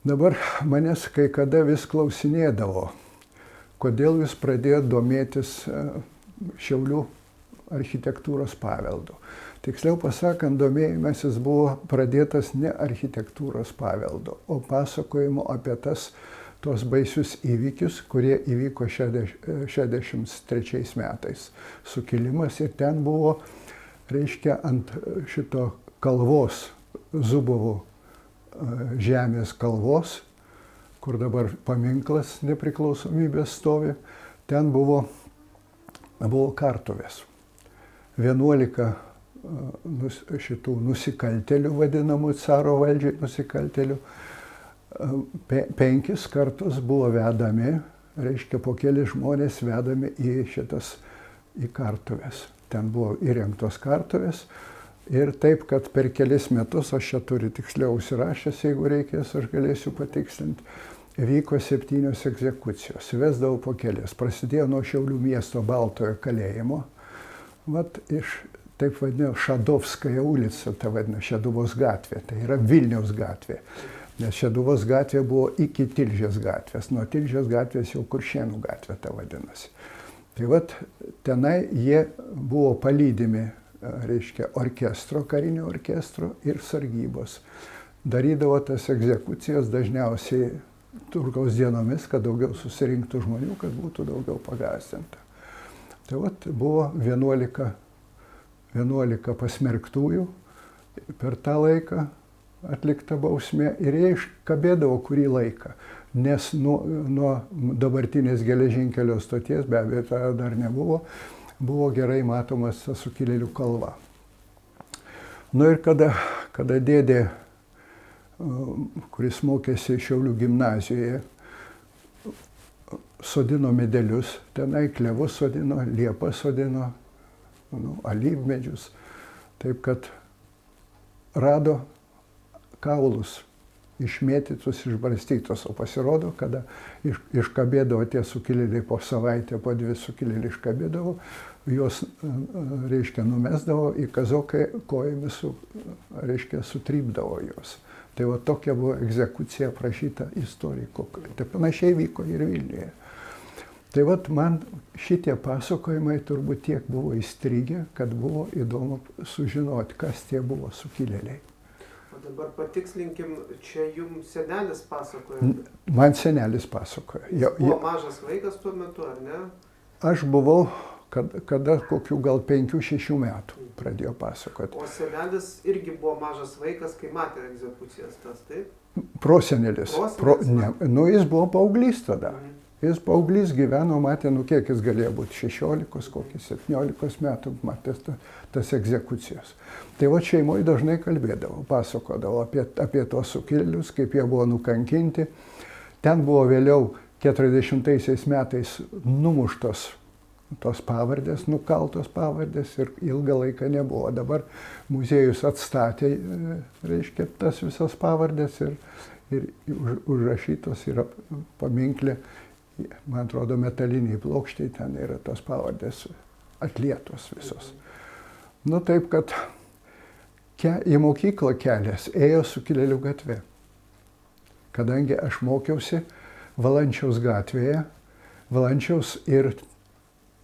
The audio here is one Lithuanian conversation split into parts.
Dabar manęs kai kada vis klausinėdavo, kodėl jūs pradėjote domėtis Šiaulių architektūros paveldu. Tiksliau pasakant, domėjimasis buvo pradėtas ne architektūros paveldu, o pasakojimu apie tuos baisius įvykius, kurie įvyko 63 metais. Sukilimas ir ten buvo, reiškia, ant šito kalvos, Zubovo žemės kalvos, kur dabar paminklas nepriklausomybės stovi, ten buvo kartuvės. 11 šitų nusikaltėlių, vadinamų caro valdžiai nusikaltėlių, 5 kartus buvo vedami, reiškia po keli žmonės vedami į kartuvės. Ten buvo įrengtos kartuvės ir taip, kad per kelis metus, aš čia turiu tiksliau užsirašęs, jeigu reikės, aš galėsiu patikslinti, vyko 7 egzekucijos, vesdavo po kelias. Prasidėjo nuo Šiaulių miesto Baltojo kalėjimo, iš taip vadinėjo Šadovskaja ulica, tai vadina Šeduvos gatvė, tai yra Vilniaus gatvė. Nes Šeduvos gatvė buvo iki Tilžės gatvės, nuo Tilžės gatvės jau Kuršėnų gatvė ta vadinasi. Tai tenai jie buvo palydimi, reiškia, orkestro, karinio orkestro ir sargybos. Darydavo tas egzekucijas dažniausiai Turgaus dienomis, kad daugiau susirinktų žmonių, kad būtų daugiau pagąsdinta. Tai buvo 11 pasmerktųjų per tą laiką atlikta bausmė ir jie iškabėdavo kurį laiką, nes nuo dabartinės geležinkelio stoties, be abejo, tai dar nebuvo, buvo gerai matomas ta sukilėlių kalva. Ir kada dėdė, kuris mokėsi Šiaulių gimnazijoje, sodino medelius, tenai klevus sodino, liepas sodino, alyvmedžius, taip kad rado kaulus išmėtytus, išbarstytus, o pasirodo, kada iškabėdavo tie sukilėliai po savaitę, po 2 sukilėliai iškabėdavo, juos, reiškia, numesdavo į kazokai kojomis, reiškia, sutrypdavo juos. Tai tokia buvo egzekucija aprašyta istorikų. Tai panašiai vyko ir Vilniuje. Tai man šitie pasakojimai turbūt tiek buvo įstrigę, kad buvo įdomu sužinoti, kas tie buvo sukilėliai. O dabar patikslinkim, čia jums senelis pasakoja? Man senelis pasakoja. Jis buvo mažas vaikas tuo metu, ar ne? Aš buvau, kada kokių gal 5-6 metų pradėjo pasakoti. O senelis irgi buvo mažas vaikas, kai matė egzekucijas tas, taip? Prosenelis. Jis buvo paauglys tada. Jis paauglys gyveno, matė, kiek jis galėjo būti, 16, kokį 17 metų matė tas egzekucijas. Tai šeimoje dažnai kalbėdavo, pasakodavo apie tos sukilėlius, kaip jie buvo nukankinti. Ten buvo vėliau 40 metais numuštos tos pavardės, nukaltos pavardės ir ilgą laiką nebuvo. Dabar muziejus atstatė, reiškia, tas visas pavardės ir užrašytos yra paminklė, man atrodo, metaliniai plokščiai, ten yra tos pavardės atlietos visos. Taip, kad į mokyklą kelias ėjo Sukilėlių gatve. Kadangi aš mokiausi Valančiaus gatvėje, Valančiaus ir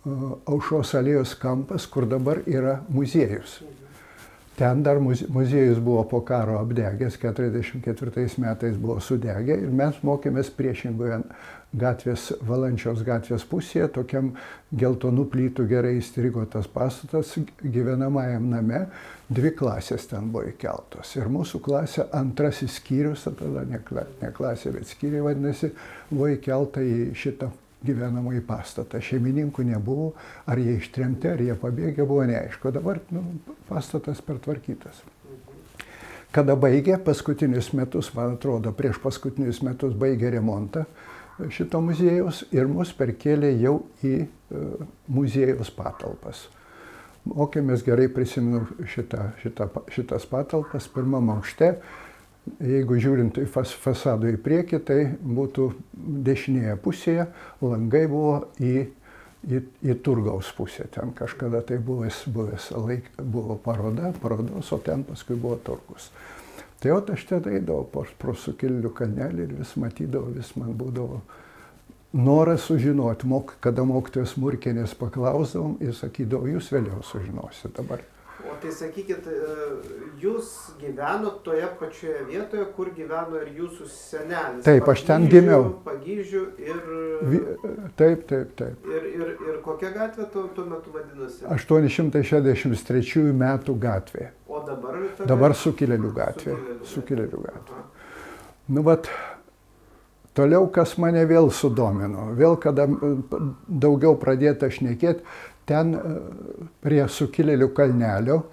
Aušros alėjos kampas, kur dabar yra muziejus. Ten dar muziejus buvo po karo apdegęs, 44 metais buvo sudegę ir mes mokėmės priešingoje gatvės, Valančiaus gatvės pusėje, tokiam geltonų plytų gerai įstrigotas pastatas, gyvenamajam name, 2 klasės ten buvo įkeltos. Ir mūsų klasė, 2 skyrius, tada ne klasė, bet skyriai vadinasi, buvo įkelta į šitą gyvenamąjį pastatą. Šeimininkų nebuvo, ar jie ištremti, ar jie pabėgę, buvo neaišku. Dabar pastatas pertvarkytas. Kada baigė paskutinius metus, man atrodo, prieš paskutinius metus baigė remontą šito muziejaus ir mus perkėlė jau į muziejaus patalpas. Mokėmės, gerai prisimenu šitas patalpas, pirmam aukšte. Jeigu žiūrint į fasadų į priekį, tai būtų dešinėje pusėje, langai buvo į Turgaus pusę. Ten kažkada tai buvo parodos, o ten paskui buvo turgus. Tai jau aš ten eidavau pro Sukilėlių kalnelį ir vis matydavau, vis man būdavo noras sužinoti, kada mokytojas Murkienės paklausdavom ir sakydavau, jūs vėliau sužinosit dabar. O tai sakykit, jūs gyvenot toje pačioje vietoje, kur gyveno ir jūsų senelis? Taip, aš ten gimiau. Pagyžių ir... Taip. Ir kokia gatvė tuo metu vadinosi? 863 metų gatvė. O dabar? Dabar Sukilėlių gatvė. Sukilėlių gatvė. Nu, vat, toliau, kas mane vėl sudomino, vėl kada daugiau pradėta šnekėti, ten prie Sukilėlių kalnelio,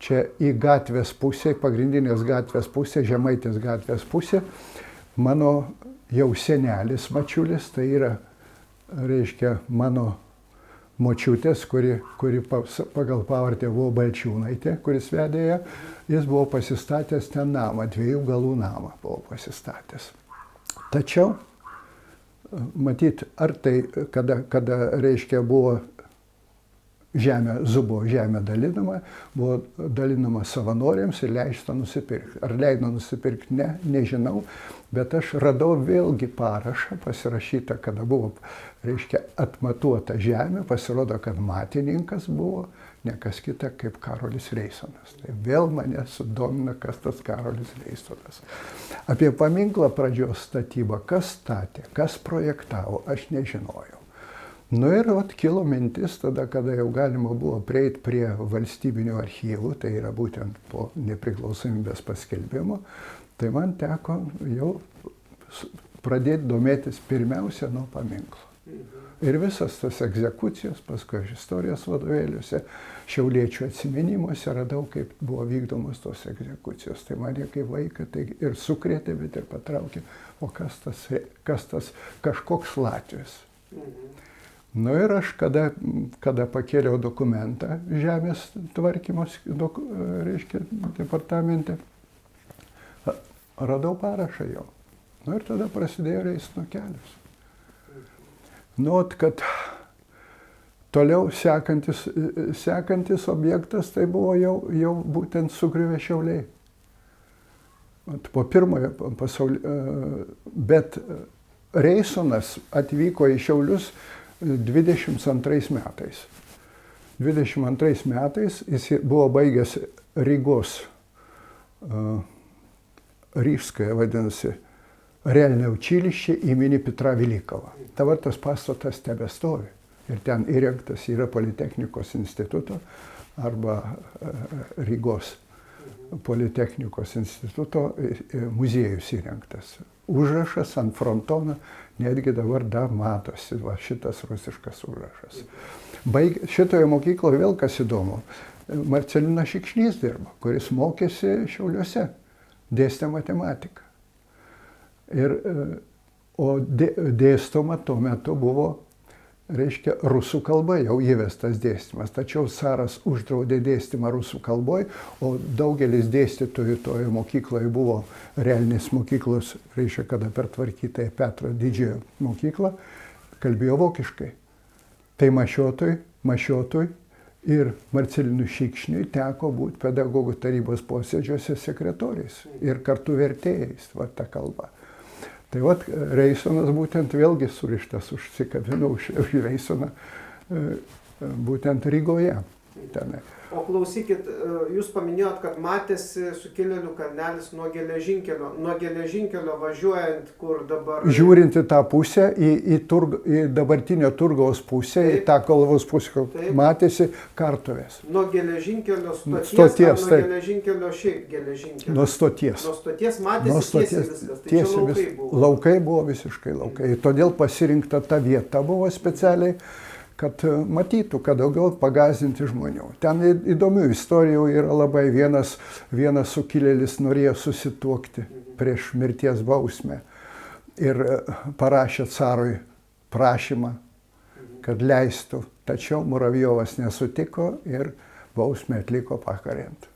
čia į gatvės pusę, pagrindinės gatvės pusę, Žemaitės gatvės pusę, mano jau senelis Mačiulis, tai yra, reiškia, mano močiutės, kuri pagal pavardę buvo Balčiūnaitė, kuris vedė ją, jis buvo pasistatęs ten namą, 2 galų namą buvo pasistatęs. Tačiau, matyt, ar tai, kada reiškia, buvo žemė dalinama, buvo dalinama savanoriams ir leista nusipirkti. Ar leido nusipirkti, ne, nežinau, bet aš radau vėlgi parašą pasirašytą, kada buvo, reiškia, atmatuota žemė, pasirodo, kad matininkas buvo ne kas kita kaip Karolis Reisonas. Tai vėl mane sudomina, kas tas Karolis Reisonas. Apie paminklą pradžios statybą, kas statė, kas projektavo, aš nežinojau. Nu ir kilo mintis tada, kada jau galima buvo prieiti prie valstybinių archyvų, tai yra būtent po nepriklausomybės paskelbimo, tai man teko jau pradėti domėtis pirmiausia nuo paminklo. Ir visas tas egzekucijos, paskui aš istorijos vadovėliuose, šiauliečių atsiminimuose radau, kaip buvo vykdomos tos egzekucijos. Tai mane kaip vaiką tai ir sukrėtė, bet ir patraukė, o kas tas kažkoks Latvijos. Nu ir aš, kada pakėliau dokumentą žemės tvarkymos, reiškia, departamente, radau parašą jau. Nu ir tada prasidėjo Reisono kelias. Nu, kad toliau sekantis objektas, tai buvo jau būtent sugriuvę Šiauliai. Po pirmojo bet Reisonas atvyko į Šiaulius 22 metais. 22 metais jis buvo baigęs Rygos Ryžskoje, vadinasi, Realne učilišče imeni Petra Velikova. Dabar tas pastatas tebestovi. Ir ten įrengtas yra Politechnikos instituto arba Rygos Politechnikos instituto muziejus įrengtas. Užrašas ant frontono, netgi dabar dar matosi šitas rusiškas užrašas. Šitoje mokykloje vėl kas įdomu, Marcelinas Šikšnys dirbo, kuris mokėsi Šiauliuose, dėstė matematiką. O dėstoma tuo metu buvo, reiškia, rusų kalba jau įvestas dėstymas. Tačiau caras uždraudė dėstymą rusų kalboje, o daugelis dėstytojų toje mokykloje buvo Realnės mokyklos, reiškia, kada pertvarkyta Petro Didžiojo mokykla, kalbėjo vokiškai. Tai Mašiotui ir Marcelinui Šikšniui teko būti pedagogų tarybos posėdžiuose sekretoriais ir kartu vertėjais, ta kalba. Tai Reisonas būtent vėlgi surištas, užsikabino už Reisoną būtent Rygoje. Tenai. O klausykit, jūs paminėjot, kad matėsi Sukilėlių kalnelis nuo geležinkelio važiuojant, kur dabar... Žiūrint į tą pusę, į dabartinio Turgaus pusę, į tą Kalvos pusę, matėsi Kartuvės. Nuo geležinkelio stoties, nuo geležinkelio šiaip geležinkelio? Nuo stoties. Nuo stoties matėsi tiesiai viskas, tai čia laukai buvo? Laukai buvo visiškai laukai. Todėl pasirinkta ta vieta buvo specialiai, kad matytų, kad daugiau pagąsdinti žmonių. Ten įdomių istorijų yra labai. Vienas sukilėlis norėjo susituokti prieš mirties bausmę ir parašė carui prašymą, kad leistų. Tačiau Muravjovas nesutiko ir bausmę atliko pakariant.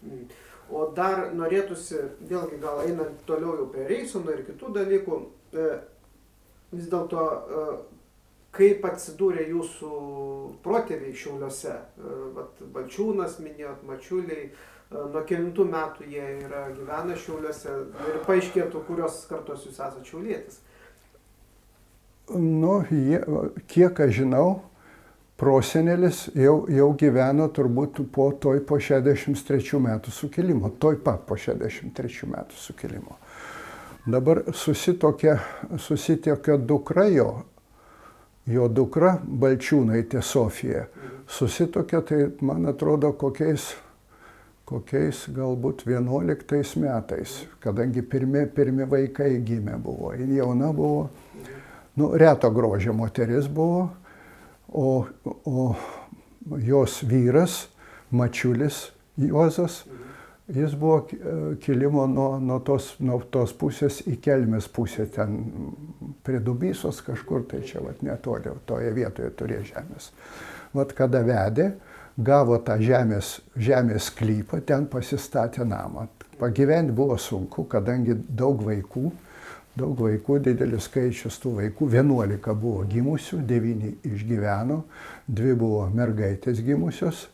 O dar norėtųsi, vėlgi gal einant toliau jau prie Reisono ir kitų dalykų, vis dėlto kaip atsidūrė jūsų protėviai Šiauliuose? Balčiūnas minėjot, Mačiuliai, nuo kelintų metų jie gyvena Šiauliuose ir paaiškėtų, kurios kartos jūs esate šiaulietis. Nu, kiek aš žinau, prosenelis jau gyveno turbūt po 63 metų sukilimo, po 63 metų sukilimo. Dabar susitokė dukra jo dukra Balčiūnaitė Sofija. Susitokė, tai man atrodo, kokiais galbūt 11 metais, kadangi pirmi vaikai gimė buvo. Ji jauna buvo, reto grožio moteris buvo. O jos vyras, Mačiulis Juozas, jis buvo kilimo nuo tos pusės į Kelmės pusę, ten prie Dubysos kažkur, tai čia netoli, toje vietoje turėjo žemės. Kada vedė, gavo tą žemės sklypą, ten pasistatė namą. Pagyventi buvo sunku, kadangi daug vaikų, didelis skaičius tų vaikų, 11 buvo gimusių, 9 išgyveno, 2 buvo mergaitės gimusios,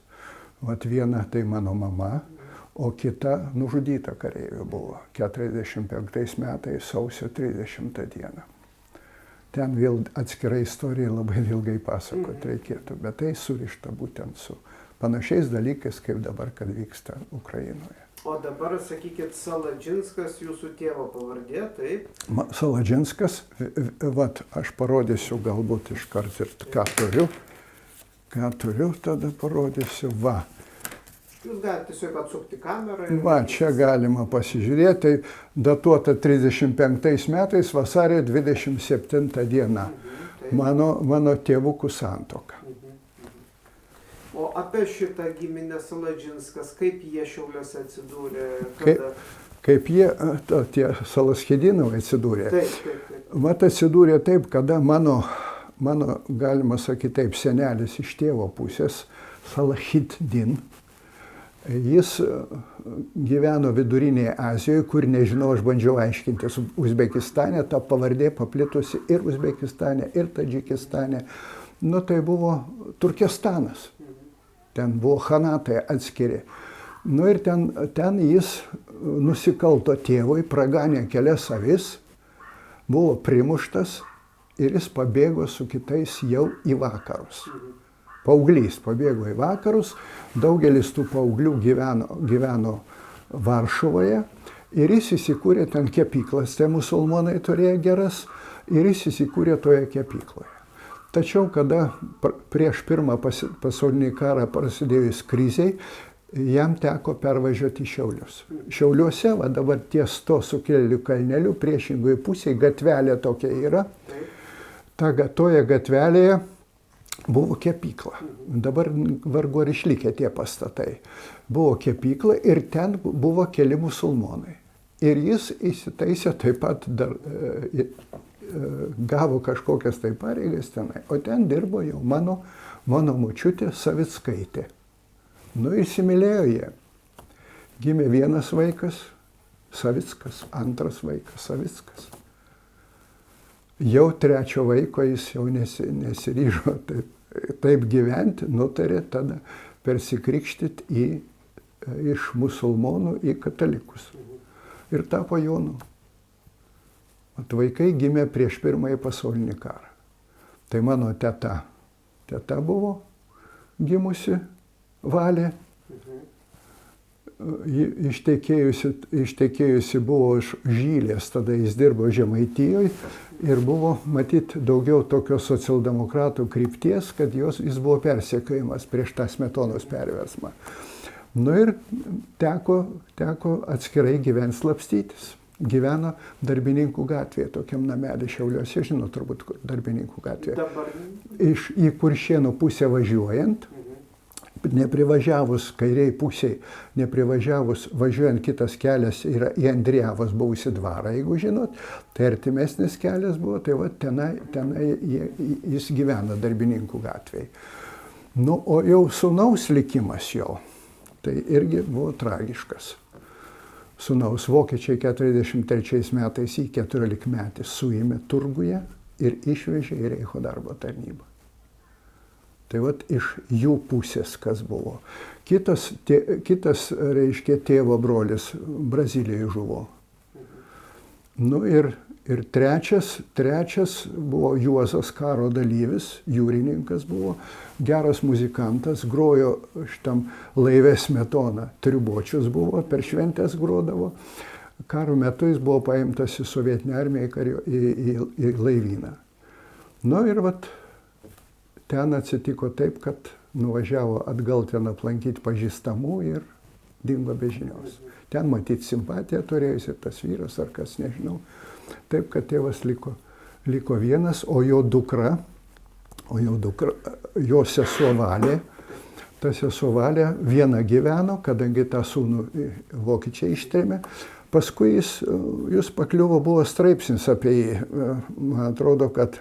viena tai mano mama, o kita nužudyta kareivių buvo 45 metais sausio 30 dieną. Ten vėl atskira istorija, labai ilgai pasakoti reikėtų, bet tai surišta būtent su panašiais dalykais, kaip dabar, kad vyksta Ukrainoje. O dabar, sakykit, Saladžinskas, jūsų tėvo pavardė, taip? Saladžinskas, aš parodysiu galbūt iškart ir ką turiu, tada parodysiu, Jūs galite tiesiog atsukti kamerą. Čia galima pasižiūrėti, tai datuota 35 metais, vasario 27 diena, mano tėvukų santuoka. O apie šitą giminę Saladžinskas, kaip jie Šiauliuose atsidūrė? Kaip tie Salaschedinovai atsidūrė? Taip. Atsidūrė taip, kada mano, galima sakyti taip, senelis iš tėvo pusės, Salachiddin, jis gyveno Vidurinėje Azijoje, kur nežinau, aš bandžiau aiškintis, Uzbekistane, ta pavardė paplitusi ir Uzbekistane, ir Tadžikistane. Tai buvo Turkestanas. Ten buvo chanatai atskiri. Ir ten jis nusikalto tėvui, praganė kelias avis, buvo primuštas ir jis pabėgo su kitais jau į vakarus. Paauglys pabėgo į vakarus, daugelis tų paauglių gyveno Varšuvoje ir jis įsikūrė ten kepyklas, tai musulmonai turėjo geras ir jis įsikūrė toje kepykloje. Tačiau, kada prieš pirmą pasaulinį karą prasidėjus kriziai, jam teko pervažiuoti į Šiaulius. Šiauliuose, dabar ties to sukilėlių kalneliu, priešingoje pusėje gatvelė tokia yra. Toje gatvelėje buvo kepykla. Dabar vargu ar išlikę tie pastatai. Buvo kepykla ir ten buvo keli musulmonai. Ir jis įsitaisė taip pat gavo kažkokias tai pareigas tenai, o ten dirbo jau mano močiutė Savickaitė. Įsimylėjo jie. Gimė vienas vaikas, Savickas, antras vaikas, Savickas. Jau trečio vaiko jis jau nesiryžo taip gyventi, nutarė tada persikrikštyti iš musulmonų į katalikus. Ir tapo Jonu. Vaikai gimė prieš pirmąjį pasaulinį karą. Tai mano teta buvo gimusi, Valė. Ištekėjusi buvo iš Žylės, tada jis dirbo Žemaitijoje ir buvo, matyt, daugiau tokios socialdemokratų krypties, kad jis buvo persekiojamas prieš tą Smetonos perversmą. Ir teko atskirai gyventi slapstytis. Gyveno Darbininkų gatvėje, tokiam namelį Šiauliuose, žinot turbūt, kur Darbininkų gatvėje. Į Kuršėnų pusę važiuojant, neprivažiavus kairiai pusiai, važiuojant kitas kelias yra į Andrijavos buvusi dvarą, jeigu žinot, tai artimesnis kelias buvo, tai tenai jis gyveno Darbininkų gatvėje. O jau sūnaus likimas jo, tai irgi buvo tragiškas. Sūnaus vokiečiai 43 metais į 14 metį suėmė Turguje ir išvežė į Reicho darbo tarnybą. Tai vat iš jų pusės kas buvo. Kitas reiškia, tėvo brolis Brazilijoje žuvo. Nu ir trečias buvo Juozas, karo dalyvis, jūrininkas buvo, geras muzikantas, grojo šitam laive Smetona, triubočius buvo, per šventės grodavo. Karo metu jis buvo paimtas į sovietinę armiją į laivyną. Nu ir vat ten atsitiko taip, kad nuvažiavo atgal ten aplankyti pažįstamų ir dingo be žinios. Ten matyti simpatiją turėjus ir tas vyras ar kas, nežinau. Taip, kad tėvas liko vienas, o jo dukra, jo sesuo Valė, ta sesuo Valė viena gyveno, kadangi tą sūnų vokiečiai ištrėmė. Paskui jis pakliuvo, buvo straipsnis apie jį. Man atrodo, kad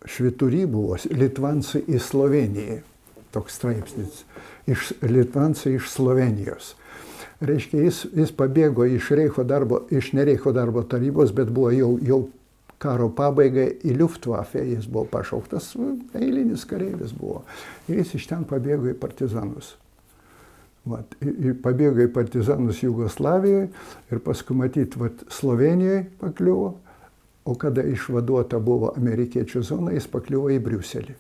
Švytury buvo Litvansai į Sloveniją. Toks straipsnis. Litvansai iš Slovenijos. Reiškia, jis pabėgo iš ne Reicho darbo tarybos, bet buvo jau karo pabaigai į Luftwaffe. Jis buvo pašauktas, eilinis kareivis buvo. Ir jis iš ten pabėgo į partizanus. Pabėgo į partizanus Jugoslavijoje ir paskui matyti, Slovenijoje pakliuvo, o kada išvaduota buvo amerikiečių zona, jis pakliuvo į Briuselį.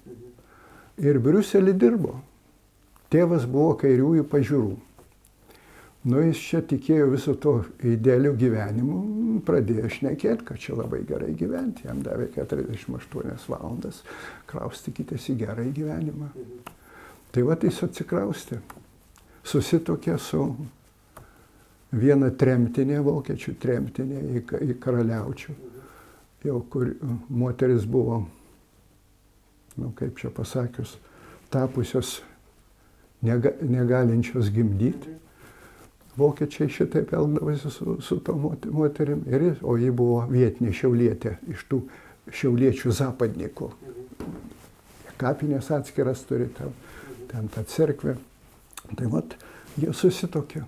Ir Briuselį dirbo. Tėvas buvo kairiųjų pažiūrų. Nu, jis čia tikėjo viso to idealių gyvenimų, pradėjo šnekėti, kad čia labai gerai gyventi, jam davė 48 valandas, kraustykitės į gerą gyvenimą. Tai jis atsikraustė. Susitokė su viena tremtinė, vokiečių tremtinė į Karaliaučių, jau kur moteris buvo, kaip čia pasakius, tapusios negalinčios gimdyti. Vokiečiai šitaip elgdavosi su to moterim, o ji buvo vietinė šiaulietė, iš tų šiauliečių zapadnikų. Kapinės atskiras turi, ten ta cerkvė. Tai jie susitokė.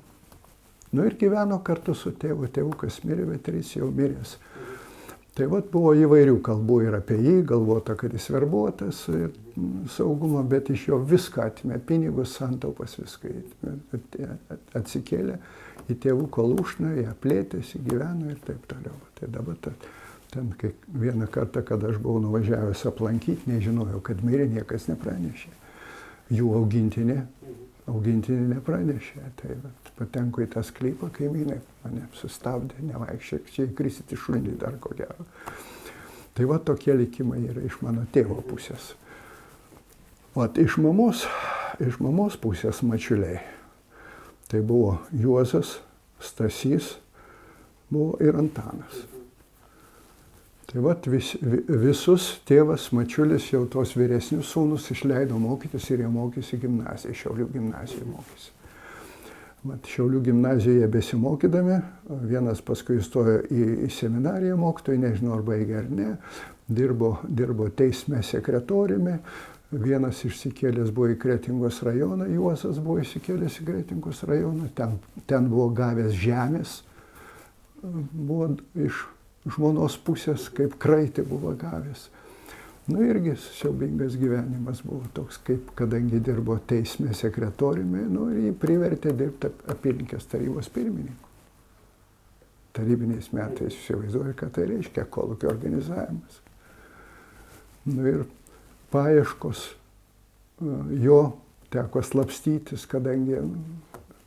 Nu ir gyveno kartu su tėvu. Tėvukas mirė, bet jis jau miręs. Tai buvo įvairių kalbų ir apie jį, galvota, kad jis verbuotas ir saugumo, bet iš jo viską atėmė, pinigus, santaupas, viską atsikėlė į tėvų kolūšną, jie plėtėsi, gyveno ir taip toliau. Tai dabar ten vieną kartą, kada aš buvau nuvažiavęs aplankyti, nežinojau, kad mirė, niekas nepranešė. Jų augintinė nepranešė. Tai patenko į tą sklypą, kaimynai mane sustabdė, nevaikščiai, čia įkrisit į šunį dar ko gero. Tai tokie likimai yra iš mano tėvo pusės. Iš mamos pusės mačiuliai. Tai buvo Juozas, Stasys, buvo ir Antanas. Tai visus tėvas mačiulis jau tos vyresnius sūnus išleido mokytis ir jie mokėsi gimnaziją, Šiaulių gimnazijoje mokėsi. Šiaulių gimnazijoje besimokydami, vienas paskui įstojo į seminariją mokytojai, nežinau ar baigė ar ne, dirbo teisme sekretoriumi, vienas išsikėlęs buvo į Kretingos rajoną, Juozas buvo išsikėlęs į Kretingos rajoną, ten buvo gavęs žemės, buvo iš žmonos pusės, kaip kraitį buvo gavęs. Nu irgi siaubingas gyvenimas buvo toks, kadangi dirbo teisme sekretoriumi, ir jį privertė dirbti apylinkės tarybos pirmininku. Tarybiniais metais įsivaizduoju, kad tai reiškia kolūkio organizavimas. Ir paieškos jo teko slapstytis, kadangi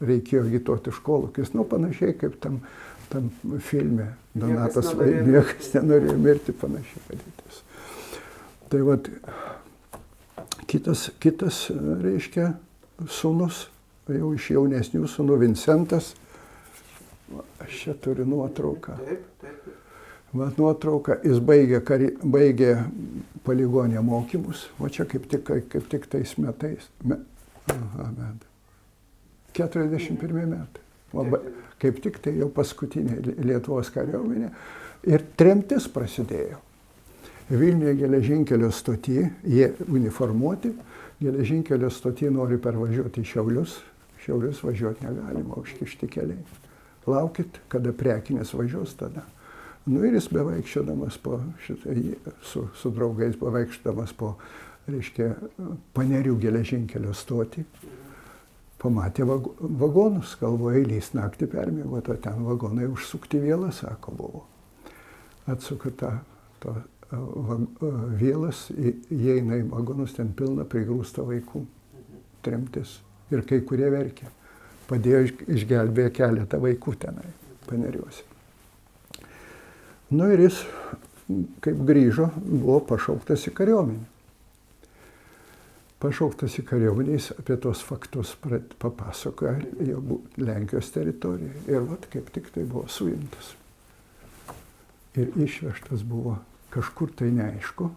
reikėjo agituoti už kolūkius. Panašiai kaip tam filme Donatas niekas nenorėjo mirti, panašiai padėtis. Tai kitas reiškia sūnus, jau iš jaunesnių sūnų Vincentas, aš čia turiu nuotrauką. Nuotrauka, jis baigė poligonė mokymus, o čia kaip tik tais metais. 41 metai. Kaip tik tai jau paskutinė Lietuvos kariuomenė. Ir tremtis prasidėjo. Vilniuje geležinkelio stoty, jie uniformuoti, geležinkelio stoty nori pervažiuoti į Šiaulius. Šiaulius važiuoti negalima, užkišti keliai. Laukit, kada prekinės važiuos tada. Ir jis bevaikščiodamas su draugais, bevaikščiodamas po reiškia, Panerių geležinkelio stotį, pamatė vagonus, galvoja, eilys naktį permiegot, o ten vagonai užsukti vėlą, sako, buvo. Atsuka tą vėlas, įeina į vagonus, ten pilna prigrūsta vaikų, tremtis. Ir kai kurie verkė. Padėjo išgelbėję keletą vaikų tenai, Paneriuose. Nu ir jis, kaip grįžo, buvo pašauktas į kariuomenę. Pašauktas į kariuomenę, jis apie tos faktus papasakojo jau Lenkijos teritorijoje. Ir vat kaip tik tai buvo suimtas. Ir išvežtas buvo kažkur tai neaišku,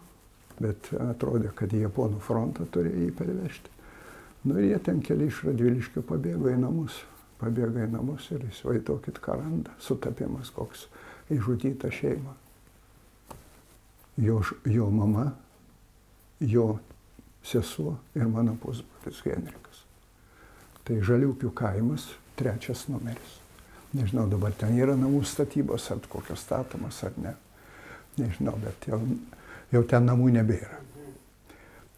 bet atrodė, kad į Japonų frontą turėjo jį pervežti. Nu ir jie ten keli iš Radviliškio pabėgo į namus. Pabėgo į namus ir įsivaizduokit, ką randa. Sutapimas koks. Išžudyta šeima. Jo mama, jo sesuo ir mano pusbrolis Henrikas. Tai Žaliukių kaimas, 3 numeris. Nežinau, dabar ten yra namų statybos, ar kokios statomas, ar ne. Nežinau, bet jau ten namų nebėra.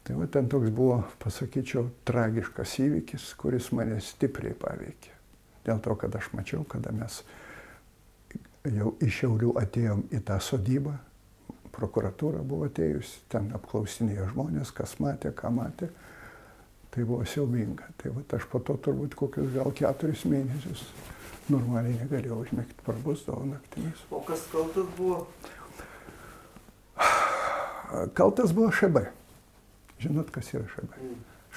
Tai va ten toks buvo, pasakyčiau, tragiškas įvykis, kuris mane stipriai paveikė. Dėl to, kad aš mačiau, kada mes jau iš Šiaulių atėjom į tą sodybą, prokuratūra buvo atėjusi, ten apklausinėjo žmonės, kas matė, ką matė. Tai buvo siaubinga. Tai va aš po to turbūt kokius gal 4 mėnesius normaliai negalėjau užmigti, prabusdavau naktimis. O kas kaltas buvo? Kaltas buvo ŠB. Žinot, kas yra ŠB?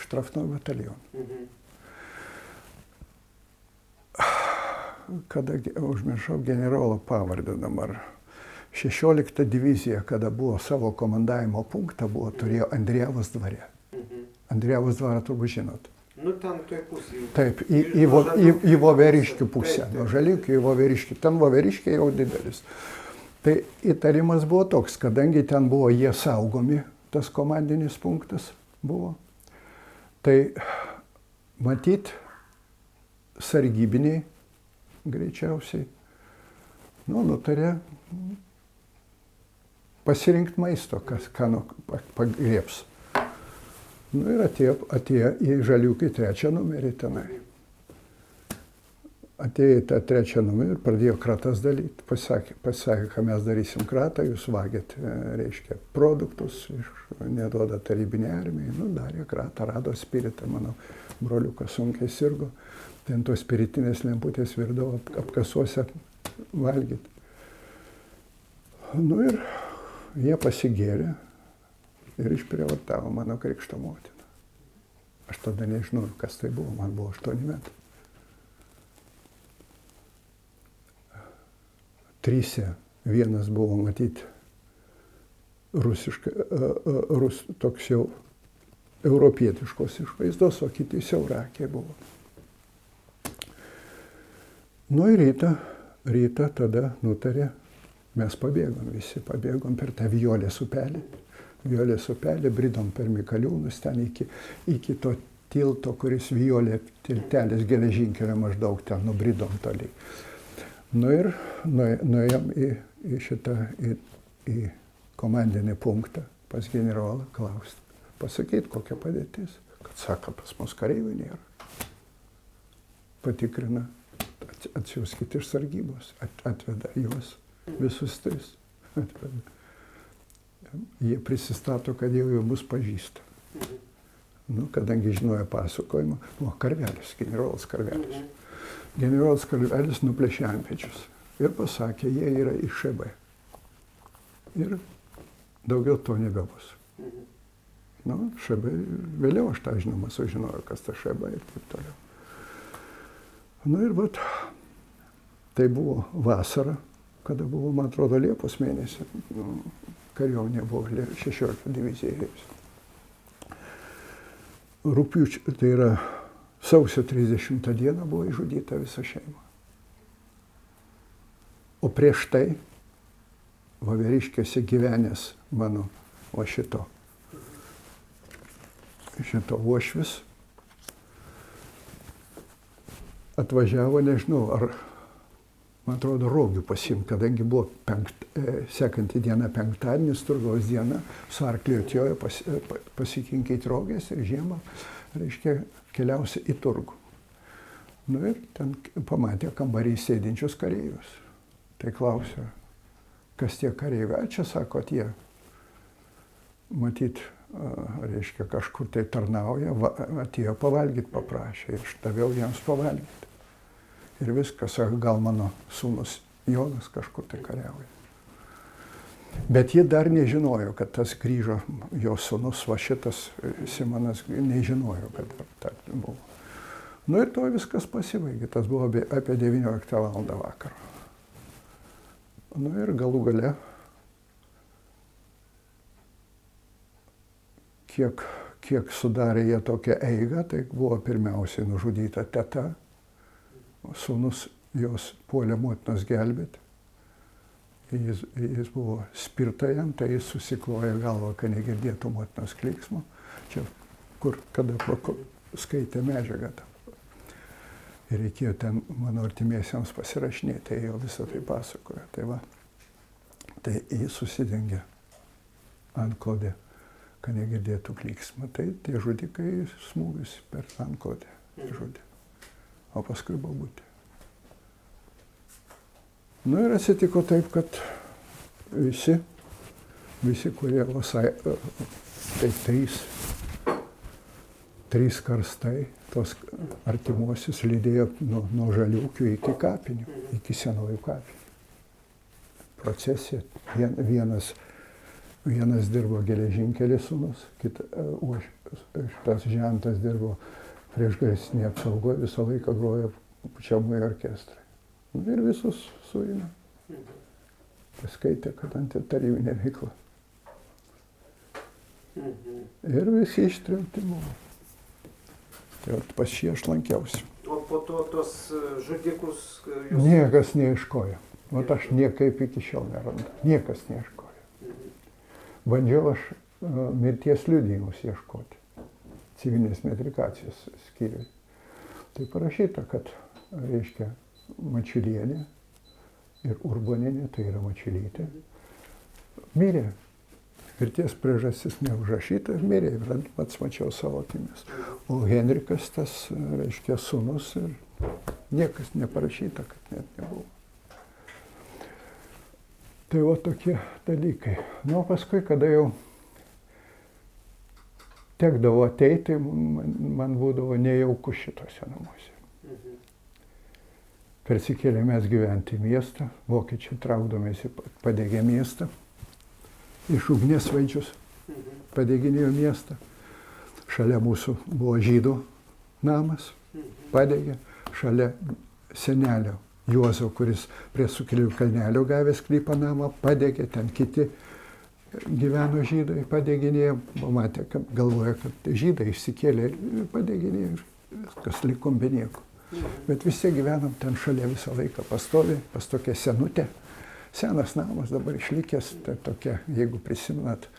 Štrafno batalionas. Kada užmiršau generolo pavardę dabar. 16 divizija, kada buvo savo komandavimo punktą, turėjo Andrijavos dvare. Andrijavos dvarą turbūt žinot. Nu, ten toj pusėje. Taip, į Voveriškių pusę. Nuo Žaliukių į Voveriškių. Ten Voveriškiai jau didelis. Tai įtarimas buvo toks, kadangi ten buvo jie saugomi, tas komandinis punktas buvo. Tai matyt, sargybiniai greičiausiai, nutarė pasirinkti maisto, ką pagriebs. Ir atėjo į Žaliukį 3 numerį tenai. Atėjo į tą 3 numerį ir pradėjo kratas dalyti. Pasakė, ką mes darysim kratą, jūs vagėt, reiškia, produktus, neduoda tarybinė armija. Darė kratą, rado spiritą, mano broliukas sunkiai sirgo. Ten tos spiritinės lemputės virdavo apkasuose valgyti. Ir jie pasigėrė ir išprievartavo mano krikšto motiną. Aš tada nežinau, kas tai buvo, man buvo 8 metai. 3, vienas buvo matyti toks jau europietiškos išvaizdos, o kiti siaurakiai buvo. Ir rytą tada nutarė, mes pabėgom visi, pabėgom per tą Vijolės upelį. Vijolės upelį, bridom per Mikaliūnus, ten iki to tilto, kuris Vijolė tiltelis geležinkelio maždaug ten nubridom toliai. Ir nuėjom į komandinį punktą pas generolą klausti, pasakyti, kokia padėtis. Kad sako, pas mus kareivių nėra. Patikrina, atsiųskite iš sargybos, atveda juos, visus 3 atveda. Jie prisistato, kad jau mus pažįsta. Kadangi žinojo pasakojimą, Karvelis, generolas Karvelis. Generolas Karvelis nuplėšė antpečius ir pasakė, jie yra iš ŠB. Ir daugiau to nebebus. ŠB, vėliau aš tą žinoma sužinojau, kas ta ŠB ir taip toliau. Ir vat, tai buvo vasara, kada buvo, man atrodo, Liepos mėnesį. Kariuomenė buvo 16 divizija. Rugpjūčio, tai yra sausio 30 dieną buvo išžudyta visa šeima. O prieš tai Voveriškiuose gyvenęs mano šito uošvis atvažiavo, nežinau, ar man atrodo, rogių pasiimti, kadangi buvo sekanti diena penktadienis, turgaus diena, su arkliu atjojo pasikinkyti rogės ir žiemą, reiškia, keliausi į turgų. Nu ir ten pamatė kambarį sėdinčius kareivius. Tai klausė, kas tie kareiviai? Čia sako, tie, matyt, reiškia, kažkur tai tarnauja, atėjo pavalgyti paprašė ir aš daviau jiems pavalgyti. Ir viskas, gal mano sūnus Jonas kažkur tai kariauja. Bet ji dar nežinojo, kad tas grįžo, jo sūnus, va šitas Simonas, nežinojo, kad tai buvo. Nu ir to viskas pasibaigė, tas buvo apie 19 val. Vakaro. Nu ir galų gale, kiek sudarė jie tokią eigą, tai buvo pirmiausiai nužudyta teta, sūnus jos puolė motinos gelbėti. Jis buvo spirta jam, tai jis susikloja galvą, kad negirdėtų motinos klyksmo. Čia, kada skaitė medžiagą. Ir reikėjo ten mano artimiesiems pasirašinėti, tai jau visą tai pasakoja. Tai va, tai jis susidengė antklodę, kad negirdėtų klyksmą. Tai tie žudikai smūgius per antklodę žudė. O paskui bobutė. Nu ir atsitiko taip, kad visi, kurie tai trys karstai, tos artimuosius lydėjo nuo Žaliūkių iki kapinių, iki senųjų kapinių. Procesija. Vienas dirbo geležinkelis sūnus, šitas žentas dirbo priešgaisrinėje apsaugoje, visą laiką grojo pučiamųjų orkestrai. Ir visus suėmė. Paskaitė, kad antitarybinė veikla. Ir visi ištremti buvo. Tai pas šį aš lankiausi. O po to tos žudikus... Niekas neieškojo. Vat aš niekaip iki šiol nerandu. Niekas neieškojo. Bandžiau aš mirties liudijimus ieškoti. Civilinės metrikacijos skyriui. Tai parašyta, kad, reiškia, Mačiulienė ir Urbonienė, tai yra Mačiulytė, mirė. Mirties priežastis neužrašyta, mirė, ir pats mačiau savo akimis. O Henrikas, tas, reiškia, sūnus, ir niekas neparašyta, kad net nebuvo. Tai va tokie dalykai. Nu, paskui, kada jau tekdavo ateiti, man būdavo nejauku šitose namuose. Persikėlė mes gyventi į miestą, vokiečiai traukdomėsi padegė miestą, iš ugniasvaidžius padeginėjo miestą. Šalia mūsų buvo žydų namas, padegė, šalia senelio Juozo, kuris prie Sukilėlių kalnelio gavęs sklypą namą, padegė, ten kiti gyveno žydai, padeginėjo, pamatė, kad galvoja, kad žydai išsikėlė ir padeginėjo, ir viskas likom be nieko. Bet visi gyvenom ten šalia visą laiką pastoviai, pas tokią senutę. Senas namas dabar išlikęs, tai tokia, jeigu prisimenat,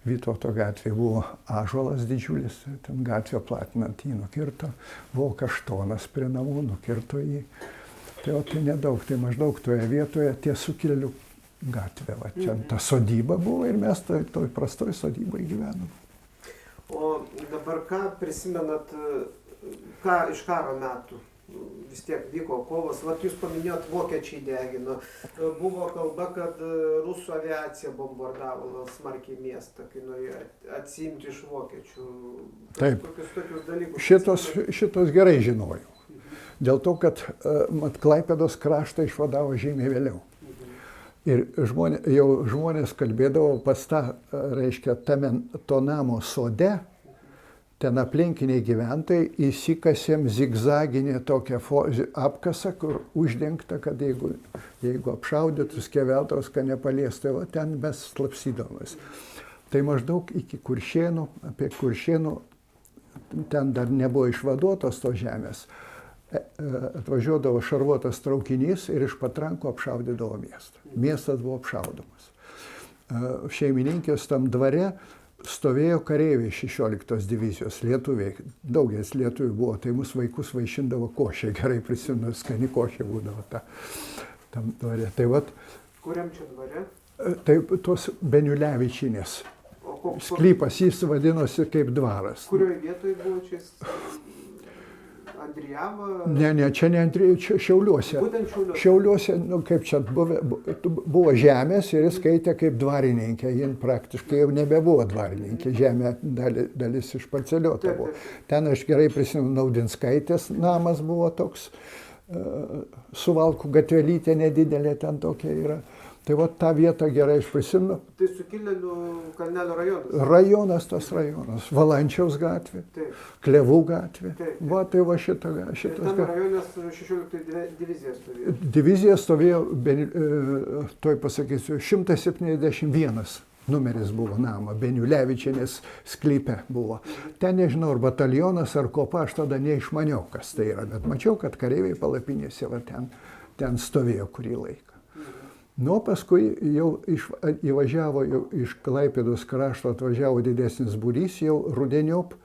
Vytauto gatvėje buvo ąžuolas didžiulis, ten gatvę platinant jį nukirto, buvo kaštonas prie namų, nukirto jį. Tai o tai nedaug, tai maždaug toje vietoje ties Sukilėlių gatvė. Va, čia ta sodyba buvo ir mes toj prastoj sodybai gyvenom. O dabar ką prisimenat, ką iš karo metų? Vis tiek vyko kovos, vat jūs paminėjot, vokiečiai degino. Buvo kalba, kad rusų aviacija bombardavo smarkiai miestą, kai norėjo atsiimti iš vokiečių. Taip, tokius dalykus. Šitos gerai žinojau. Dėl to, kad Klaipėdos kraštą išvadavo žymiai vėliau. Ir žmonės kalbėdavo pas tą, reiškia, to namo sode, ten aplinkiniai gyventojai įsikasėm zigzaginį tokią apkasą, kur uždengta, kad jeigu apšaudytus skeveldros, kad nepaliestų, va ten mes slapsydavomės. Tai maždaug iki Kuršėnų, apie Kuršėnų, ten dar nebuvo išvaduotos tos žemės, atvažiuodavo šarvuotas traukinys ir iš patrankų apšaudydavo miestą. Miestas buvo apšaudomas. Šeimininkės tam dvare stovėjo kareiviai 16 divizijos, lietuviai, daugelis lietuvių buvo, tai mūsų vaikus vaišindavo košė, gerai prisimenu, skani košė būdavo ta. tam dvare. Tai vat, Kuriam čia dvare? tai tos Beniulevičienės sklypas, jis vadinosi kaip dvaras. Kurioje vietoje buvo čia? Andrijava? Ne, čia ne Andrijava, čia Šiauliuose. Būtent Šiauliuose. Šiauliuose, nu kaip čia, buvo žemės ir jis skaitė kaip dvarininkė. Jin praktiškai jau nebebuvo dvarininkė, žemė dalis išparceliuota buvo. Ten aš gerai prisimenu, Naudinskaitės namas buvo toks, Suvalkų gatvelytė nedidelė ten tokia yra. Tai va tą vietą gerai aš prisimenu. Tai Sukilėlių Kalnelio rajonas? Rajonas tas rajonas. Valančiaus gatvė, Klevų gatvė. Va tai va šitas gatvė. Tam rajonas 16 divizija stovėjo? Divizija stovėjo, toj pasakysiu, 171 numeris buvo nama, Beniulevičienės sklype buvo. Ten nežinau, ar batalionas, ar kopa, aš tada neišmaniau, kas tai yra, bet mačiau, kad kareiviai palapinėse va ten stovėjo kurį laiką. Nu, paskui jau įvažiavo iš Klaipėdos krašto, atvažiavo didesnis būrys, jau rudeniop,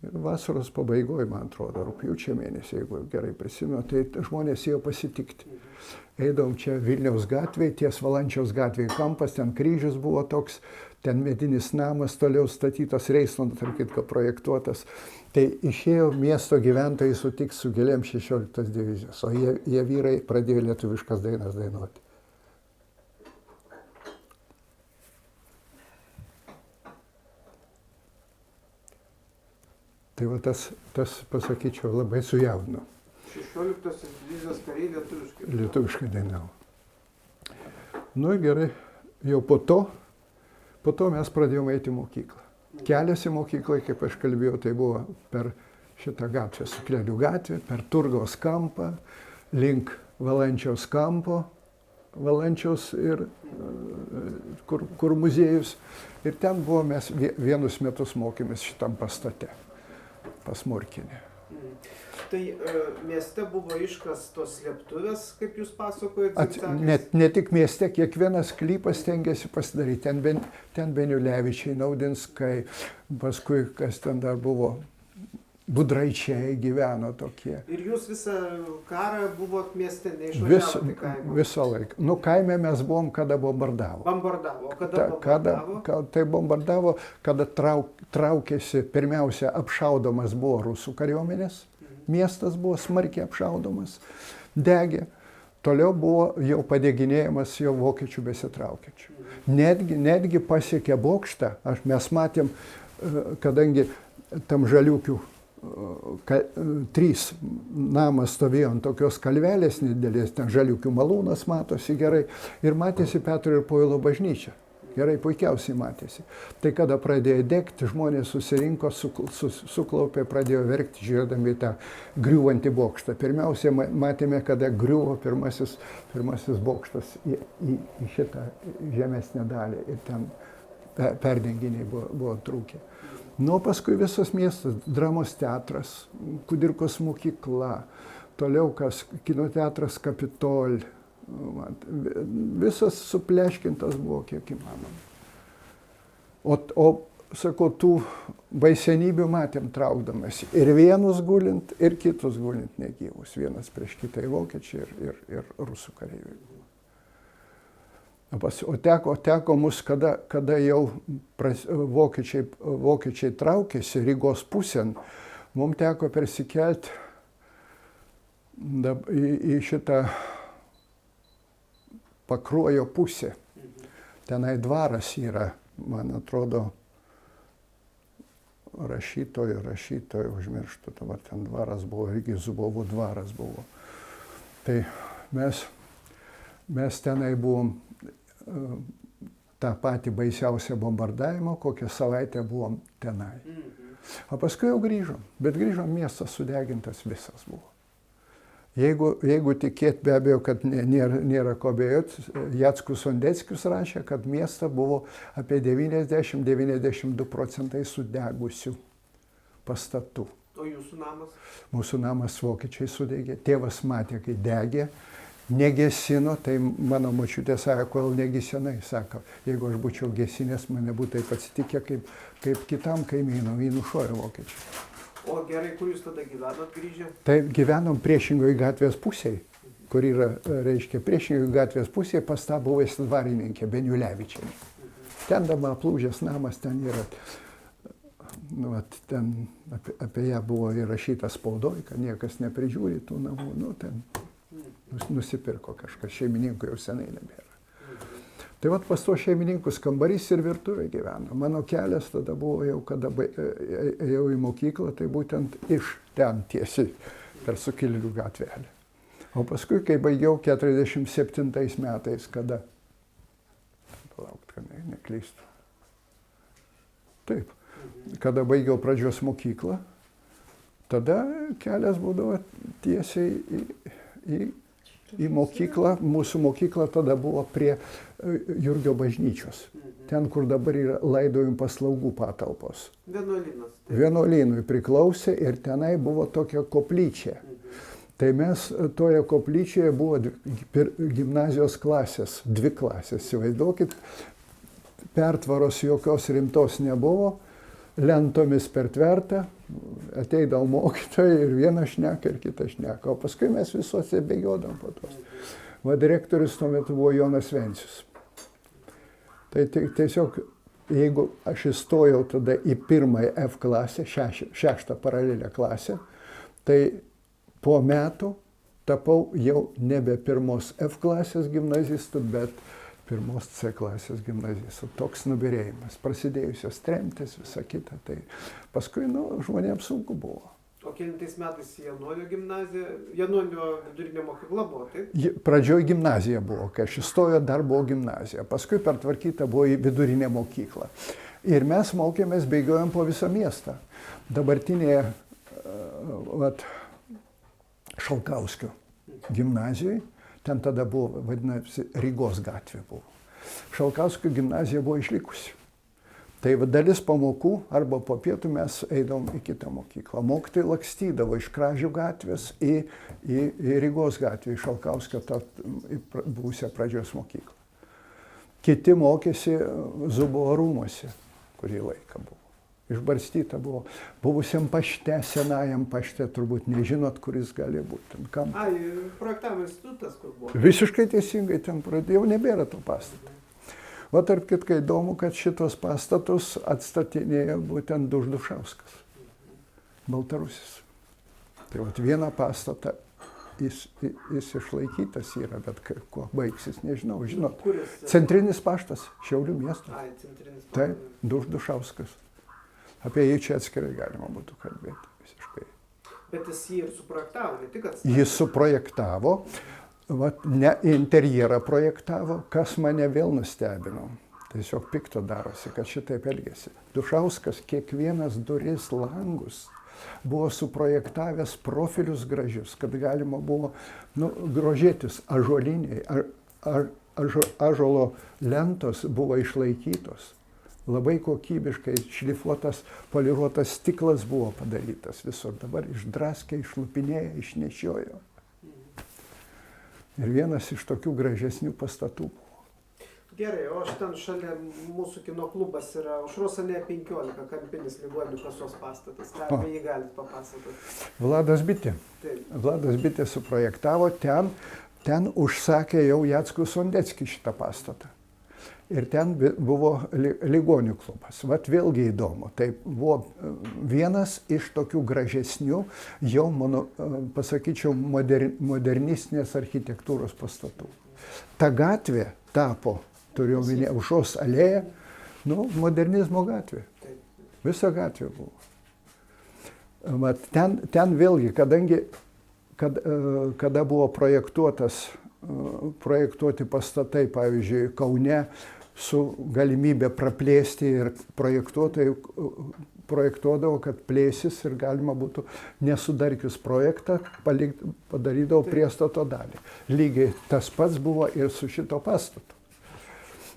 vasaros pabaigoje, man atrodo, rugpjūčio mėnesį, jeigu gerai prisimenu, tai žmonės jau pasitikti. Eidom čia Vilniaus gatvėje, ties Valančiaus gatvėje kampas, ten kryžius buvo toks, ten medinis namas toliau statytas, Reisland, tarp kitko, projektuotas. Tai išėjo miesto gyventojai sutiks su gėlėm 16 divizijos, o jie vyrai pradėjo lietuviškas dainas dainuoti. Tai va tas, pasakyčiau, labai sujaudino. 16 divizijos kariai lietuviškai? Lietuviškai dainavo. Nu gerai, jau po to mes pradėjome eiti į mokyklą. Kelias į mokyklą, kaip aš kalbėjau, tai buvo per šitą gatvę, Sukilėlių gatvę, per Turgaus kampą, link Valančiaus kampo, Valančiaus ir kur muziejus. Ir ten buvo mes vienus metus mokėmės šitam pastate. Pas Murkinį. Tai mieste buvo iškastos slėptuvės, kaip jūs pasakojate? Ne tik mieste, kiekvienas sklypas stengiasi pasidaryti. Ten Beniulevičiai, Naudinskai, paskui kas ten dar buvo, Budraičiai gyveno tokie. Ir jūs visą karą buvot mieste, neišvažiavote į kaimą? Visą laiką. Nu, kaime mes buvom, kada bombardavo. Bombardavo. Kada bombardavo? Tai bombardavo, kada traukėsi, pirmiausia, apšaudomas buvo rusų kariuomenės. Miestas buvo smarkiai apšaudomas, degė. Toliau buvo jau padeginėjimas jau vokiečių besitraukiančių. Netgi pasiekė bokštą, mes matėm, kadangi tam Žaliukių 3 namas stovėjo ant tokios kalvelės nedidelės, ten Žaliukių malūnas matosi gerai ir matėsi Petro ir Povilo bažnyčia. Gerai, puikiausiai matėsi. Tai kada pradėjo degti, žmonės susirinko, suklaupė, pradėjo verkti, žiūrėdami tą griūvantį bokštą. Pirmiausia, matėme, kada griuvo pirmasis bokštas į šitą žemesnę dalį ir ten perdenginiai buvo trūkę. Nu, paskui visas miestas, dramos teatras, Kudirkos mokykla, toliau kino teatras Kapitol. Visas supleškintas buvo kiek įmanoma. O sakau, tų baisenybių matėm traukdamas ir vienus gulint, ir kitus gulint negyvus. Vienas prieš kitą vokiečiai ir rusų kareiviai. O teko mus, kada jau vokiečiai traukėsi Rygos pusėn, mums teko persikelti į šitą Pakruojo pusę. Tenai dvaras yra, man atrodo, rašytojo, užmirštu, dabar ten dvaras buvo, irgi Zubovų dvaras buvo. Tai mes tenai buvom tą patį baisiausią bombardavimą, kokią savaitę buvom tenai. O paskui jau grįžom, bet grįžom, miestas sudegintas visas buvo. Jeigu tikėt, be abejo, kad nėra ko abejoti, Jackus Sondeckis rašė, kad miestą buvo apie 90–92% sudegusių pastatų. O jūsų namas? Mūsų namas vokiečiai sudegė. Tėvas matė, kai degė, negesino, tai mano močiutė sako, kol negesinai, sako, jeigu aš būčiau gesinęs, mane būtų taip atsitikę, kaip kitam kaimynui, jį nušovė vokiečiai. O gerai, kur jūs tada gyvenot grįžę? Tai gyvenom priešingoje gatvės pusėje, kur yra, reiškia, priešingai gatvės pusėje pas tą buvusi dvarininkė Beniulevičienė. Ten dabar aplūžęs namas, ten yra, nu, ten apie ją buvo įrašyta spaudoj, kad niekas neprižiūri tų namų, nu, ten nusipirko kažkas, šeimininkų jau senai nebėra. Tai vat pas to šeimininkus kambarys ir virtuvė gyveno. Mano kelias tada buvo jau, kada ėjau į mokyklą, tai būtent iš ten tiesiai per Sukilėlių gatvelę. O paskui, kai baigiau 47 metais, kada, palaukt, kad neklystu. Taip, kada baigiau pradžios mokyklą, tada kelias būdavo tiesiai į mokyklą. Mūsų mokykla tada buvo prie Jurgio bažnyčios. Ten, kur dabar yra laidojimų paslaugų patalpos. Vienuolynas. Vienuolynui priklausė ir tenai buvo tokia koplyčia. Tai mes toje koplyčioje buvo gimnazijos klasės, 2 klasės. Įsivaizduokit, pertvaros jokios rimtos nebuvo, lentomis per tvertą, ateidavo mokytojai ir vieną šneka ir kitą šneka. O paskui mes visuose bėgiodam po tos. Va, direktorius tuo metu buvo Jonas Vencius. Tai tiesiog, jeigu aš įstojau tada į 1 F klasę, 6 paralelę klasę, tai po metų tapau jau nebe 1 F klasės gimnazistų, bet 1 C klasės gimnazistų. Toks nubyrėjimas, prasidėjusios tremtys, visa kita. Tai paskui, nu, žmonėms sunku buvo. O kelintais metais Januolio gimnazija, Januolio vidurinė mokykla buvo, taip? Pradžioj gimnazija buvo, kai aš įstojau, dar buvo gimnazija. Paskui pertvarkyta buvo į vidurinę mokyklą. Ir mes mokėmės, bėgiojom po visą miestą. Dabartinėje Šalkauskio gimnazijoje, ten tada buvo, vadinasi, Rygos gatvė buvo. Šalkauskio gimnazija buvo išlikusi. Tai dalis pamokų arba po pietų mes eidavom į kitą mokyklą. Mokytojai lakstydavo iš Kražių gatvės į Rygos gatvę, į Šalkauskio buvusią pradžios mokyklą. Kiti mokėsi Zubovo rūmuose, kurį laiką buvo. Išbarstyta buvo. Buvusiam pašte, senajam pašte, turbūt nežinot, kuris gali būti. Projektavimo institutas, kur buvo. Visiškai teisingai ten pradėjau, nebėra to pastato. O tarp kitkai įdomu, kad šitos pastatus atstatinėjo būtent Duždušauskas, Baltarusis. Tai vat vieną pastatą jis išlaikytas yra, bet kuo baigsis, nežinau, žinot. Centrinis paštas, Šiaulių miesto. Centrinis paštas. Taip, Duždušauskas. Apie jį čia atskirai galima būtų kalbėti visiškai. Bet jis jį ir suprojektavo, ne tik atstatė. Jis suprojektavo. Ne interjerą projektavo, kas mane vėl nustebino. Tiesiog pikto darosi, kad šitaip elgėsi. Dušauskas kiekvienas duris, langus buvo suprojektavęs profilius gražius, kad galima buvo grožėtis. Ąžuoliniai, ąžuolo lentos buvo išlaikytos. Labai kokybiškai šlifuotas, poliruotas stiklas buvo padarytas visur. Dabar išdraskė, išlupinėja, išnešiojo. Ir vienas iš tokių gražesnių pastatų buvo. Gerai, o aš ten šalia mūsų kino klubas yra Aušros alėja 15, kampinis ligonių kasos pastatas. Ką apie jį galit papasakoti? Vladas Bitė. Taip. Vladas Bitė suprojektavo, ten užsakė jau Jackus Sondeckis šitą pastatą. Ir ten buvo ligonių klubas. Vat vėlgi įdomu. Tai buvo vienas iš tokių gražesnių, jau, pasakyčiau, modernistinės architektūros pastatų. Ta gatvė tapo, turiu omenyje, Aušros alėja, modernizmo gatvė. Visa gatvė buvo. Vat ten vėlgi, kada buvo projektuoti pastatai, pavyzdžiui, Kaune, su galimybė praplėsti ir projektuotojai projektuodavo, kad plėsis ir galima būtų nesudarkius projektą, padarydavo priestato dalį. Lygiai tas pats buvo ir su šito pastatu.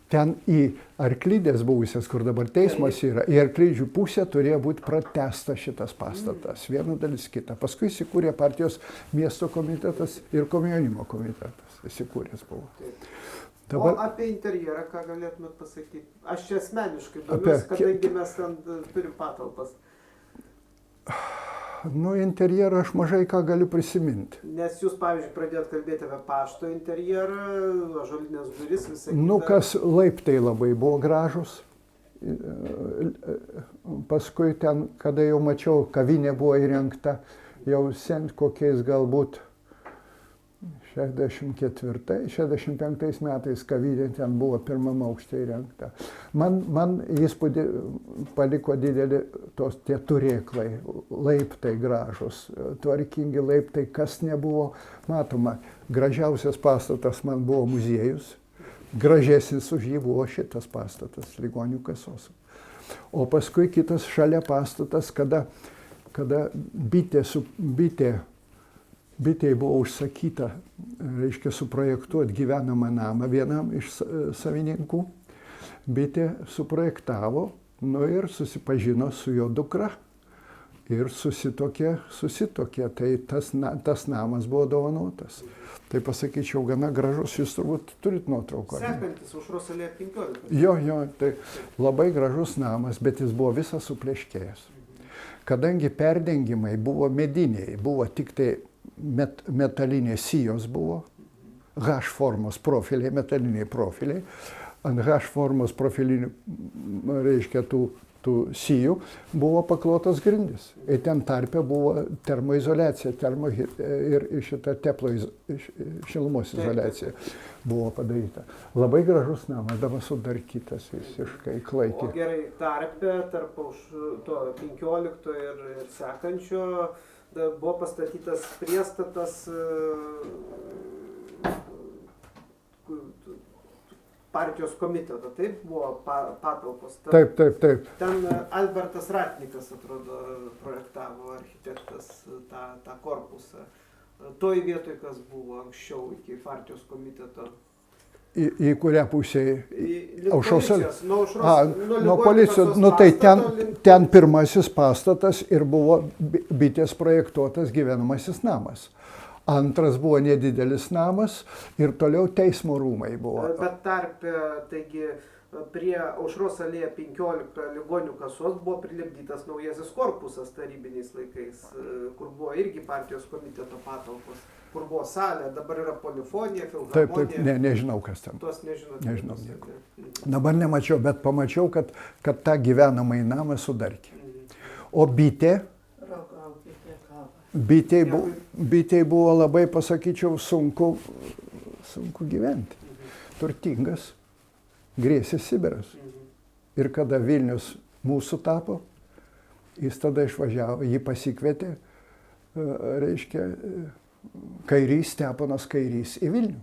Ten į Arklidės buvusias, kur dabar teismas yra, į Arklidžių pusę turėjo būti pratęstas šitas pastatas. Viena dalis kita. Paskui įsikūrė partijos miesto komitetas ir komjaunimo komitetas. Įsikūręs buvo. Dabar... O apie interjerą, ką galėtumėt pasakyti? Aš čia asmeniškai domiuosi, kadangi mes ten turim patalpas. Nu, interjerą aš mažai ką galiu prisiminti. Nes jūs, pavyzdžiui, pradėjot kalbėti apie pašto interjerą, ąžuolinės duris, visą kitą. Nu, kas laiptai labai buvo gražus. Paskui ten, kada jau mačiau, kavinė buvo įrengta, jau sent kokiais galbūt 65 metais kavinė ten buvo pirmam aukšte įrengta. Man įspūdį paliko didelį tie turėklai, laiptai gražus, tvarkingi laiptai, kas nebuvo matoma. Gražiausias pastatas man buvo muziejus, gražesnis už jį buvo šitas pastatas, ligonių kasos. O paskui kitas šalia pastatas, kada bitei buvo užsakyta, reiškia, suprojektuoti gyvenamą namą vienam iš savininkų. Bitė suprojektavo, nu ir susipažino su jo dukra ir susitokė. Tai tas namas buvo dovanotas. Tai pasakyčiau, gana gražus, jūs turbūt turit nuotrauką. Sekantis Aušros alėja 15. Jo, tai labai gražus namas, bet jis buvo visas supleškėjęs. Kadangi perdengimai buvo mediniai, buvo tik tai metalinės sijos buvo, H formos profiliai, metaliniai profiliai. Ant H formos profilinių, reiškia, tų sijų buvo paklotas grindis. Ir ten tarpe buvo termoizoliacija, ir šita šilumos izoliacija buvo padaryta. Labai gražus namas, dabar sudarkytas visiškai klaikiai. O gerai, tarpe tarp to 15 ir sekančio buvo pastatytas priestatas partijos komiteto, taip buvo patalpos. Taip. Ten Albertas Ratnikas, atrodo, projektavo architektas tą korpusą. Toj vietoj kas buvo anksčiau iki partijos komiteto? Į kurią pusę? Aušros. Nuo policijos. Nu tai ten pirmasis pastatas ir buvo bitės projektuotas gyvenamasis namas. Antras buvo nedidelis namas ir toliau teismo rūmai buvo. Bet tarpe, taigi, prie Aušros alėja 15 ligonių kasos buvo prilipdytas naujasis korpusas tarybiniais laikais, kur buvo irgi partijos komiteto patalpos, kur buvo salė, dabar yra polifonija, filharmonija. Taip, nežinau kas ten. Tuos nežinau. Nežinau nieko. Dabar nemačiau, bet pamačiau, kad tą gyvenamąjį namą sudarkė. O bitei buvo labai, pasakyčiau, sunku gyventi. Turtingas, grėsė Sibiras. Ir kada Vilnius mūsų tapo, jis tada išvažiavo, jį pasikvietė, reiškia, Kairys, Steponas Kairys į Vilnių.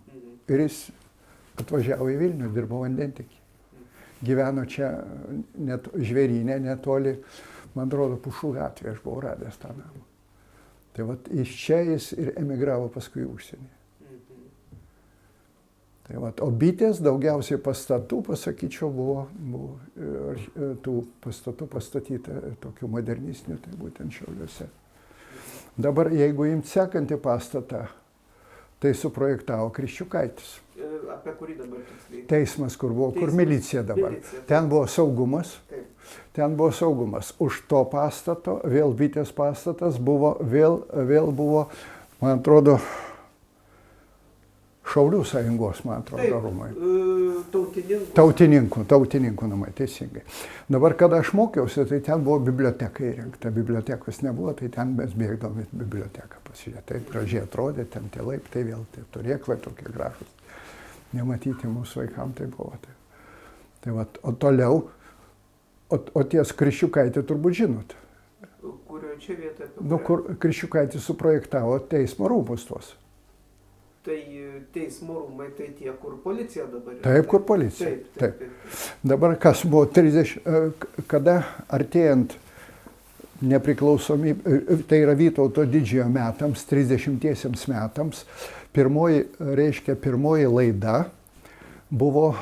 Ir jis atvažiavo į Vilnių, dirbo vandentiekį. Gyveno čia net žvėryne, netoli, man atrodo, Pušų gatvėje, aš buvau radęs tą namą. Tai vat iš čia jis ir emigravo paskui užsienį. Tai vat, o bitės daugiausiai pastatų, pasakyčiau, buvo tų pastatų pastatyta tokių modernistinių, tai būtent Šiauliuose. Dabar, jeigu imt sekantį pastatą, tai suprojektavo Kriščiukaitis. Apie kurį dabar tiksliai? Teismas, kur buvo, kur milicija dabar. Ten buvo saugumas. Taip. Ten buvo saugumas. Už to pastato, vėl bitės pastatas, vėl buvo, man atrodo, Šaulių sąjungos, man atrodo, rūmai. Tautininkų namai, teisingai. Dabar, kada aš mokiausi, tai ten buvo biblioteka įrengta. Bibliotekos nebuvo, tai ten mes bėgdom į biblioteką pasižiūrėti. Taip gražiai atrodė, ten tie laiptai vėl, tie turėklai tokie gražus. Nematyti mūsų vaikams tai buvo. Tai vat, o toliau, o ties Kriščiukaitį turbūt žinot. Kurioje čia vietoje? Nu, kur Kriščiukaitį suprojektavo teismo rūmus tuos. Tai teismo rūmai, tai tie, kur policija dabar yra. Taip, kur policija. Taip. Dabar kas buvo kada artėjant nepriklausomybė, tai yra Vytauto didžiojo metams, 30 metams, pirmoji laida buvo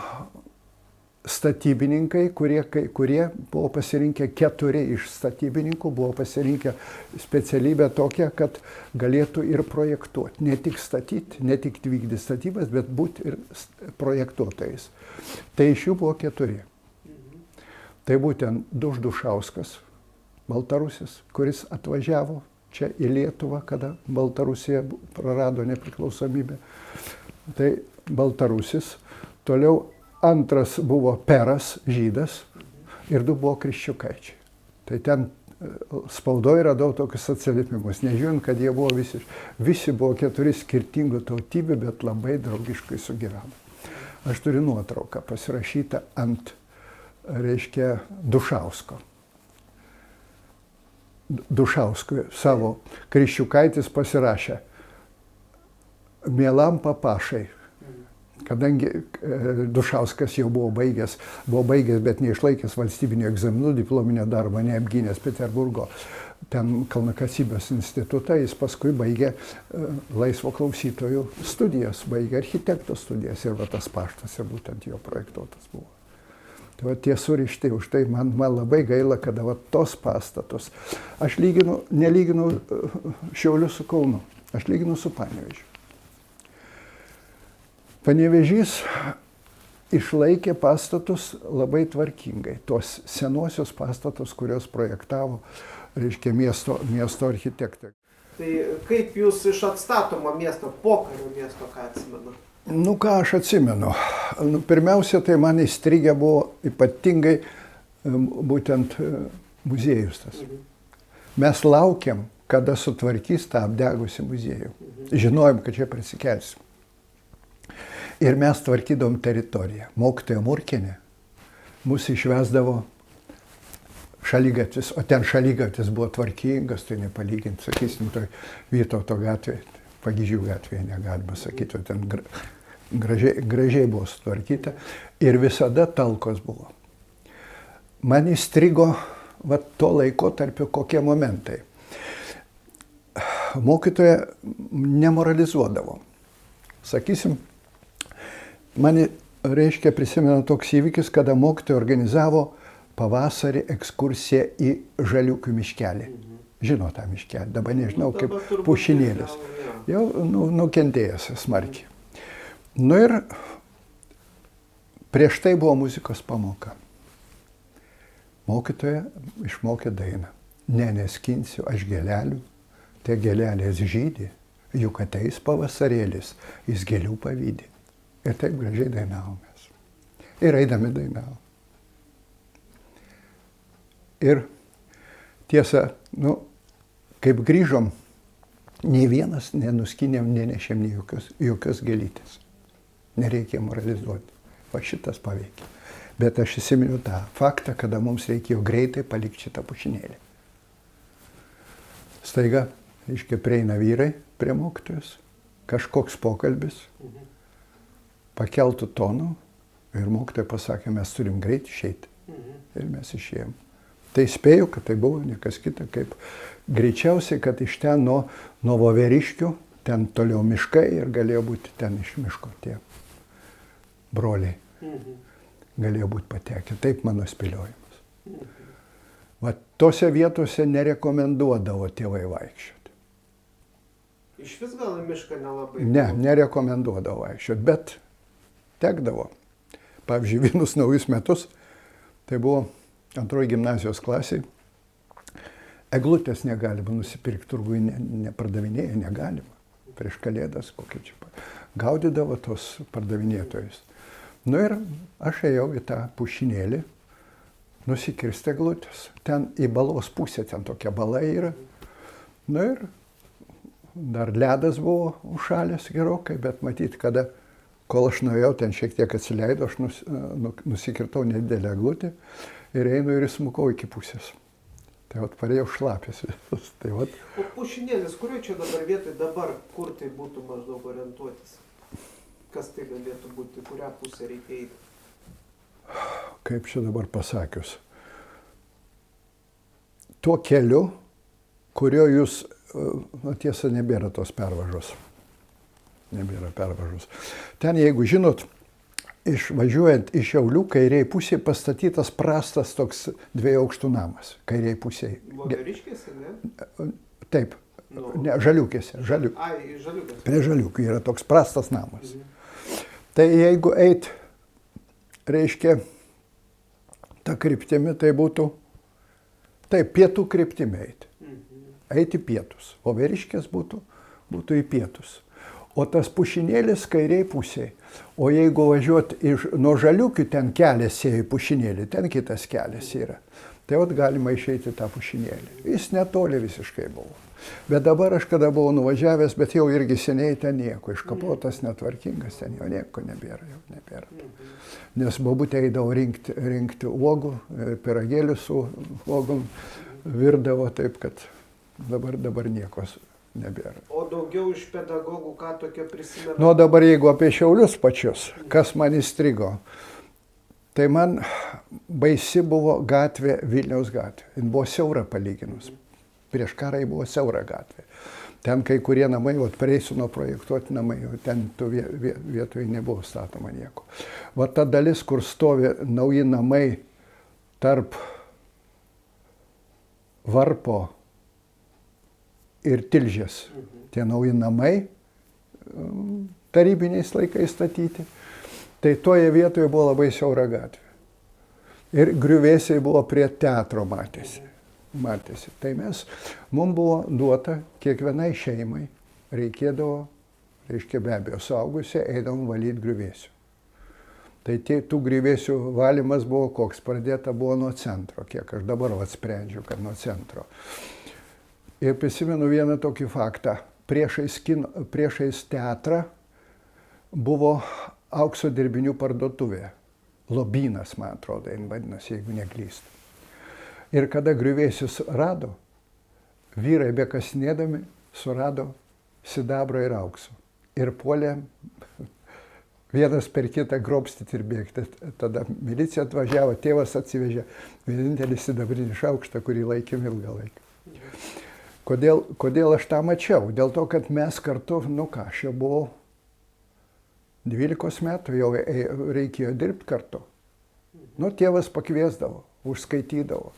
statybininkai, kurie buvo pasirinkę 4 iš statybininkų, buvo pasirinkę specialybę tokią, kad galėtų ir projektuoti. Ne tik statyti, ne tik vykdyti statybas, bet būti ir projektuotojais. Tai iš jų buvo 4. Tai būtent Dušauskas, Baltarusis, kuris atvažiavo čia į Lietuvą, kada Baltarusija prarado nepriklausomybę. Tai Baltarusis. Toliau antras buvo Peras, žydas, ir du buvo Kriščiukaičiai. Tai ten spaudoje radau tokius atsiliepimus, nežiūrint, kad jie buvo visi buvo 4 skirtingų tautybių, bet labai draugiškai sugyveno. Aš turiu nuotrauką pasirašytą ant, reiškia, Dušausko. Dušauskui savo Kriščiukaitis pasirašė mielam papašai, kadangi Dušauskas jau buvo baigęs, bet neišlaikęs valstybinio egzaminų, diplominio darbo, neapgynęs Peterburgo, ten kalnakasybės institutą, jis paskui baigė laisvo klausytojų studijas, baigė architekto studijas ir va tas paštas ir būtent jo projektuotas buvo. Tai va tie surišti, už tai man labai gaila, kada va tos pastatus. Aš nelyginu Šiaulių su Kaunu, aš lyginu su Panevėžiu. Panevėžys išlaikė pastatus labai tvarkingai, tuos senuosius pastatus, kurios projektavo, reiškia, miesto architektai. Tai kaip jūs iš atstatomo miesto, pokario miesto, ką atsimenu? Nu, ką aš atsimenu? Pirmiausia, tai man įstrigę buvo ypatingai būtent muziejus tas. Mes laukiam, kada sutvarkys tą apdegusį muziejų. Žinojom, kad čia prisikelsim. Ir mes tvarkydom teritoriją. Mokytoja Murkienė mus išvesdavo šaligatvis, o ten šaligatvis buvo tvarkingas, tai nepalyginti, sakysim, tai Vytauto gatvėje, Pagyžių gatvėje negalima sakyti, ten gražiai buvo sutvarkyta ir visada talkos buvo. Man įstrigo va, to laikotarpio kokie momentai. Mokytoja nemoralizuodavo. Sakysim, man, reiškia, prisimenu toks įvykis, kada mokytoja organizavo pavasarį ekskursiją į Žaliukių miškelį. Žino tą miškelį, dabar nežinau, kaip pušinėlis. Jau nukentėjęs smarkiai. Nu ir prieš tai buvo muzikos pamoka. Mokytoja išmokė dainą. Neskinsiu aš gėlelių, tie gėlelės žydi, juk ateis pavasarėlis, jis gėlių pavydi. Ir taip gražiai dainavomės. Ir eidami dainavom. Ir tiesa, kaip grįžom, nei vienas nenuskynėm, nenešėm nei jokios gėlytės. Nereikia moralizuoti. Va šitas paveikė. Bet aš įsiminiu tą faktą, kada mums reikėjo greitai palikti šitą pušinėlį. Staiga, reiškia, prieina vyrai prie mokytojos, kažkoks pokalbis, pakeltų tonų ir mokytoja pasakė, mes turim greit išeiti. Ir mes išėjom. Tai spėjau, kad tai buvo niekas kita, kaip greičiausiai, kad iš ten nuo Voveriškių, ten toliau miškai ir galėjo būti ten iš miško tie broliai. Galėjo būti patekę. Taip mano spėliojimas. Va tose vietose nerekomenduodavo tėvai vaikščioti. Iš vis gal į mišką nelabai? Ne, nerekomenduodavo vaikščioti, bet tekdavo. Pavyzdžiui, vienus naujus metus, tai buvo 2 gimnazijos klasiai, eglutės negalima nusipirkti, turgui nepardavinėja, negalima. Prieš Kalėdas kokį čia gaudydavo tos pardavinėtojus. Nu ir aš ėjau į tą pušinėlį, nusikirsti eglutės. Ten į balos pusę, ten tokia bala yra. Nu ir dar ledas buvo užšalęs gerokai, bet matyt, kada, kol aš nuėjau, ten šiek tiek atsileido, aš nusikirtau nedidelę eglutę ir einu ir įsmukau iki pusės. Tai vat parėjau šlapės. Tai vat. O pušinėlis, kurioje čia dabar vietoj dabar, kur tai būtų maždaug orientuotis? Kas tai galėtų būti, kurią pusę reikia eiti? Kaip čia dabar pasakius? Tuo keliu, kurio jūs, tiesa, nebėra tos pervažos. Nebėra pervažos. Ten, jeigu žinot, išvažiuojant iš Šiaulių, kairiai pusėje pastatytas prastas toks 2 aukštų namas. Kairiai pusėje. Voveriškėse, ne? Taip. Ne, Žaliukėse. Ai, Žaliukėse. Prie Žaliukų yra toks prastas namas. Tai jeigu eit, reiškia, ta kryptimi, tai būtų, taip, pietų kryptimi eit. eiti pietus, o Veriškės būtų į pietus. O tas pušinėlis kairiai pusėje. O jeigu važiuot nuo Žaliukių, ten kelias ėjo į pušinėlį, ten kitas kelias yra. Tai vat galima išeiti tą pušinėlį. Jis netoli visiškai buvo. Bet dabar aš kada buvau nuvažiavęs, bet jau irgi seniai ten nieko. Iškapotas, netvarkingas, ten jau nieko nebėra. Nes bobutė eidavo rinkti uogų, pyragėlius su uogom virdavo taip, kad dabar nieko nebėra. O daugiau iš pedagogų ką tokio prisimena? Nu, dabar jeigu apie Šiaulius pačius, kas man įstrigo, tai man baisi buvo gatvė, Vilniaus gatvė. Jis buvo siaura palyginus. Prieš karą buvo siaura gatvė. Ten kai kurie namai, Preisino projektuoti namai, ten vietoje nebuvo statoma nieko. Va ta dalis, kur stovi nauji namai tarp Varpo ir Tilžės. Tie nauji namai, tarybiniais laikais statyti. Tai toje vietoje buvo labai siaura gatvė. Ir griuvėsiai buvo prie teatro matėsi. Tai mums buvo duota kiekvienai šeimai, reikėdavo, reiškia be abejo, suaugusiai eidavom valyti griuvėsių. Tai tų griuvėsių valymas buvo koks, pradėta buvo nuo centro, kiek aš dabar sprendžiu, kad nuo centro. Ir prisimenu vieną tokį faktą, priešais teatrą buvo aukso dirbinių parduotuvė, Lobynas, man atrodo, vadinasi, jeigu neklystu. Ir kada griuvėsius rado, vyrai bekasinėdami surado sidabro ir aukso. Ir puolė vienas per kitą grobstyti ir bėgti. Tada milicija atvažiavo, tėvas atsivežė vienintelį sidabrinį šaukštą, kurį laikėm ilgą laiką. Kodėl aš tą mačiau? Dėl to, kad mes kartu, aš jau buvau 12 metų, jau reikėjo dirbti kartu. Tėvas pakviesdavo, užskaitydavo.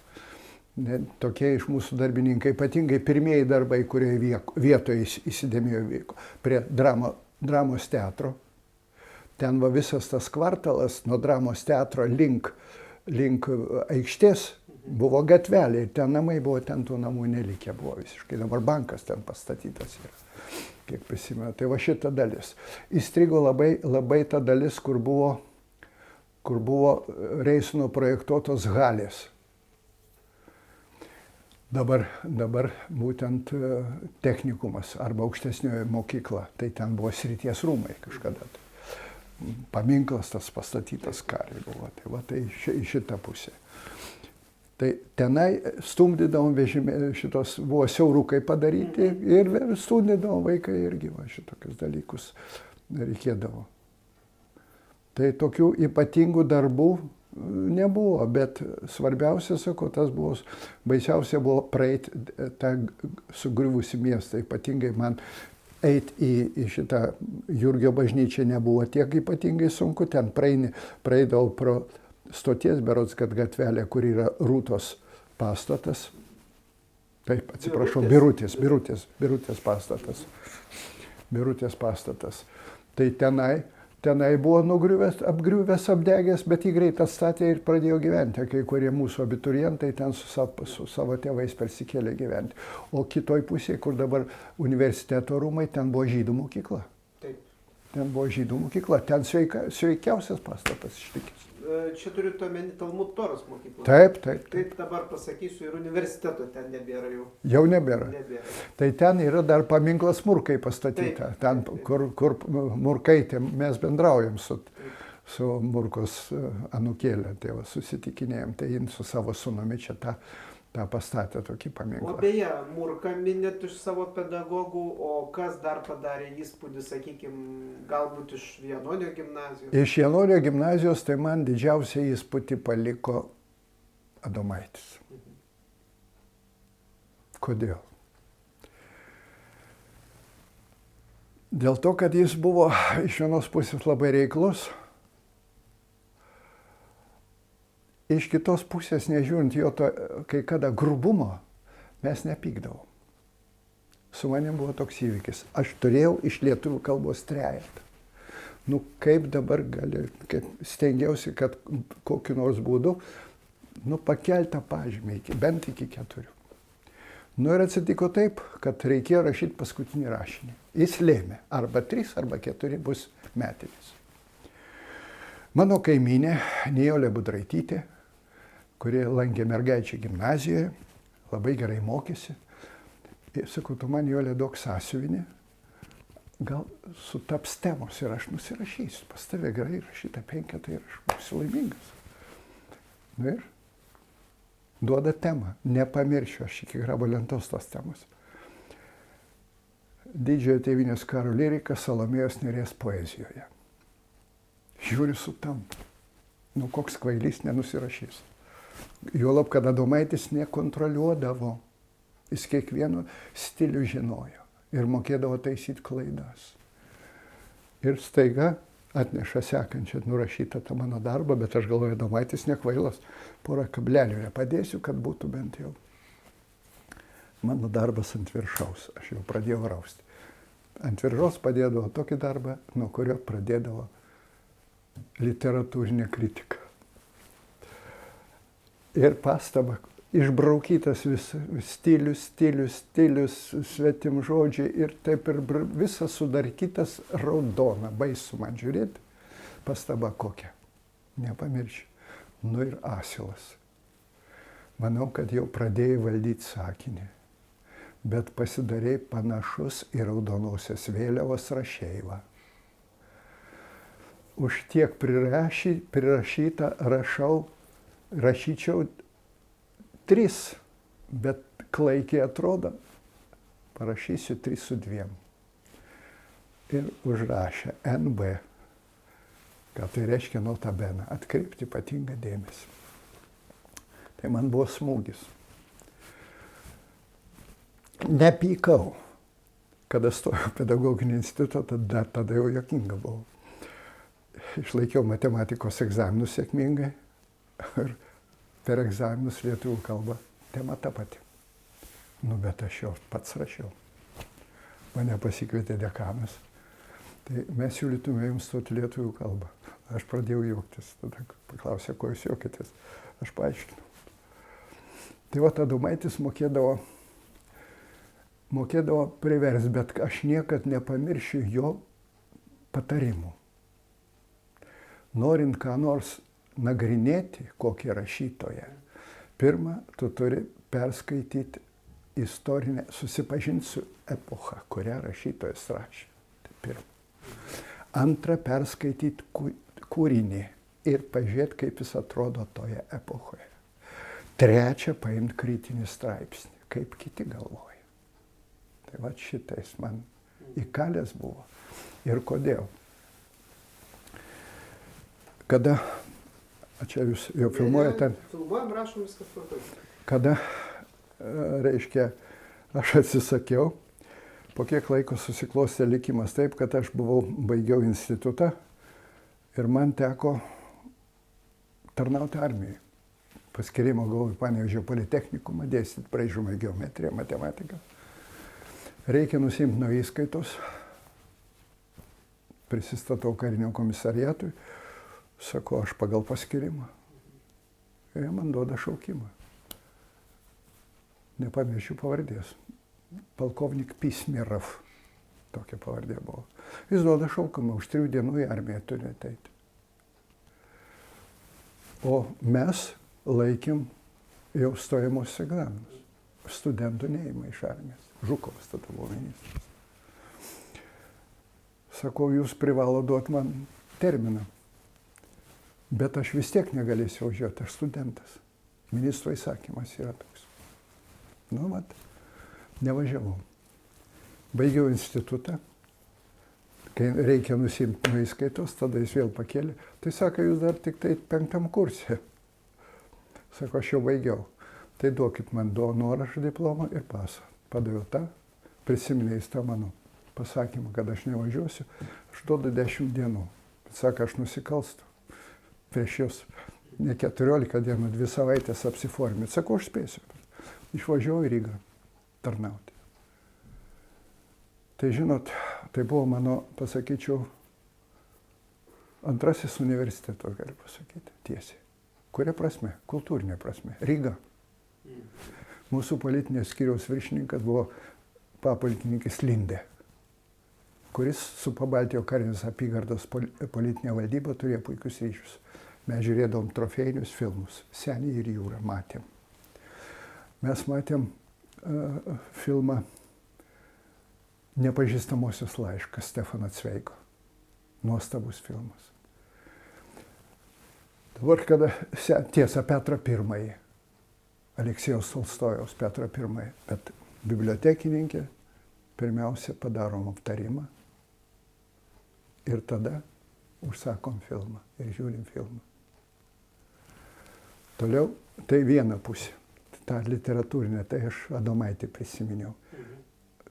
Tokie iš mūsų darbininkai, ypatingai pirmieji darbai, kurie vietoje įsidėmėjo vyko, prie dramos teatro. Ten va visas tas kvartalas nuo dramos teatro link aikštės buvo gatvelė. Ir ten namai buvo, ten tų namų nelikę buvo visiškai. Dabar bankas ten pastatytas yra, kiek prisimenu. Tai va šita dalis. Įstrigo labai ta dalis, kur buvo Reisino projektuotos halės. Dabar būtent technikumas arba aukštesnioji mokykla, tai ten buvo srities rūmai kažkada. Paminklas tas pastatytas kariui buvo, tai va tai į šitą pusę. Tai tenai stumdydavom vežimėlį, šitos buvo siaurukai padaryti ir stumdydavom vaikai irgi va šitokius dalykus reikėdavo. Tai tokių ypatingų darbų nebuvo, bet svarbiausia, sako, tas buvo, baisiausia buvo praeiti tą sugriuvusi miestą. Ypatingai man eiti į šitą Jurgio bažnyčią nebuvo tiek ypatingai sunku. Ten praeidavau pro stoties, berods, kad gatvelė, kur yra Rūtos pastatas. Taip, atsiprašau, Birutės pastatas. Birutės pastatas. Tai tenai buvo apgriuvęs, apdegęs, bet jį greit atstatė ir pradėjo gyventi. Kai kurie mūsų abiturientai ten su savo tėvais persikėlė gyventi. O kitoj pusėje, kur dabar universiteto rūmai, ten buvo žydų mokykla. Taip. Ten buvo žydų mokykla. Ten sveikiausias pastatas išlikęs. Čia turiu omeny Talmud Toros mokyklą. Taip. Tai dabar pasakysiu, ir universiteto ten nebėra jau. Jau nebėra. Tai ten yra dar paminklas Murkai pastatyta. Ten, kur Murkaitė, mes bendraujam su Murkos anūkėlė, tėvas susitikinėjom, tai jin su savo sūnumi čia tą pastatė tokį paminklą. O beje, Murką minėt iš savo pedagogų, o kas dar padarė įspūdį, sakykime, galbūt iš Janonio gimnazijos? Iš Janonio gimnazijos tai man didžiausią įspūdį paliko Adomaitis. Kodėl? Dėl to, kad jis buvo iš vienos pusės labai reiklus, iš kitos pusės, nežiūrint jo to kai kada grubumo, mes nepykdavom. Su manim buvo toks įvykis. Aš turėjau iš lietuvių kalbos trejetą. Kaip dabar stengiausi, kad kokiu nors būdu, pakeltą pažymį, bent iki 4. Nu ir atsitiko taip, kad reikėjo rašyti paskutinį rašinį. Jis lėmė, arba 3, arba 4 bus metinis. Mano kaimynė Nijolė Budraitytė, kuri lankė mergaičių gimnazijoje, labai gerai mokėsi. Ir sakau, tu man, Nijolė, duok sąsiuvinį, gal sutaps temos ir aš nusirašysiu. Pas tave gerai rašyta 5 ir aš būsiu laimingas. Nu ir duoda temą. Nepamiršiu, aš iki grabo lentos tos temos. Didžiojo Tėvynės karo lyrika Salomėjos Nėries poezijoje. Žiūriu sutampa. Nu, koks kvailys nenusirašys. Juolab, kad Adomaitis nekontroliuodavo. Jis kiekvienu stilių žinojo ir mokėdavo taisyti klaidas. Ir staiga atneša sekančią nurašytą tą mano darbą, bet aš galvoju, Adomaitis nekvailas, porą kablelių nepadėsiu, kad būtų bent jau. Mano darbas ant viršaus, aš jau pradėjau rausti. Ant viršaus padėdavo tokį darbą, nuo kurio pradėdavo literatūrinė kritika. Ir pastaba, išbraukytas stilius, svetimžodžiai ir taip ir visas sudarkytas raudona, baisu man žiūrėti. Pastaba kokia, nepamiršiu. Nu ir asilas. Manau, kad jau pradėjai valdyti sakinį, bet pasidarei panašus į raudonosios vėliavos Rašeivą. Už tiek prirašyta rašyčiau 3, bet klaikiai atrodo, parašysiu 3 su 2. Ir užrašė NB, ką tai reiškia nota bene, atkreipti ypatingą dėmesį. Tai man buvo smūgis. Nepykau, kada stojau pedagoginį institutą, tada jau juokinga buvau. Išlaikiau matematikos egzaminus sėkmingai ir per egzaminus lietuvių kalbą tema ta pati. Nu, bet aš jau pats rašiau. Mane pasikvietė dekanas. Tai mes siūlytume jums stoti lietuvių kalbą. Aš pradėjau juoktis. Tada paklausė, ko jūs juokitės. Aš paaiškinau. Tai va, Adomaitis mokėdavo privers, bet aš niekad nepamiršiu jo patarimų. Norint ką nors nagrinėti, kokią rašytoją, pirmą, tu turi perskaityti istorinę, susipažinti su epocha, kurią rašytojas rašė. Tai pirma. Antra, perskaityti kūrinį ir pažiūrėti, kaip jis atrodo toje epochoje. Trečia, paimti kritinį straipsnį, kaip kiti galvoja. Tai va šitais man įkalęs buvo. Ir kodėl? Kada, čia jūs jau filmuojate, Filmuojam, rašom, viskas tvarkoj. kada, reiškia, aš atsisakiau, po kiek laiko susiklostė likimas taip, kad aš baigiau institutą ir man teko tarnauti armijai. Paskirimo gavau į Panevėžio politechnikumą, dėstyti braižomą geometriją, matematiką. Reikia nusimti nuo įskaitos, prisistatau karinio komisariatui, sakau, aš pagal paskirimą. Ir man duoda šaukimą. Nepamiršiu pavardės. Polkovnik Pismirov, tokia pavardė buvo. Jis duoda šaukimą, už 3 dienų į armiją turi ateiti. O mes laikėm jau stojimus egzaminus. Studentų neima iš armijos. Žukovas tada buvo ministras. Sakau, jūs privalo duoti man terminą. Bet aš vis tiek negalėsiu važiuoti, aš studentas. Ministro įsakymas yra toks. Nu, mat, nevažiavau. Baigiau institutą. Kai reikia nusimti nuo įskaitos, tada jis vėl pakėlė. Tai sako, jūs dar tik tai 5 kurse. Sako, aš jau baigiau. Tai duokit man nuorašą diplomą ir pasą. Padaviau tą, prisiminė jis tą mano pasakymą, kad aš nevažiuosiu. Aš duodu 10 dienų. Bet sako, aš nusikalstu. Prieš jos ne 14 dienų, 2 savaitės apsiformėt. Sakau, aš spėsiu. Išvažiavau į Rygą tarnauti. Tai žinot, tai buvo mano, pasakyčiau, antrasis universitetas, galiu pasakyti, tiesiai. Kuria prasme? Kultūrinė prasme. Ryga. Mūsų politinės skyriaus viršininkas buvo papulkininkis Lindė, kuris su Pabaltijo karinės apygardos politinė valdyba turėjo puikius ryšius. Mes žiūrėdavom trofėjinius filmus, Senį ir jūrą matėm. Mes matėm filmą Nepažįstamosios laiškas Stefano Cveiko. Nuostabus filmas. Dabar, kada tiesa Petrą I, Aleksėjaus Tolstojaus Petrą I, bet bibliotekininkė pirmiausia padarom aptarimą ir tada užsakom filmą ir žiūrim filmą. Toliau, tai viena pusė, ta literatūrinė, tai aš Adomaitį prisiminiau.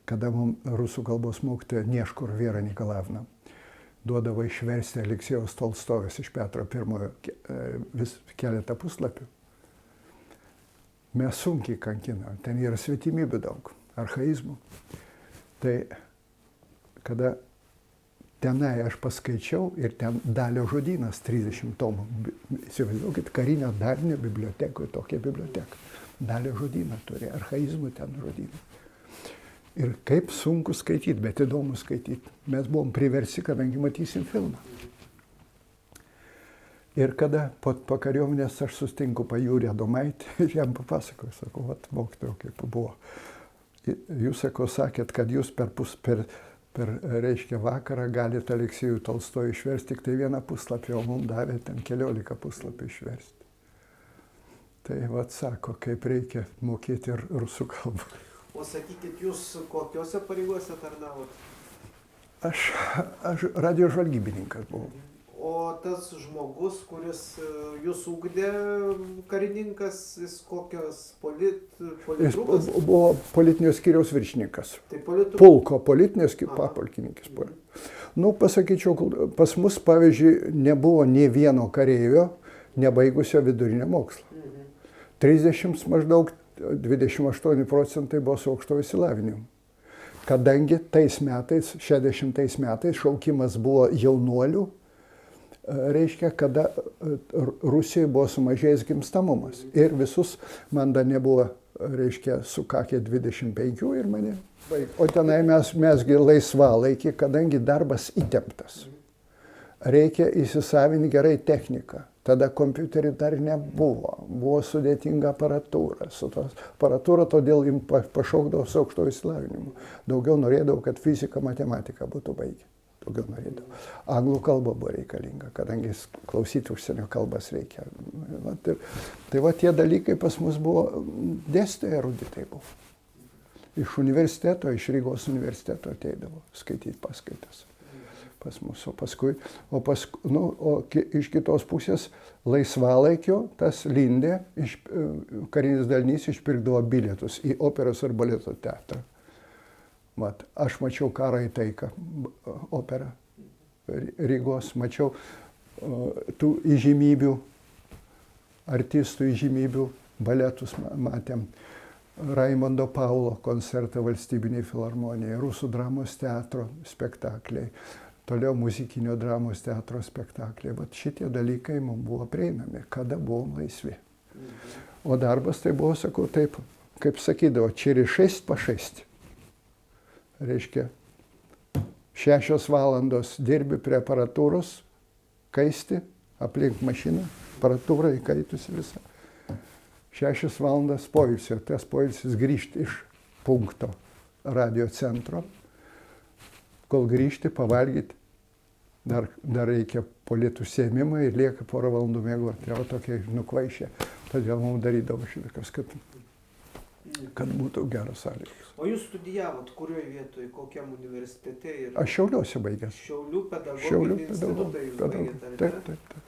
Kada mums rusų kalbos mokytoja Nieškur Vera Nikolavna duodavo išversti Aleksėjaus Tolstojaus iš Petro I vis keletą puslapių. Mes sunkiai kankinam, ten yra svetimybių daug, archaizmų. Tai kada tenai aš paskaičiau ir ten Dalio žodynas 30 tomų. Įsivaizduokit, karinio dalinio bibliotekoje tokia biblioteka. Dalio žodyną turi, archaizmų ten žodyną. Ir kaip sunku skaityti, bet įdomu skaityti. Mes buvom priversi, kadangi matysim filmą. Ir kada po kariuomenės aš sustinku Pajūrį Adomaitį ir jam papasakoju, sakau, vat mokytojau, kaip buvo. Jūs, sako, sakėt, kad jūs per reiškia vakarą galite Aleksėjų Tolstojų išversti tik tai vieną puslapį, o mums davė ten 14 puslapių išversti. Tai vat sako, kaip reikia mokėti ir rusų kalbą. O sakykit, jūs kokiuose pareigose tarnavot? Aš radijo žvalgybininkas buvau. O tas žmogus, kuris jūs ugdė, karininkas, jis kokios politrukas? Jis buvo politinio skyriaus viršininkas. Tai politrukas? Pulko politinio skyriaus papulkininkis. Nu, pasakyčiau, pas mus, pavyzdžiui, nebuvo nė vieno kareivio nebaigusio vidurinio mokslo. 30 maždaug 28% buvo su aukštuoju išsilavinimu. Kadangi tais metais, 60 metais, šaukimas buvo jaunuolių, reiškia, kada Rusijoje buvo sumažėjęs gimstamumas. Ir visus, man dar nebuvo, reiškia, sukakė 25 ir mane baigė. O tenai mesgi laisvalaikį, kadangi darbas įtemptas. Reikia įsisavinti gerai techniką. Tada kompiuterių dar nebuvo. Buvo sudėtinga aparatūra. Su tos aparatūra, todėl jums pašaukdavo su aukštuoju išsilavinimu. Daugiau norėdavau, kad fizika, matematika būtų baigę. Daugiau norėdavau. Anglų kalba buvo reikalinga, kadangi klausyti užsienio kalbas reikia. Tai va tie dalykai pas mus buvo, dėstytojai eruditai buvo. Iš universiteto, iš Rygos universiteto ateidavo skaityti paskaitas. Pas mus, iš kitos pusės laisvalaikio tas Lindė, karinis dalinys, išpirkdavo bilietus į operos ir baleto teatrą. Mat, aš mačiau Karą į taiką operą Rygos, mačiau tų įžymybių, artistų įžymybių, baletus matėm. Raimondo Paulo koncertą Valstybinėje filharmonijoje, Rusų dramos teatro spektakliai. Toliau muzikinio dramos teatro spektakliai. Vat šitie dalykai mums buvo prieinami, kada buvom laisvi. O darbas tai buvo, sakau, taip, kaip sakydavo, через 6 по 6. Reiškia, 6 valandos dirbi prie aparatūros, kaisti, aplink mašiną, aparatūra įkaitusi visą. 6 valandas poilsio, tas poilsis grįžti iš punkto radio centro. Kol grįžti, pavalgyti, dar reikia polėtų sėmimą ir lieka porą valandų mėgoti. Tai tokie nukvaišė. Todėl mums darydavo šitakas, kad būtų geros sąlygos. O jūs studijavot kurioje vietoje, kokiam universitete? Aš Šiauliuose baigęs. Šiaulių pedagoginį institutą jūs baigėte? Taip.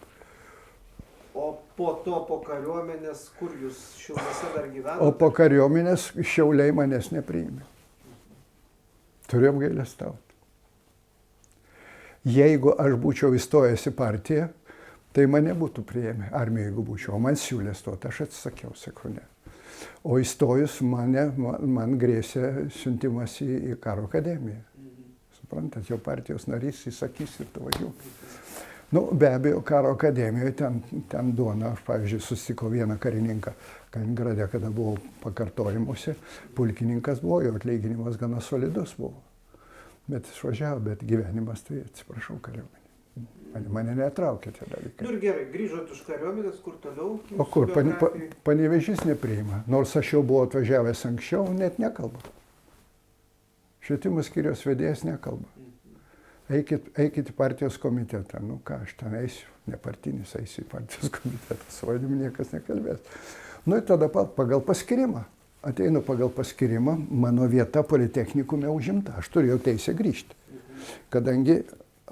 O po to, po kariuomenės, kur jūs Šiauliuose dar gyvenote? O po kariuomenės Šiauliai manęs nepriėmė. Turėjom gailestauti. Jeigu aš būčiau įstojęs į partiją, tai mane būtų priėmę armiją, jeigu būčiau. O man siūlė stoti, aš atsisakiau, sakau, ne. O įstojus man grėsė siuntimas į karo akademiją. Suprantat, jau partijos narys įsakys ir tu važiuok. Nu, be abejo, karo akademijoje ten duona, aš, pavyzdžiui, susitikau vieną karininką Kaliningrade, kada buvau pakartojimuose, pulkininkas buvo, jo atlyginimas gana solidus buvo. Bet išvažiavo, bet gyvenimas, tai atsiprašau, kariuomenė. Mane netraukė tie dalykai. Nu ir gerai, grįžot iš kariuomenės, kur toliau? O kur? Panevėžys nepriima. Nors aš jau buvau atvažiavęs anksčiau, net nekalba. Švietimo skyriaus vedėjas nekalba. Eikit į partijos komitetą. Nu ką, aš ten eisiu, nepartinis, eisiu į partijos komitetą. Su manim niekas nekalbės. Nu ir tada pagal paskirimą. Ateinu pagal paskirimą, mano vieta politechnikume užimta. Aš turėjau teisę grįžti. Kadangi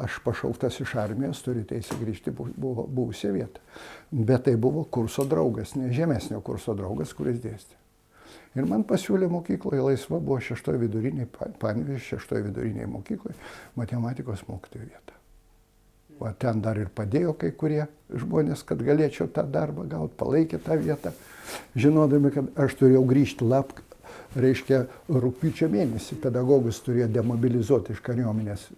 aš pašauktas iš armijos, turiu teisę grįžti buvusią vietą. Bet tai buvo kurso draugas, ne žemesnio kurso draugas, kuris dėstė. Ir man pasiūlė mokykloje, laisva buvo 6 viduriniai, Panevėžio 6 viduriniai mokykloje, matematikos mokytojo vieta. O ten dar ir padėjo kai kurie žmonės, kad galėčiau tą darbą gauti, palaikė tą vietą, žinodami, kad aš turėjau grįžti rugpjūčio mėnesį. Pedagogus turėjo demobilizuoti iš kariuomenės,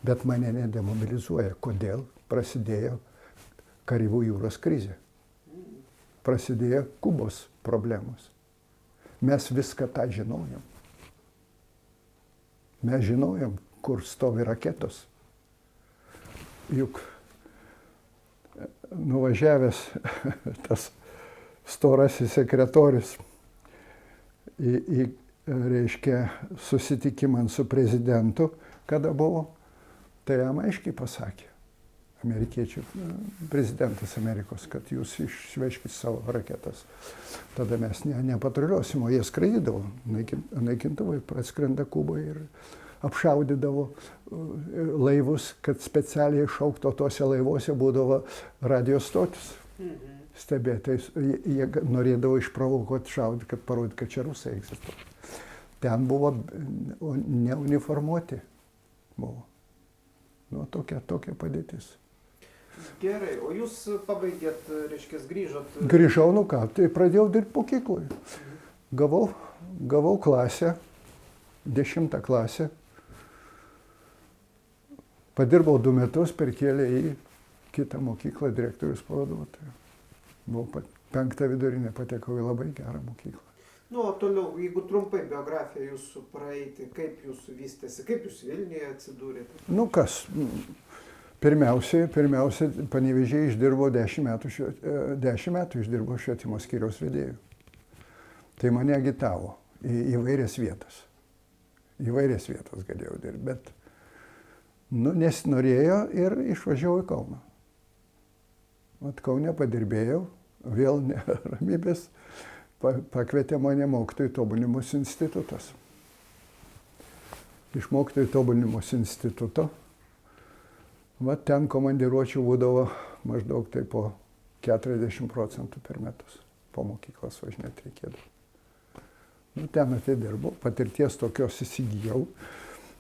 bet mane nedemobilizuoja. Kodėl? Prasidėjo Karibų jūros krizė. Prasidėjo Kubos problemos. Mes viską tą žinojom. Mes žinojom, kur stovi raketos. Juk nuvažiavęs tas storasis sekretorius į reiškia, susitikimą su prezidentu, kada buvo, tai jam aiškiai pasakė, amerikiečių prezidentas Amerikos, kad jūs išvežkite savo raketas. Tada mes nepatruliuosim, o jie skraidydavo, naikintuvai praskrenda Kuboje ir apšaudydavo laivus, kad specialiai šaukto tose laivuose būdavo radio stotis. Stebėtai, jie norėdavo išprovokuoti šaudyti, kad parodyti, kad čia rusai egzistuoja. Ten buvo neuniformuoti. Buvo. Nu, tokia padėtis. Gerai, o jūs pabaigėt, reiškia, grįžot? Grįžau, nu ką, tai pradėjau dirbti mokykloje. Gavau klasę, 10 klasę. Padirbau 2 metus, perkėlė į kitą mokyklą direktorius pavaduotoju. Buvau 5 vidurinė, patekau į labai gerą mokyklą. Nu, o toliau, jeigu trumpai biografiją jūsų praeiti, kaip jūsų vystėsi, kaip jūs Vilniuje atsidūrėte? Nu kas, pirmiausiai, Panevėžyje išdirbau 10 metų išdirbau švietimo skyriaus vedėjų. Tai mane agitavo į įvairias vietas. Įvairias vietas galėjau dirbti, bet nesinorėjo ir išvažiavau į Kauną. Vat Kaune padirbėjau, vėl ramybės. Pakvietė mane mokytojų tobulinimosi institutas. Iš mokytojų tobulinimosi instituto, ten komandiruočių būdavo maždaug tai po 40% per metus. Po mokyklas važinėti reikėdavo. Ten atidirbau, patirties tokios įsigijau.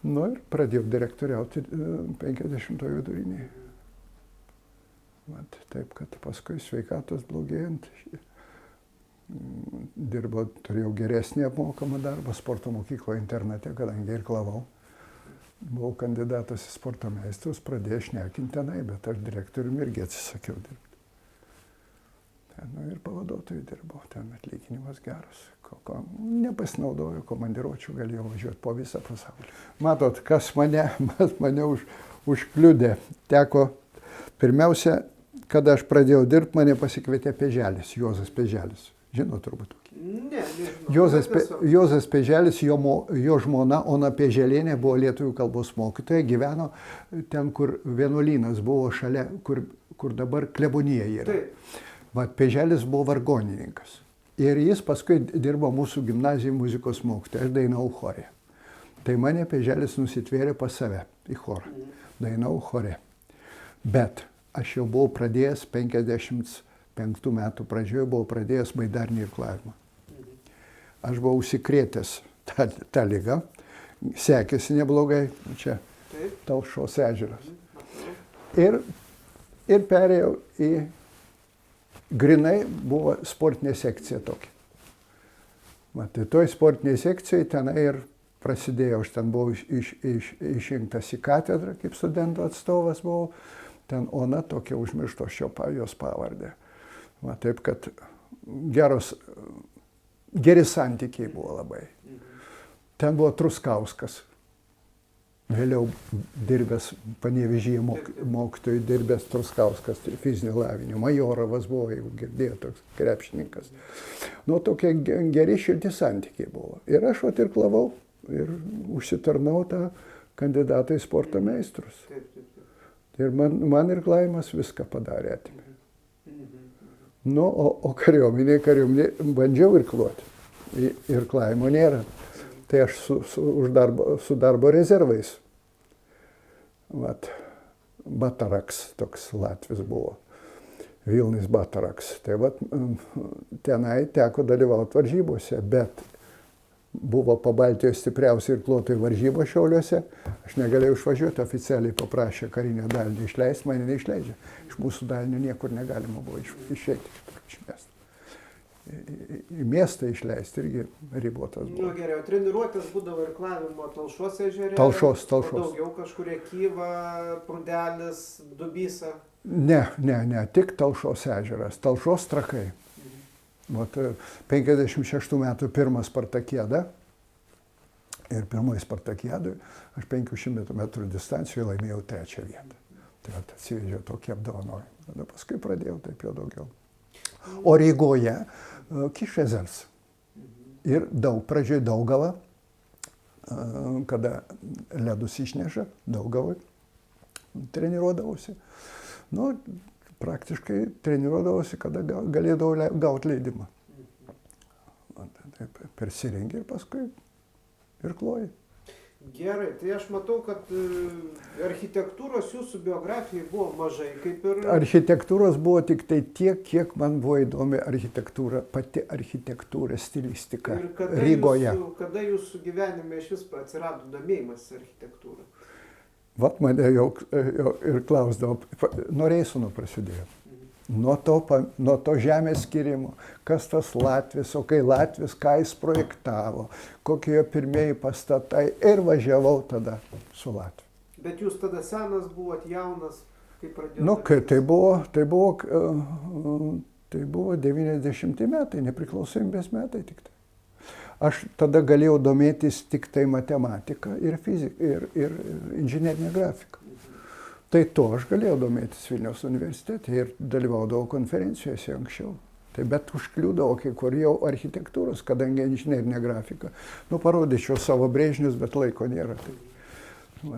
Ir pradėjau direktoriauti 50 viduriniai. Taip, kad paskui sveikatos blogėjant, turėjau geresnį apmokamą darbą sporto mokykloje internate, kadangi irklavau. Buvau kandidatas į sporto meistrus, pradėjau šnekinti tenai, bet aš direktoriumi irgi atsisakiau dirbti. Ir pavaduotojų dirbau, ten atlyginimas geras. Nepasinaudoju komandiruočių, galėjau važiuoti po visą pasaulį. Matot, kas mane užkliudė, teko pirmiausia, kada aš pradėjau dirbti, mane pasikvietė Peželis, Juozas Peželis. Žinot turbūt tokį. Ne, nežinau. Juozas Peželis, jo žmona Ona Peželienė buvo lietuvių kalbos mokytoja, gyveno ten, kur vienuolynas buvo šalia, kur dabar klebonija yra. Taip. Peželis buvo vargonininkas. Ir jis paskui dirbo mūsų gimnazijai muzikos mokytoja, aš dainavau chore. Tai mane Peželis nusitvėrė pas save į chorą. Dainavau chore. Bet aš jau buvau pradėjęs 55 metų pradžioje, buvau pradėjęs baidarnį irklavimą. Aš buvau užsikrėtęs tą ligą, sekėsi neblogai, čia Talšos ežeras. Ir perėjau į, grinai buvo sportinė sekcija tokia. Tai toj sportinėje sekcijoje tenai ir prasidėjo, aš ten buvau išrinktas į katedrą, kaip studentų atstovas buvau. ten Ona tokia užmiršto jos pavardė. Va, taip, kad geri santykiai buvo labai. Ten buvo Truskauskas. Vėliau dirbęs Panevėžyje mokytojui, dirbęs Truskauskas, fizinio lavinio. Majorovas buvo, jeigu girdėjo, toks krepšininkas. Nu, tokie geri šilti santykiai buvo. Ir aš irklavau ir užsitarnau tą kandidatą į sporto meistrus. Ir man irklavimas viską padarė atimė. Nu, o kariuomenė bandžiau irkluoti. Irklavimo nėra. Tai aš su darbo rezervais. Vat, Bataraks toks Latvis buvo. Vilnis Bataraks. Tai vat, tenai teko dalyvauti varžybose, bet buvo Pabaltijos stipriausi irkluotojai varžybos Šiauliuose. Aš negalėjau išvažiuoti, oficialiai paprašė karinio dalinio išleisti, mane neišleidžia. Iš mūsų dalinio niekur negalima buvo išeiti iš miesto. Į miestą išleisti irgi ribotas buvo. Nu geriau, treniruotės būdavo irklavimo Talšos ežere? Talšos. Daugiau kažkurie Kyva, Prūdelis, Dubysa? Ne, tik Talšos ežeras, Talšos Trakai. Vat 56 metų pirmas Spartakiada ir pirmoji Spartakiadui aš 500 metrų distancijoje laimėjau 3 vietą. Tai atsivežiau tokį apdovanojimą. Tada paskui pradėjau taip jau daugiau. O Rygoje Kišezers. Ir pradžioj Daugava, kada ledus išneša, Daugavai treniruodavosi. Nu, praktiškai treniruodavosi, kada galėdavo gauti leidimą. Taip, persirengi ir paskui irkluoji. Gerai, tai aš matau, kad architektūros jūsų biografijai buvo mažai, kaip ir... Architektūros buvo tik tai tiek, kiek man buvo įdomi architektūra, pati architektūra, stilistika Rygoje. Kada jūsų gyvenime iš vis atsirado domėjimas architektūra? Vat mane jau ir klausdavo, nuo Reisūno prasidėjo. Nuo to žemės skirimo, kas tas Latvis, o kai Latvis, ką jis projektavo, kokie jo pirmieji pastatai ir važiavau tada su Latviu. Bet jūs tada senas buvot, jaunas, kai pradėjote? Nu, tai buvo 90 metai, nepriklausomybės metai tik tai. Aš tada galėjau domėtis tik tai matematika ir fizika ir inžinerinė grafika. Tai to aš galėjau domėtis Vilniaus universitete ir dalyvaudavau konferencijose anksčiau. Tai bet užkliūdavo kai kur jau architektūros, kadangi inžinerinė grafika. Nu, parodyčiau savo brėžinius, bet laiko nėra.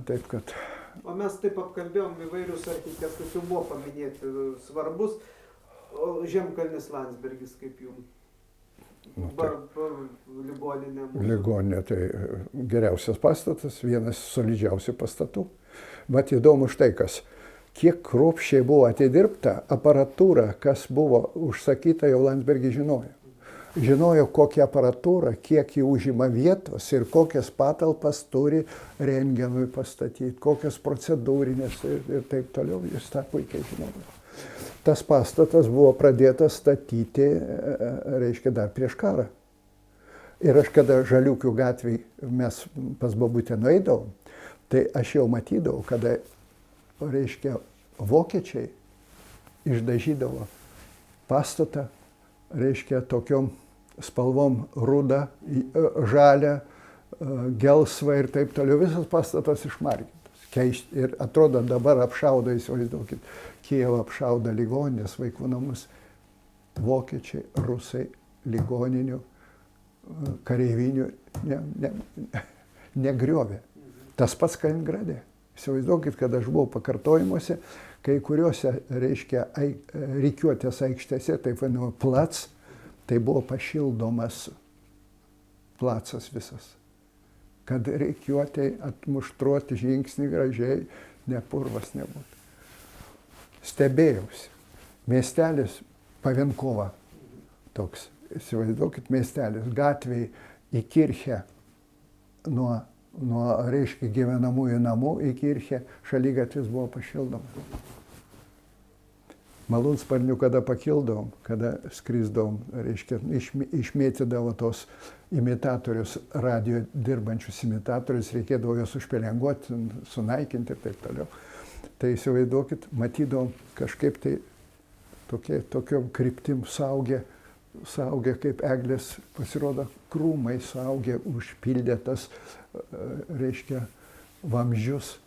Taip, kad... O mes taip apkalbėjom įvairius architektus, jau buvo paminėti svarbus. Žemkalnis Landsbergis, kaip jums? Nu, ligoninė. Ligoninė tai geriausias pastatas, vienas solidžiausių pastatų. Bet įdomu štai kas, kiek kruopščiai buvo atidirbta aparatūra, kas buvo užsakyta, jau Landsbergis žinojo. Žinojo, kokią aparatūrą, kiek jį užima vietos ir kokias patalpas turi rentgenui pastatyti, kokias procedūrinės ir taip toliau, jis tą puikiai žinojo. Tas pastatas buvo pradėtas statyti, reiškia, dar prieš karą. Ir aš, kada Žaliukių gatvėj mes pas Bobutę nueidavom, tai aš jau matydavau, kada, reiškia, vokiečiai išdažydavo pastatą, reiškia, tokiom spalvom rudą, žalią, gelsvą ir taip toliau. Visas pastatas išmargintas. Ir atrodo, dabar apšaudo, įsivaizduokit, Kijevą apšaudo ligoninės, vaikų namus. Vokiečiai, rusai, ligoninių, kareivinių negriovė. Tas pats Kaliningrade. Įsivaizduokit, kad aš buvau pakartojimuose, kai kuriuose, reiškia, rikiuotės aikštėse, taip vadinama, plac, tai buvo pašildomas placas visas. Kad rikiuotėj atmuštruoti žingsnį gražiai, nepurvas nebūtų. Stebėjausi. Miestelis Pavenkova toks. Įsivaizduokit, miestelis gatvėj į Kirchę nuo, reiškia, gyvenamųjų namų į Kirchę šaligatvis buvo pašildomas. malūnsparnių, kada pakildavom, kada skrisdavom, reiškia, išmėtydavo tos imitatorius, radio dirbančius imitatorius, reikėdavo juos užpelenguoti, sunaikinti ir taip toliau. Tai įsivaizduokit, matydavom kažkaip tai tokiom kryptim saugė kaip eglės, pasirodo, krūmai saugė, užpildė tas, reiškia, vamzdžius,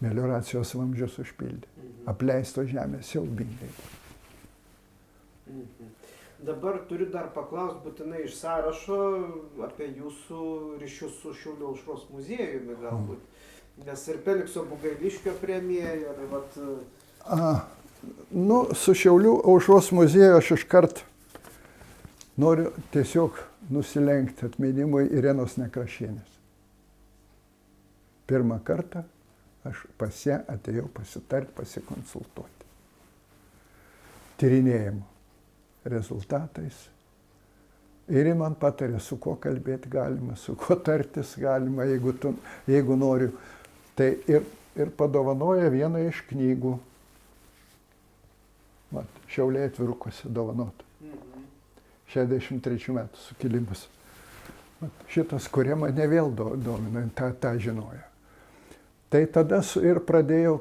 melioracijos vamzdžius užpildė. Apleisto žemės siaubingai. Dabar turiu dar paklausti būtinai iš sąrašo apie jūsų ryšius su Šiaulių aušros muziejumi galbūt. Nes ir Felikso Bugailiškio premija ir vat... Su Šiaulių aušros muzieju aš iškart noriu tiesiog nusilenkti atminimui Irenos Nekrašienės. Pirmą kartą aš pas ją atėjau pasitarti, pasikonsultuoti. Tyrinėjimo rezultatais. Ir ji man patarė, su kuo kalbėti galima, su kuo tartis galima, jeigu noriu. Tai ir padovanoja vieną iš knygų. Vat, Šiauliai atvirukuose dovanota. 63 metų sukilimas. Vat, šitas, kurie mane vėl domina, tą žinojo. Tai tada ir pradėjau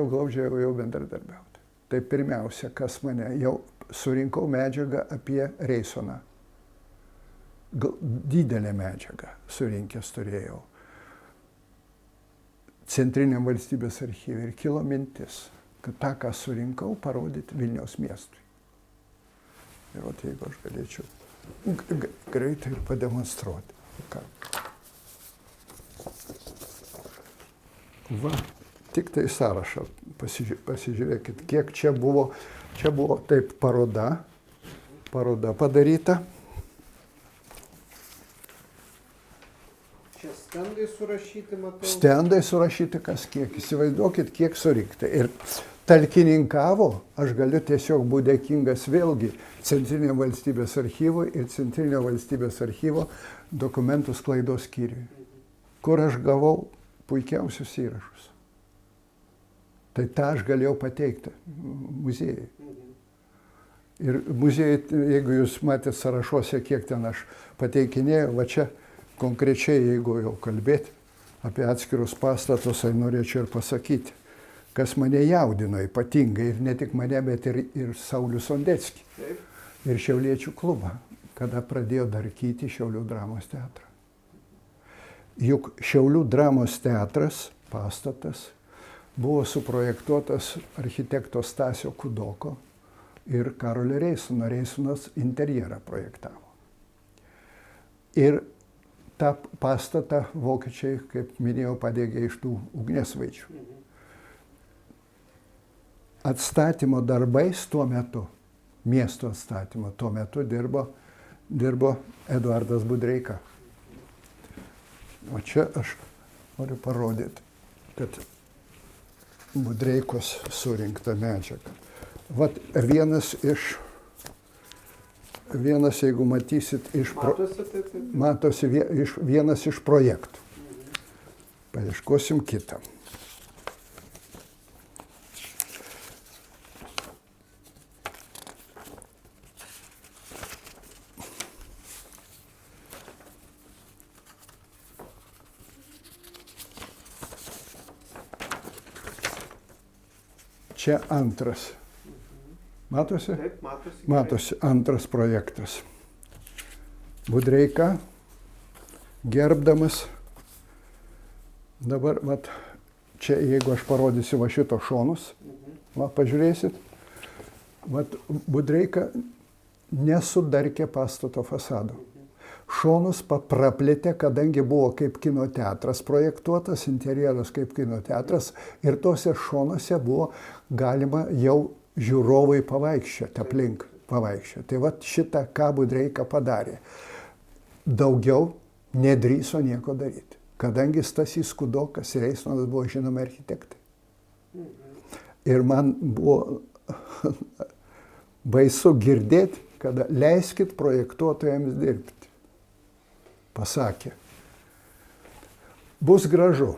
glaudžiai jau bendradarbiauti. Tai pirmiausia, kas mane, jau surinkau medžiagą apie Reisoną. Didelę medžiagą surinkęs turėjau. Centriniam valstybės archyve ir kilo mintis, kad tą, ką surinkau, parodyti Vilniaus miestui. Ir vat, jeigu aš galėčiau greitai ir pademonstruoti. Va, tik tai sąrašą pasižiūrėkit, kiek čia buvo taip paroda padaryta. Čia stendai surašyti, matau. Stendai surašyti kas kiek, įsivaizduokit, kiek surinkta. Ir talkininkavo, aš galiu tiesiog būti dėkingas vėlgi Centrinio valstybės archyvui ir Centrinio valstybės archyvo dokumentų sklaidos skyriui, kur aš gavau puikiausius įrašus. Tai tą aš galėjau pateikti muziejui. Ir muziejai, jeigu jūs matėte sąrašuose, kiek ten aš pateikinėjau, va čia konkrečiai, jeigu jau kalbėti apie atskirus pastatus, tai norėčiau ir pasakyti, kas mane jaudino ypatingai, ir ne tik mane, bet ir Saulių Sondeckį, ir Šiauliečių klubą, kada pradėjo darkyti Šiaulių dramos teatrą. Juk Šiaulių dramos teatras, pastatas, buvo suprojektuotas architekto Stasio Kudoko ir Karolio Reisono. Reisonas interjerą projektavo. Ir tą pastatą vokiečiai, kaip minėjau, padegė iš tų ugniasvaičių. Atstatymo darbais tuo metu, miesto atstatymo tuo metu dirbo Eduardas Budreika. O čia aš noriu parodyti, kad Budreikos surinkta medžiaga. Vat vienas, jeigu matysit, matosi vienas iš projektų. Paieškosim kitą. Čia antras. Matosi? Taip, matosi. Matosi antras projektas. Budreika, gerbdamas, dabar, vat, čia jeigu aš parodysiu va šito šonus, va, pažiūrėsit, vat, Budreika nesudarkė pastato fasado. Šonus praplėtė, kadangi buvo kaip kino teatras projektuotas, interjeras kaip kino teatras, ir tose šonuose buvo galima jau žiūrovai pavaikščioti, aplink pavaikščioti. Tai vat šitą, ką Budreika padarė. Daugiau nedrįso nieko daryti, kadangi Stasys Kudokas ir Reisonas buvo žinomi architektai. Ir man buvo baisu girdėti, kada leiskit projektuotojams dirbti. Pasakė, bus gražu,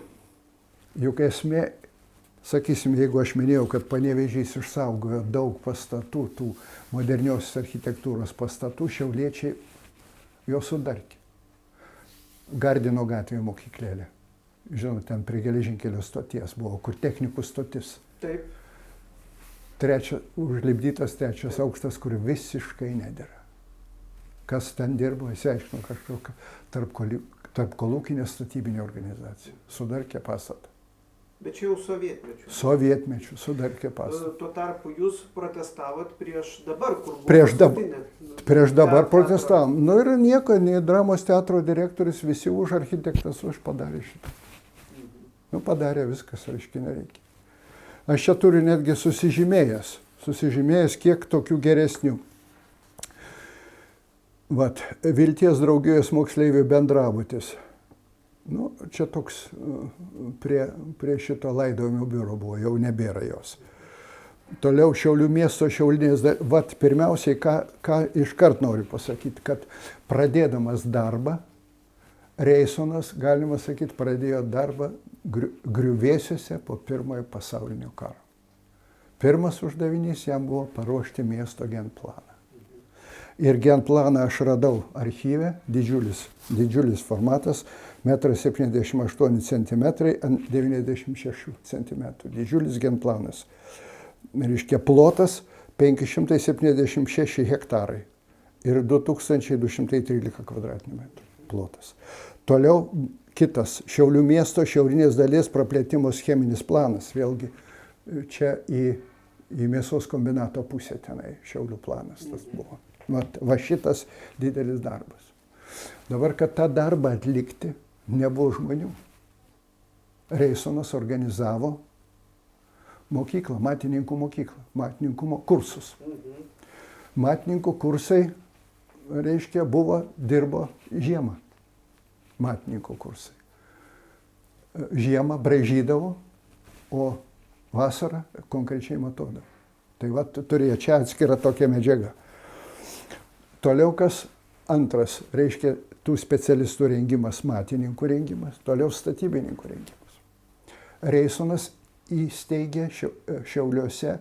juk esmė Sakysim, jeigu aš minėjau, kad Panevėžys išsaugojo daug pastatų, tų moderniosios architektūros pastatų, šiauliečiai juos sudarkė. Gardino gatvėje mokyklėlė. Žinoma, ten prie geležinkelio stoties buvo, kur technikų stotis. Taip. Užlipdytas trečias aukštas, kur visiškai nedera. Kas ten dirbo, įsiaiškino kažkokią tarp kolūkinę statybinę organizaciją. Sudarkė pastatą. Bet čia jau sovietmečių. Sovietmečių sudarkė pastatą. Tuo tarpu jūs protestavot prieš dabar, kur buvo Prieš dabar protestavom. Nu ir nieko, nei dramos teatro direktorius, visi už, architektas už padarė šitą. Nu padarė viskas, reiškia, nereikia. Aš čia turiu netgi susižymėjęs kiek tokių geresnių. Vat, Vilties draugijos moksleivių bendrabutis. Nu, čia toks prie šito laidojimo biuro buvo, jau nebėra jos. Toliau Šiaulių miesto šiaulinės, vat, pirmiausiai, ką iškart noriu pasakyti, kad pradėdamas darbą, Reisonas, galima sakyti, pradėjo darbą griuvėsiuose po Pirmojo pasaulinio karo. Pirmas uždavinys jam buvo paruošti miesto genplaną. Ir genplaną aš radau archyve, didžiulis formatas, 1,78 cm ant 96 cm. Didžiulis genplanas. Reiškia, plotas 576 hektarai ir 2213 kvadratinių metrų plotas. Toliau kitas Šiaulių miesto šiaurinės dalies praplėtimo scheminis planas. Vėlgi čia į mėsos kombinato pusę tenai Šiaulių planas tas buvo. Va šitas didelis darbas. Dabar, kad tą darbą atlikti, nebuvo žmonių. Reisonas organizavo mokyklą, matininkų mokyklą, matininkų kursus. Matininkų kursai, reiškia, dirbo žiemą. Matininkų kursai. Žiemą braižydavo, o vasarą konkrečiai matodavo. Tai va, turėjo čia atskirą tokią medžiagą. Toliau kas antras, reiškia, tų specialistų rengimas, matininkų rengimas, toliau statybininkų rengimas. Reisonas įsteigė Šiauliuose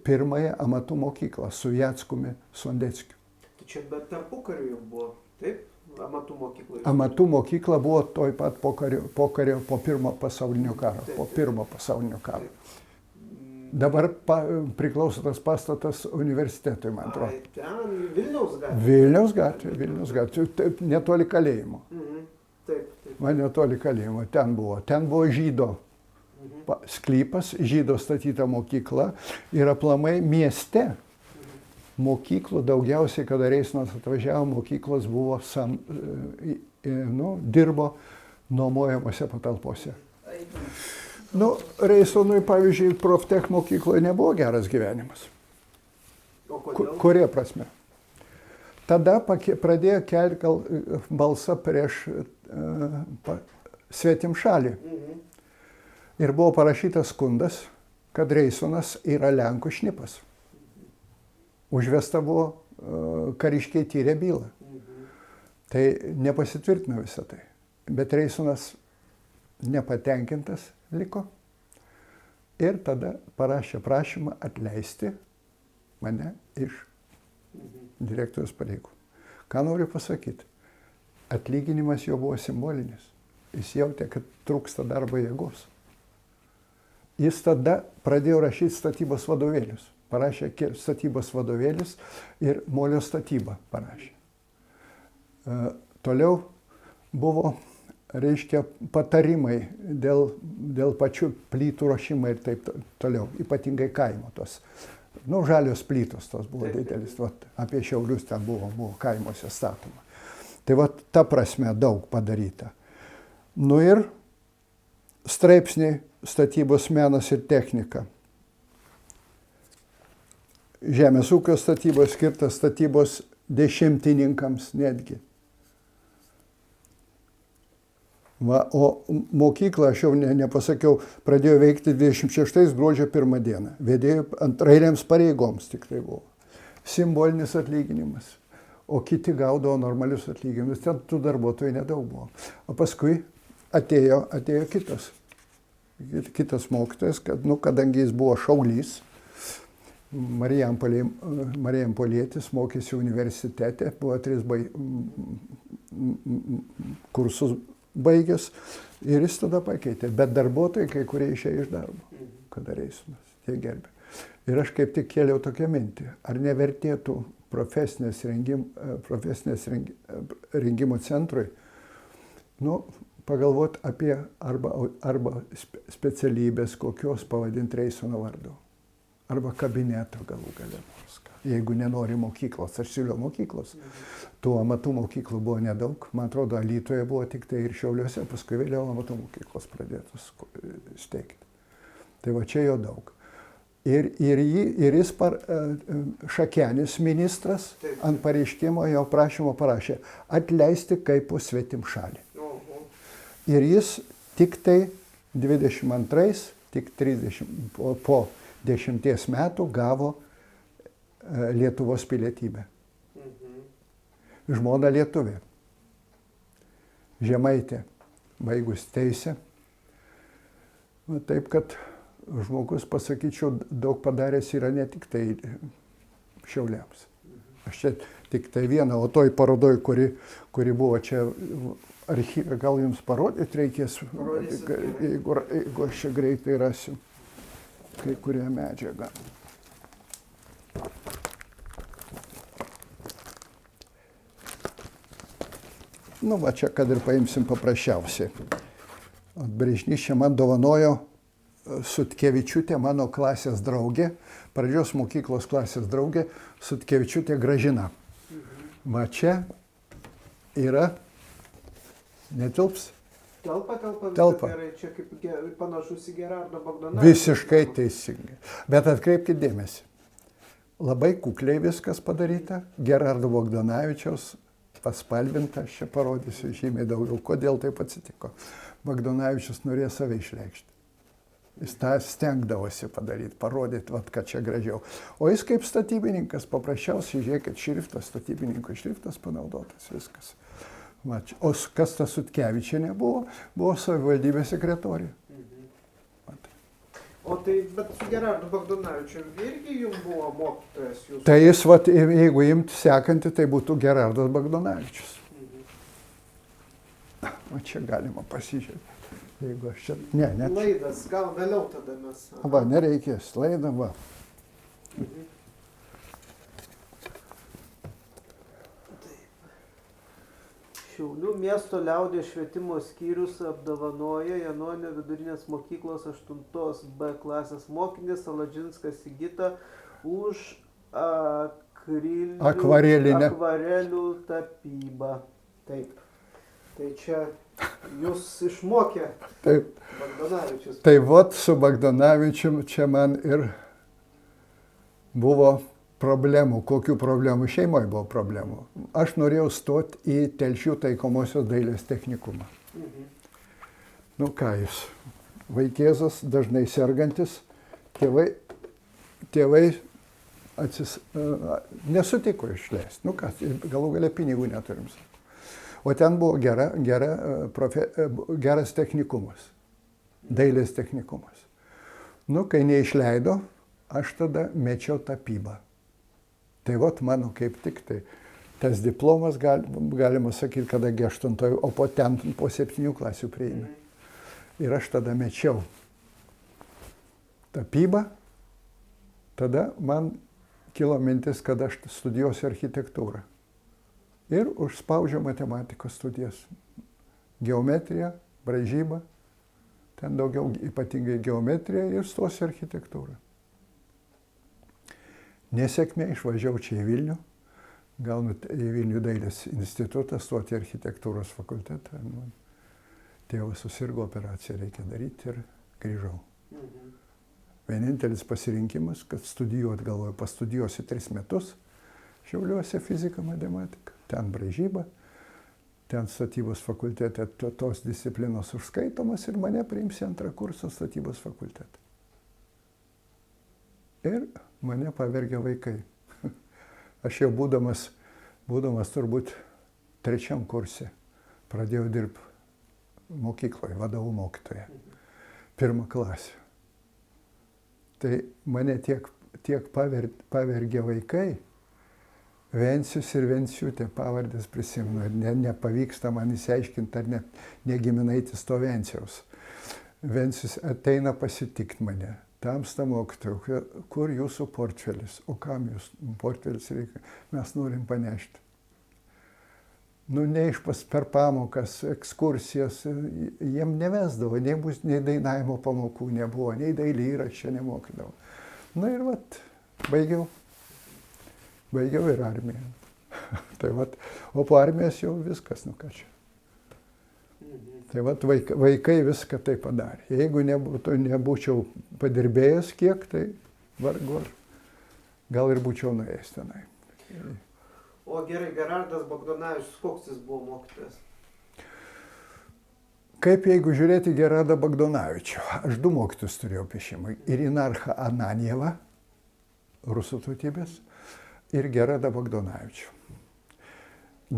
pirmąją amatų mokyklą su Jackumi Sondeckiu. Tai čia bet tarpukariu jau buvo, taip? Amatų mokykla. Amatų mokykla buvo toj pat po Pirmo pasaulinio karo. Po Pirmo pasaulinio karo. Dabar priklauso tas pastatas universitetui, man atrodo. Ten Vilniaus gatvė. Vilniaus gatvė. Netoli kalėjimo. Taip. Man netoli kalėjimo. Ten buvo žydo sklypas, žydo statyta mokykla ir aplamai mieste mokyklų daugiausiai, kada Reisonas atvažiavo, mokyklos buvo, dirbo nuomojamose patalpose. Reisonui, pavyzdžiui, Proftech mokykloje nebuvo geras gyvenimas. O kodėl? Kuria prasme? Tada pradėjo kelti balsą prieš svetimšalį. Ir buvo parašytas skundas, kad Reisonas yra Lenkų šnipas. Užvesta buvo, kariškiai tyrė bylą. Tai nepasitvirtino visą tai. Bet Reisonas nepatenkintas liko ir tada parašė prašymą atleisti mane iš direktoriaus pareigų. Ką noriu pasakyti? Atlyginimas jo buvo simbolinis. Jis jautė, kad trūksta darbo jėgos. Jis tada pradėjo rašyti statybos vadovėlius. Parašė statybos vadovėlius ir molio statybą parašė. Toliau buvo, reiškia, patarimai dėl pačių plytų ruošimo ir taip toliau, ypatingai kaimo tos. Žalios plytos tos buvo didelis, apie Šiaulius ten buvo kaimuose statoma. Tai ta prasme daug padaryta. Ir straipsniai statybos menas ir technika. Žemės ūkio statybos skirtas statybos dešimtininkams netgi. O mokykla, aš jau nepasakiau, pradėjo veikti 26 gruodžio 1 dieną. Vedėjo antraeilėms pareigoms tik tai buvo. Simbolinis atlyginimas. O kiti gaudavo normalius atlyginimus. Ten tų darbuotojų nedaug buvo. O paskui atėjo kitas. kitas mokytojas, kad, nu, kadangi jis buvo šaulys, Marijampolietis, mokėsi universitete, buvo 3 kursus baigęs ir jis tada pakeitė. Bet darbuotojai, kai kurie išėjo iš darbo, kada reisimas, tie gerbė. Ir aš kaip tik kėliau tokią mintį, ar nevertėtų profesinės rengimo centrui, nu, pagalvoti apie arba specialybės, kokios pavadinti Reisono vardu. Arba kabineto galų gale nors ką. Jeigu nenori mokyklos, aš siūliau mokyklos. Tų amatų mokyklų buvo nedaug. Man atrodo, Alytuje buvo tik tai ir Šiauliuose, paskui vėliau amatų mokyklos pradėtos steigti. Tai va čia jo daug. Ir jis Šakenis ministras ant pareiškimo jo prašymo parašė atleisti kaip po svetimšalį. Ir jis tik tai 22, tik 30 po 10 metų gavo Lietuvos pilietybę. Žmona lietuvė. Žemaitė, baigus teisę. Taip, kad žmogus, pasakyčiau, daug padaręs yra ne tik tai Šiauliams. Aš čia tik tai vieną, o toj parodoj, kuri buvo čia archyve, gal jums parodyti reikės, jeigu aš čia greitai rasiu kai kurie medžiagą. Nu, va čia, kad ir paimsim paprasčiausiai. Brežnys čia man dovanojo Sutkevičiūtė, mano klasės draugė, pradžios mokyklos klasės draugė, Sutkevičiūtė Gražina. Va čia yra, netilps? Telpa. Gerai, čia kaip panašus į Gerardo Bogdanavičiaus. Visiškai teisingai. Bet atkreipkite dėmesį. Labai kukliai viskas padaryta. Gerardo Bogdanavičiaus paspalvinta, aš čia parodysiu žymiai daugiau. Kodėl taip atsitiko? Bogdanavičius norėjo save išreikšti. Jis tą stengdavosi padaryti, parodyti, vat, kad čia gražiau. O jis kaip statybininkas, paprasčiausiai, žiūrėkit, šriftas, statybininko šriftas panaudotas, viskas. O kas ta Sutkevičienė buvo? Buvo savivaldybės sekretorė. O tai, bet su Gerardu Bogdanavičiumi irgi jums buvo mokytojas jūsų? Tai jis, vat, jeigu imti sekantį, tai būtų Gerardas Bogdanavičius. O čia galima pasižiūrėti. Jeigu aš čia... Ne. Laidas, gal vėliau tada mes... Va, nereikės. Laida, va. Šiaulių miesto liaudies švietimo skyrius apdovanoja Janonio vidurinės mokyklos 8B klasės mokinį Saladžinską Sigitą už akvarelių tapybą. Taip. Tai čia jūs išmokė Bogdanavičius. Tai vot su Bogdanavičium čia man ir buvo problemų. Kokių problemų? Šeimoje buvo problemų. Aš norėjau stoti į Telšių taikomosios dailės technikumą. Nu ką jūs, vaikėzas, dažnai sergantis, tėvai nesutiko išleisti. Nu ką, galų galia pinigų neturim. O ten buvo geras technikumas, dailės technikumas. Nu, kai neišleido, aš tada mečiau tapybą. Tai vat mano kaip tik tai tas diplomas, galima sakyti, kadangi 8, o po 7 klasių prieina. Ir aš tada mečiau tapybą, tada man kilo mintis, kad aš studijuosiu architektūrą. Ir užspaudžiau matematikos studijas. Geometrija, braižyba, ten daugiau ypatingai geometrija ir stosiu architektūrą. Nesėkmė, išvažiavau čia į Vilnių, gaunu į Vilnių dailės institutą, stoti į architektūros fakultetą. Tėvas susirgo, operaciją reikia daryti ir grįžau. Vienintelis pasirinkimas, kad studijuoti, galvoju, pastudijuosiu 3 metus, Šiauliuose fiziką, matematiką, ten braižyba, ten statybos fakultete tos disciplinos užskaitomas ir mane priims į 2 kursą statybos fakultetą. Ir mane pavergė vaikai. Aš jau būdamas turbūt 3 kurse pradėjau dirbti mokykloje, vadovų mokytoje. pirmą klasę. Tai mane tiek pavergė vaikai, Vencius ir Venciūtė pavardės prisimenu, ir nepavyksta man įsiaiškinti, ar net negiminaitis to Venciaus. Vencius ateina pasitikti mane. Tamsta mokytojau, kur jūsų portfelis? O kam jūs portfelis reikia? Mes norim panešti. Nu, per pamokas, ekskursijas, jiem nevesdavo, nei dainavimo pamokų nebuvo, nei dailyraščio nemokydavo. Nu ir vat, baigiau ir armiją. Tai vat, o po armijos jau viskas, nu ką čia. Tai vat, vaikai viską tai padarė. Jeigu nebūčiau padirbėjęs kiek, tai vargu ar gal ir būčiau nuėjęs tenai. O gerai, Gerardas Bagdonavičius, koks jis buvo mokytojas? Kaip jeigu žiūrėti Gerardą Bagdonavičių? Aš 2 mokytojus turėjau piešimui. Irinarchą Ananjevą, rusų tautybės, ir Gerardą Bagdonavičių.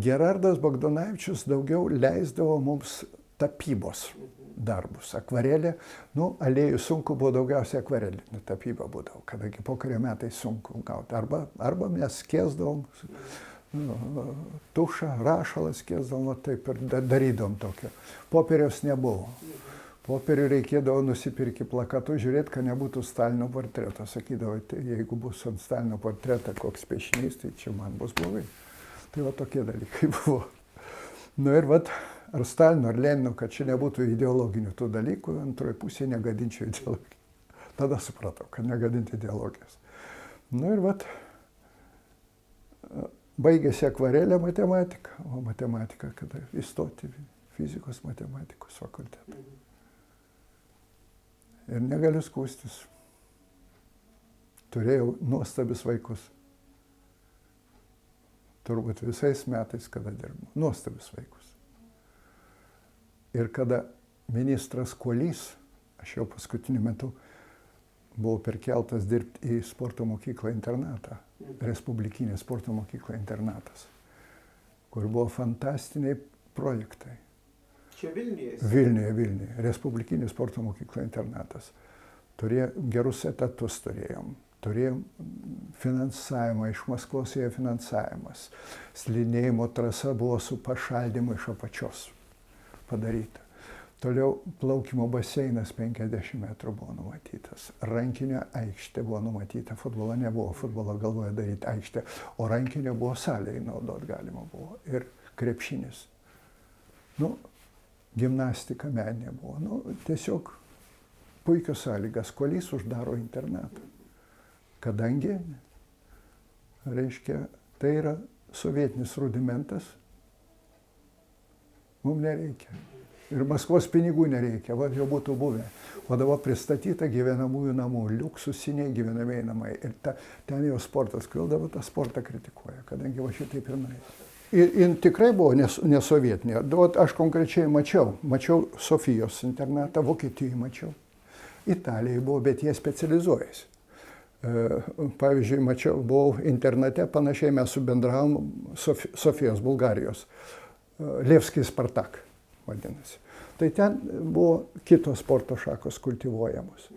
Gerardas Bagdonavičius daugiau leisdavo mums tapybos darbus. Akvarelė, aliejų sunku buvo daugiausiai akvarelinė tapyba būdavo, kadangi pokario metais sunku gauti. Arba mes skiesdavom tušą, rašalas skiesdavom, taip ir darydavom tokio. Popieriaus nebuvo. Popierių reikėdavo nusipirkti plakatus, žiūrėti, kad nebūtų Stalino portreto. Sakydavo, jeigu bus ant Stalino portretą koks piešinys, tai čia man bus blogai. Tai va tokie dalykai buvo. Nu ir vat, ar Stalino, ar Lenino, kad čia nebūtų ideologinių tų dalykų, antroje pusėje negadinčiau ideologijų. Tada supratau, kad negadinti ideologijos. Nu ir vat, baigėsi akvarelė matematika, o matematika, kada įstoti fizikos matematikos fakultetą. Ir negaliu skųstis. Turėjau nuostabius vaikus. Turbūt visais metais, kada dirbau. Nuostabius vaikus. Ir kada ministras Kuolys, aš jau paskutiniu metu buvau perkeltas dirbti į sporto mokyklą internatą. Respublikinė sporto mokykla internatas. Kur buvo fantastiniai projektai. Čia Vilniuje? Vilniuje. Respublikinė sporto mokykla internatas. Gerus etatus turėjom. Turėjom finansavimą, iš Maskvos ėjo finansavimas. Slidinėjimo trasa buvo su pašaldymu iš apačios padaryta. Toliau plaukimo baseinas 50 metrų buvo numatytas. Rankinio aikštė buvo numatyta. Futbolo nebuvo. Futbolo galvoja daryti aikštę. O rankinio buvo salėje naudot galima buvo. Ir krepšinis. Gimnastika meninė buvo. Tiesiog puikios sąlygas. Kuolys uždaro internatą. Kadangi, reiškia, tai yra sovietinis rudimentas, mums nereikia. Ir Maskvos pinigų nereikia, jau būtų buvę. O dabar pristatyta gyvenamųjų namų, liuksusiniai gyvenamieji namai. Ir ten jau sportas, kodėl dabar tą sportą kritikuoja, kadangi va šitaip ir nuėjo. Ir tikrai buvo nesovietinė. Aš konkrečiai mačiau Sofijos internatą, Vokietijoje mačiau, Italijoje buvo, bet jie specializuojasi. Pavyzdžiui, buvau internate, panašiai mes subendravom Sofijos, Bulgarijos, Levskis Spartak vadinasi. Tai ten buvo kitos sporto šakos kultivuojamos.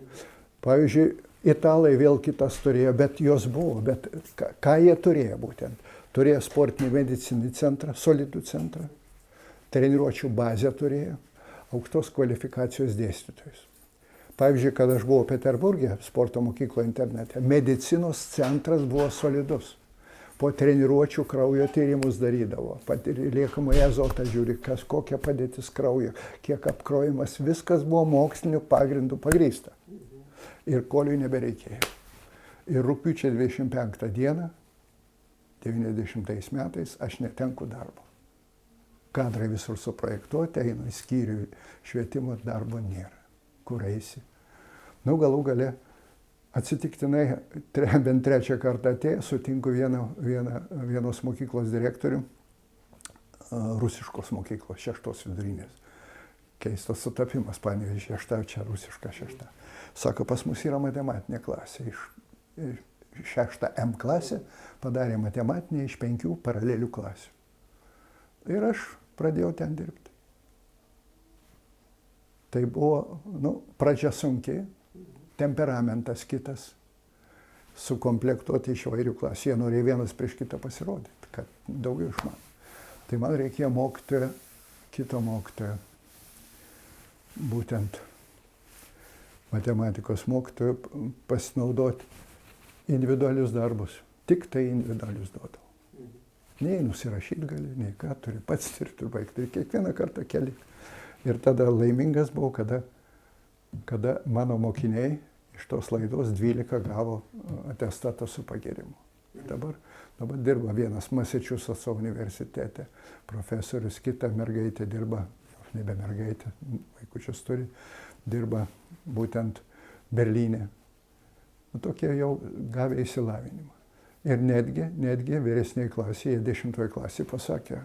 Pavyzdžiui, italai vėl kitas turėjo, bet jos buvo, bet ką jie turėjo būtent? Turėjo sportinį medicinį centrą, solidų centrą, treniruočių bazę turėjo, aukštos kvalifikacijos dėstytojus. Pavyzdžiui, kad aš buvau Peterburge, sporto mokyklo internete, medicinos centras buvo solidus. Po treniruočių kraujo tyrimus darydavo, liekamąjį azotą žiūri, kokia padėtis kraujo, kiek apkrovimas, viskas buvo mokslinių pagrindų pagrįsta. Ir koliui nebereikėjo. Ir rugpjūčio 25 dieną, 90 metais, aš netenku darbo. Kadrai visur suprojektuoti, einu į skyrių švietimo, darbo nėra. Kur eisi? Galų gale atsitiktinai bent 3 kartą atėjęs, sutinku vienos mokyklos direktorių, rusiškos mokyklos, 6 vidurinės. Keistas sutapimas, Panevėžyje 6, čia rusiška 6. Sako, pas mus yra matematinė klasė. 6 M klasė padarė matematinę iš 5 paralelių klasių. Ir aš pradėjau ten dirbti. Tai buvo, pradžia sunkiai, temperamentas kitas, sukomplektuoti iš įvairių klasių. Jie norėjo vienas prieš kitą pasirodyti, kad daugiau išmano. Tai man reikėjo mokytojo, kito mokytojo, būtent matematikos mokytojo, pasinaudoti individualius darbus. Tik tai individualius duodavau. Nei nusirašyti gali, nei ką turi, pats turi baigti. Ir kiekvieną kartą keli. Ir tada laimingas buvau, kada mano mokiniai iš tos laidos 12 gavo atestatą su pagirimu. Dabar dirba vienas Massachusetts universitete profesorius, kita mergaitė dirba, nebe mergaitė, vaikučius turi, dirba būtent Berlyne. Tokie jau gavę išsilavinimą. Ir netgi vyresniai klasėje, 10 klasėje pasakė,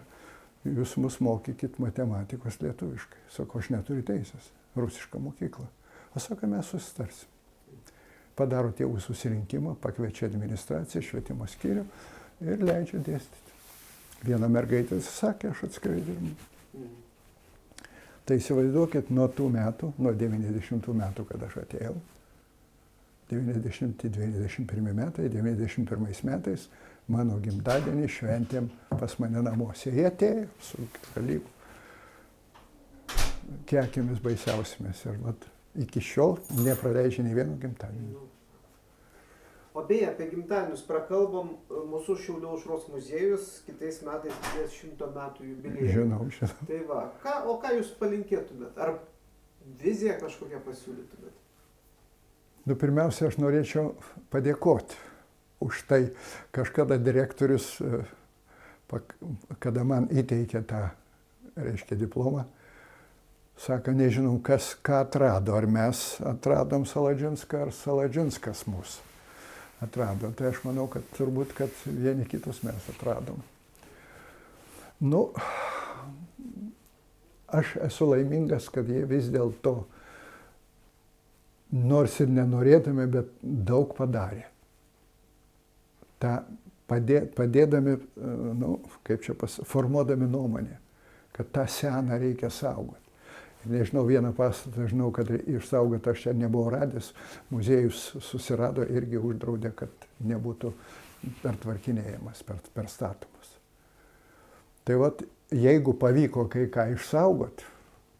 jūs mus mokykit matematikos lietuviškai. Sako, aš neturiu teisės, rusišką mokyklą. O sako, mes susitarsim. Padaro tėvų susirinkimą, pakviečia administraciją, švietimo skyrių ir leidžia dėstyti. Viena mergaitė sakė, aš atskirai dirbu. Tai įsivaizduokit, nuo tų metų, nuo 90 metų, kad aš atėjau, 90-91 metai, 91 metais mano gimtadienį šventėm pas mane namuose. Jie atėjo su dalykų kekėmis baisiausiamis ir iki šiol nepraleidžia nei vieno gimtadienio. O beje, apie gimtadienius prakalbom, mūsų Šiaulių aušros muziejus kitais metais 100 metų jubiliejų. Žinau. Tai va, o ką jūs palinkėtumėt? Ar viziją kažkokią pasiūlytumėt? Pirmiausia, aš norėčiau padėkoti už tai. Kažkada direktorius, kada man įteikė tą, diplomą, sako, nežinau, ką atrado. Ar mes atradom Saladžinską, ar Saladžinskas mus atrado. Tai aš manau, kad turbūt, kad vieni kitus mes atradom. Aš esu laimingas, kad jie vis dėlto, nors ir nenorėtume, bet daug padarė. Padėdami, formuodami nuomonę, kad tą seną reikia saugoti. Nežinau, vieną pastatą, žinau, kad išsaugoti aš čia nebuvau radęs, muziejus susirado irgi uždraudė, kad nebūtų pertvarkinėjimas, perstatomas. Tai jeigu pavyko kai ką išsaugoti,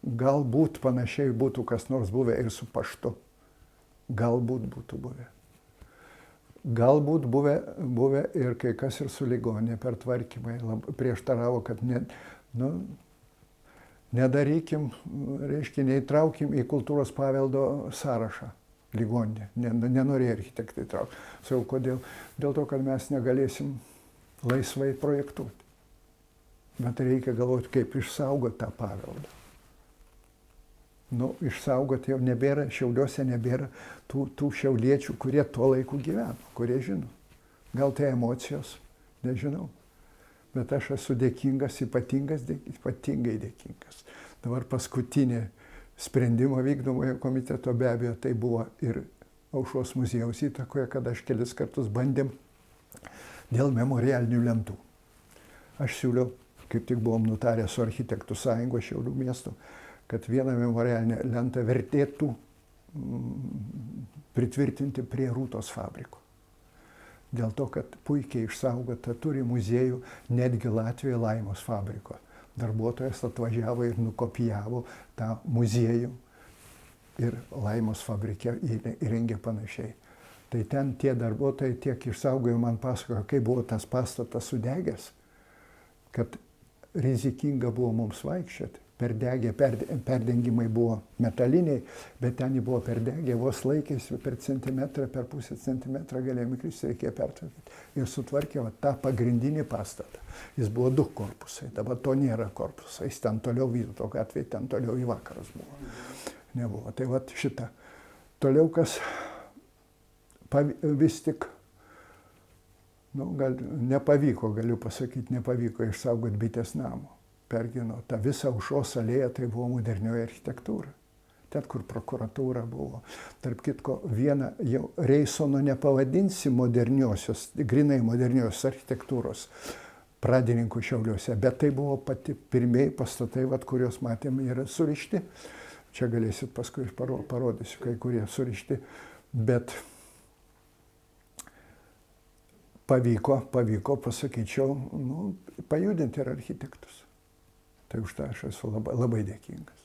galbūt panašiai būtų kas nors buvę ir su paštu. Galbūt būtų buvę. Galbūt buvę ir kai kas ir su ligoninė pertvarkymai prieštaravo, kad nedarykim, neįtraukim į kultūros paveldo sąrašą ligoninę. Nenorėjo architektai įtraukti. Sakau, kodėl? Dėl to, kad mes negalėsim laisvai projektuoti. Bet reikia galvoti, kaip išsaugoti tą paveldą. Išsaugoti jau nebėra, Šiauliuose nebėra tų šiauliečių, kurie tuo laiku gyveno, kurie žino. Gal tai emocijos, nežinau. Bet aš esu dėkingas, ypatingai dėkingas. Dabar paskutinė sprendimo vykdomojo komiteto be abejo tai buvo ir Aušros muziejaus įtakoje, kad aš kelis kartus bandėm dėl memorialinių lentų. Aš siūliau, kaip tik buvom nutarę su architektų sąjungo Šiaulių miesto, kad vieną memorialinę lentą vertėtų pritvirtinti prie Rūtos fabriko. Dėl to, kad puikiai išsaugota turi muziejų netgi Latvijoje Laimos fabriko. Darbuotojas atvažiavo ir nukopijavo tą muziejų ir Laimos fabrike įrengė panašiai. Tai ten tie darbuotojai tiek išsaugojo, man pasakojo, kaip buvo tas pastatas sudegęs, kad rizikinga buvo mums vaikščioti. Perdengimai buvo metaliniai, bet ten buvo perdegę, vos laikėsi per centimetrą, per pusę centimetrą galėjome kristi, reikėjo pertvarkyti. Ir sutvarkė tą pagrindinį pastatą. Jis buvo 2 korpusai, dabar to nėra korpusai, jis ten toliau Vytauto gatvėje, ten toliau į vakarus buvo. Nebuvo. Tai šitą. Toliau kas vis tik, nepavyko, galiu pasakyti, nepavyko išsaugoti Bitės namo. Pergino tą visą Aušros alėją, tai buvo modernioji architektūra. Ten, kur prokuratūra buvo. Tarp kitko, vieną jau Reisono nepavadinsi moderniosios, grinai moderniosios architektūros pradininkų Šiauliuose, bet tai buvo pati pirmieji pastatai, kuriuos matėme, yra surišti. Čia galėsit paskui parodysiu, kai kurie surišti. Bet pavyko, pasakyčiau, pajudinti ir architektus. Tai už tą aš esu labai dėkingas.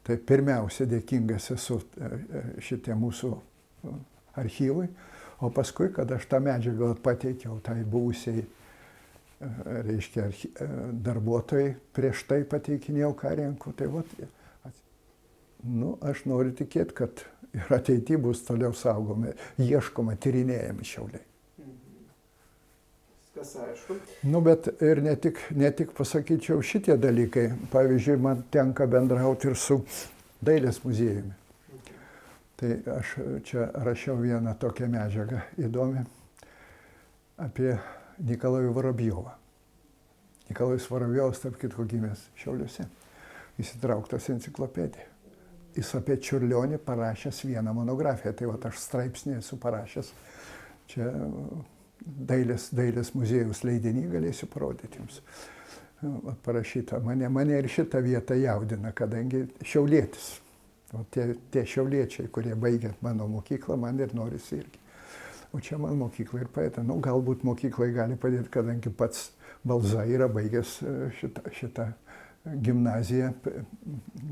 Tai pirmiausia dėkingas esu šitie mūsų archyvui, o paskui, kad aš tą medžiagą pateikiau tai buvusiai, reiškia, darbuotojai, prieš tai pateikinėjau, ką renku. Tai aš noriu tikėti, kad ir ateityje bus toliau saugomi, ieškoma, tyrinėjami Šiauliai. Kas aišku. Bet ir ne tik pasakyčiau šitie dalykai. Pavyzdžiui, man tenka bendrauti ir su dailės muziejumi. Tai aš čia rašiau vieną tokią medžiagą įdomią apie Nikolajų Vorobjovą. Nikolajus Vorobjovas, tarp kitko, gimęs Šiauliuose. Jis įtrauktas į enciklopediją. Jis apie Čiurlionį parašęs vieną monografiją. Tai aš straipsnį esu parašęs. Čia dailės muziejaus leidinį galėsiu parodyti jums. Parašyta. Mane ir šitą vietą jaudina, kadangi šiaulietis. O tie šiauliečiai, kurie baigė mano mokyklą, man ir norisi irgi. O čia man mokykla ir padeda. Galbūt mokyklai gali padėti, kadangi pats Balza yra baigęs šitą gimnaziją,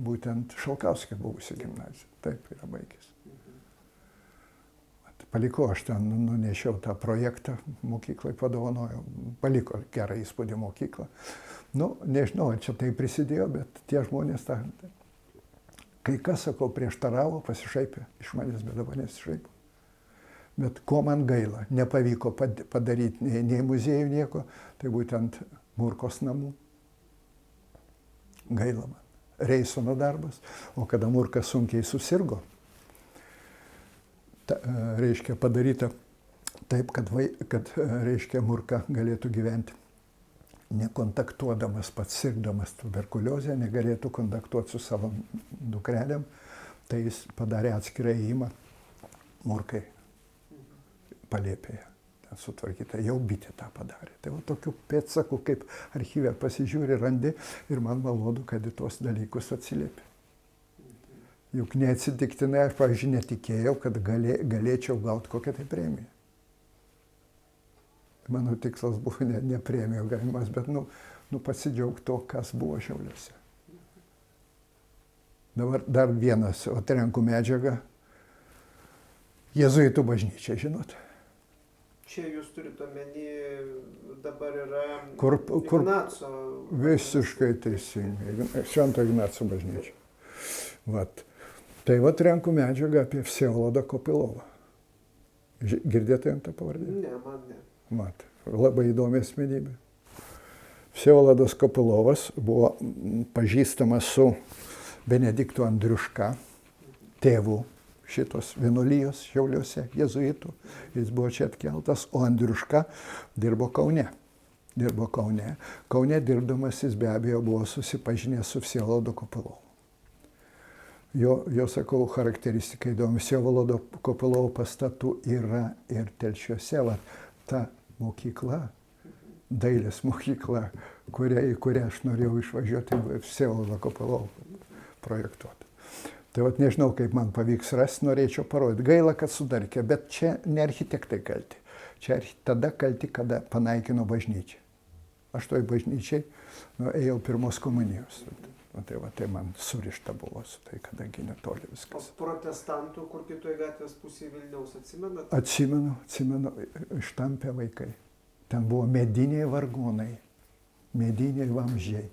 būtent Šalkauskio buvusi gimnazija. Taip, yra baigęs. Paliko, aš ten nunešiau tą projektą, mokyklai padovanojau. Paliko gerą įspūdį mokyklą. Nežinau, ar čia tai prisidėjo, bet tie žmonės tą... Kai kas, sakau, prieštaravo, pasišaipė iš manęs, bet dabar nesišaipo. Bet ko man gaila, nepavyko padaryti nei muziejų nieko, tai būtent Murkos namų. Gaila man. Reisono darbas. O kada Murkas sunkiai susirgo, reiškia padaryta taip, kad reiškia Murka galėtų gyventi nekontaktuodamas, pats sirgdamas tuberkuliozę, negalėtų kontaktuoti su savo dukrelėm, tai jis padarė atskirą įėjimą Murkai palėpėje. Ten sutvarkyta, jau bitė tą padarė. Tai tokių pėdsakų, kaip archyve pasižiūri, randi ir man malonu, kad į tuos dalykus atsiliepia. Juk neatsitiktinai, aš, pavyzdžiui, netikėjau, kad galėčiau gauti kokią tai premiją. Mano tikslas buvo ne premijų gavimas, bet pasidžiaugti to, kas buvo Šiauliuose. Dabar dar vienas, renku medžiagą. Jėzuitų bažnyčia, žinot? Čia jūs turite omeny, dabar yra Ignaco. Visiškai teisingai. Švento Ignaco bažnyčia. Tai renku medžiagą apie Vsevoldą Kopilovą. Girdėjote jam tą pavardę? Ne, man ne. Labai įdomi asmenybė. Vsevoldas Kopilovas buvo pažįstamas su Benediktu Andriuška, tėvu šitos vienuolijos Šiauliuose, jėzuitų. Jis buvo čia atkeltas, o Andriuška dirbo Kaune. Kaune dirbdamas jis be abejo buvo susipažinęs su Vsevoldu Kopilovu. Jo, sakau, charakteristika įdomi. Vsevoldo Kopilovo pastatų yra ir Telšiuose. Ta mokykla, dailės mokykla, į kurią aš norėjau išvažiuoti, Vsevoldą Kopilovą projektuoti. Tai nežinau, kaip man pavyks rasti, norėčiau parodyti. Gaila, kad sudarkė, bet čia ne architektai kalti. Čia tada kalti, kada panaikino bažnyčią. Aš toj bažnyčiai ėjau pirmos komunijos. Tai man surišta buvo su tai, kadangi netoli viskas. O protestantų, kur kitoje gatvės pusėje Vilniaus, atsimenat? Atsimenu, ištampė vaikai. Ten buvo mediniai vargonai, mediniai vamzdžiai.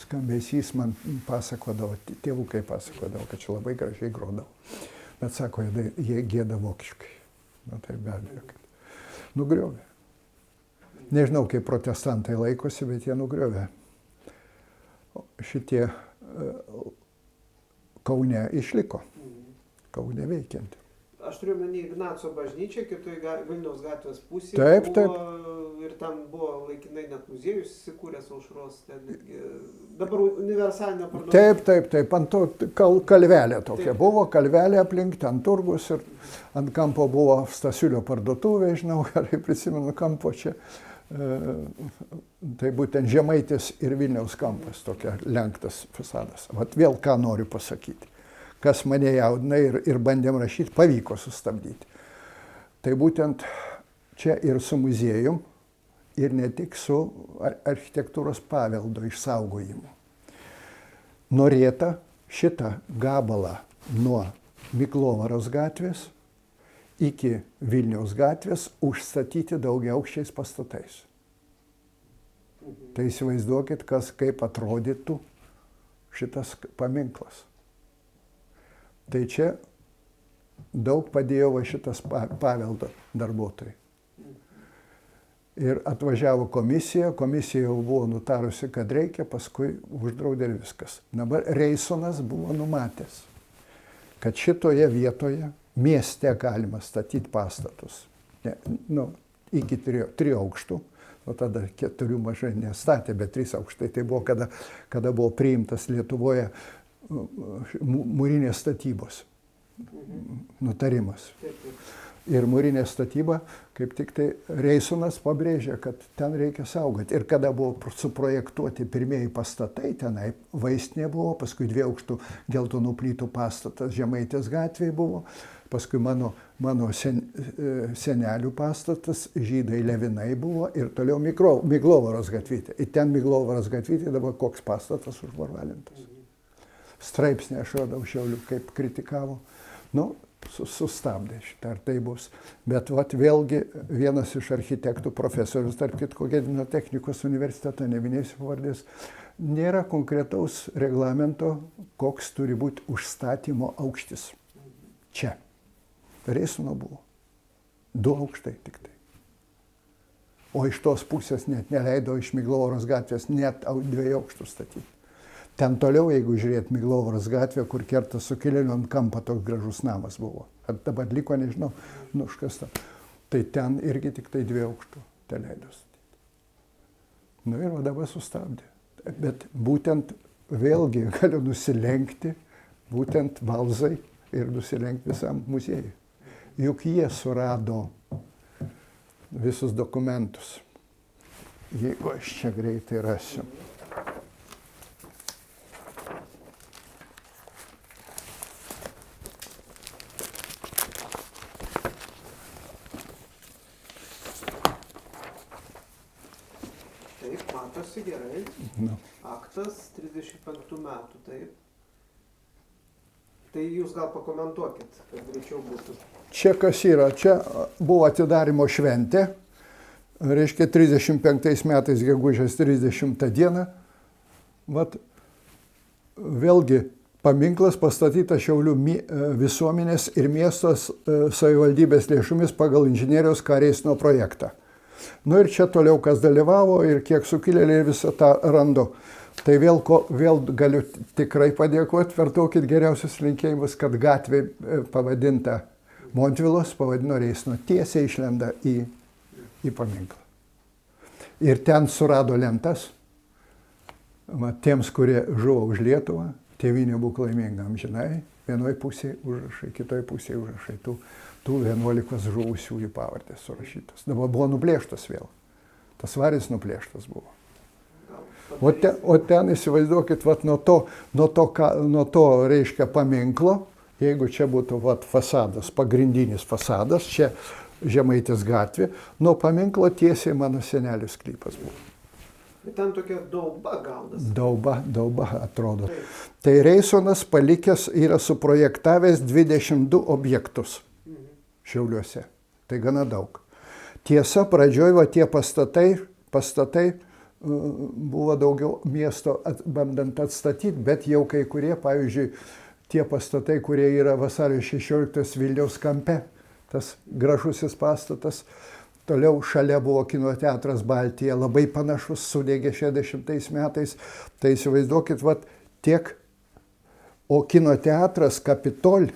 Skambesys man pasakodavo, tėvukai pasakodavo, kad čia labai gražiai grodavo. Bet sako, jie gėda vokiškai. Tai be abejo, kad nugriovė. Nežinau, kaip protestantai laikosi, bet jie nugriovė. Šitie Kaune išliko. Kaune veikianti. Aš turiu omeny Ignaco bažnyčią, kitoje Vilniaus gatvės pusėje. Taip. Ir ten buvo laikinai net muziejus įsikūręs Aušros. Dabar universalinė parduotuvė. Taip. Ant to kalvelė tokia buvo, kalvelė aplink, ten turgus ir ant kampo buvo Stasiulio parduotuvė, žinau, gerai prisimenu kampo čia. tai būtent Žemaitės ir Vilniaus kampas, tokia lenktas fasadas. Vat vėl ką noriu pasakyti. Kas mane jaudina ir bandėm rašyti, pavyko sustabdyti. Tai būtent čia ir su muziejum, ir ne tik su architektūros paveldo išsaugojimu. Norėta šitą gabalą nuo Myklovaros gatvės iki Vilniaus gatvės užstatyti daugiaaukščiais pastatais. Tai įsivaizduokit, kaip atrodytų šitas paminklas. Tai čia daug padėjo va šitas paveldo darbuotojai. Ir atvažiavo komisija jau buvo nutarusi, kad reikia, paskui uždraudė ir viskas. Dabar Reisonas buvo numatęs, kad šitoje vietoje mieste galima statyti pastatus. Iki 3 aukštų, o tada 4 mažai nestatė, bet 3 aukštai. Tai buvo, kada buvo priimtas Lietuvoje mūrinės statybos nutarimas. Ir mūrinė statyba, kaip tik tai Reisonas pabrėžė, kad ten reikia saugoti. Ir kada buvo suprojektuoti pirmieji pastatai, tenai vaistinė buvo, paskui 2 aukštų geltonų plytų pastatas Žemaitės gatvėje buvo, paskui mano senelių pastatas, Žydai Levinai buvo ir toliau Myklovaros gatvytė. Ir ten Myklovaros gatvytė dabar koks pastatas užvarvalintas. Straipsnį aš radau Šiaulių, kaip kritikavo. Sustabdė šitą, ar tai bus. Bet vėlgi vienas iš architektų, profesorius, tarp kitko Gedimino technikos universiteto, neminėsiu pavardės, nėra konkretaus reglamento, koks turi būti užstatymo aukštis. Čia. Reisono buvo. 2 aukštai tik tai. O iš tos pusės net neleido iš Myklovaros gatvės net 2 aukštų statyti. Ten toliau, jeigu žiūrėt Myklovaros gatvę, kur kerta Sukilėlių ant kampo toks gražus namas buvo. Ar dabar liko, nežinau, nuškasta. Tai ten irgi tik tai 2 aukštų te leido statyti. Ir dabar sustabdė. Bet būtent vėlgi galiu nusilenkti, būtent Valzai ir nusilenkti visam muziejui. Juk jie surado visus dokumentus. Jeigu aš čia greitai rasiu. Matosi gerai. Aktas 35 metų, taip. Tai jūs gal pakomentuokit, kad greičiau būtų. Čia kas yra? Čia buvo atidarimo šventė, reiškia 35 metais gegužės 30 dieną. Vat vėlgi paminklas pastatytas Šiaulių visuomenės ir miestos savivaldybės lėšomis pagal inžinieriaus Kareisno projektą. Ir čia toliau kas dalyvavo ir kiek sukilėliai visą tą randu. Tai vėl galiu tikrai padėkoti, vertaukit geriausius linkėjimus, kad gatvė pavadinta Montvilos, pavadino Reisno, tiesiai išlenda į paminklą. Ir ten surado lentas, tiems, kurie žuvo už Lietuvą, tėvynė būk laiminga amžinai, vienoje pusėje užrašai, kitoje pusėje užrašai tų 11 žuvusiųjų pavardės surašytas. Dabar buvo nuplėštas vėl. Tas varis nuplėštas buvo. O ten įsivaizduokit, nuo to reiškia paminklo, jeigu čia būtų fasadas, pagrindinis fasadas, čia Žemaitės gatvė, nuo paminklo tiesiai mano senelio sklypas buvo. Ten tokia dauba gaunas. Dauba atrodo. Tai Reisonas palikęs yra suprojektavęs 22 objektus Šiauliuose. Tai gana daug. Tiesa, pradžioj tie pastatai buvo daugiau miesto bandant atstatyti, bet jau kai kurie, pavyzdžiui, tie pastatai, kurie yra Vasario 16 Vilniaus kampe, tas gražusis pastatas, toliau šalia buvo kino teatras Baltija, labai panašus, sudegė 60 metais, tai įsivaizduokit, tiek, o kino teatras Kapitol,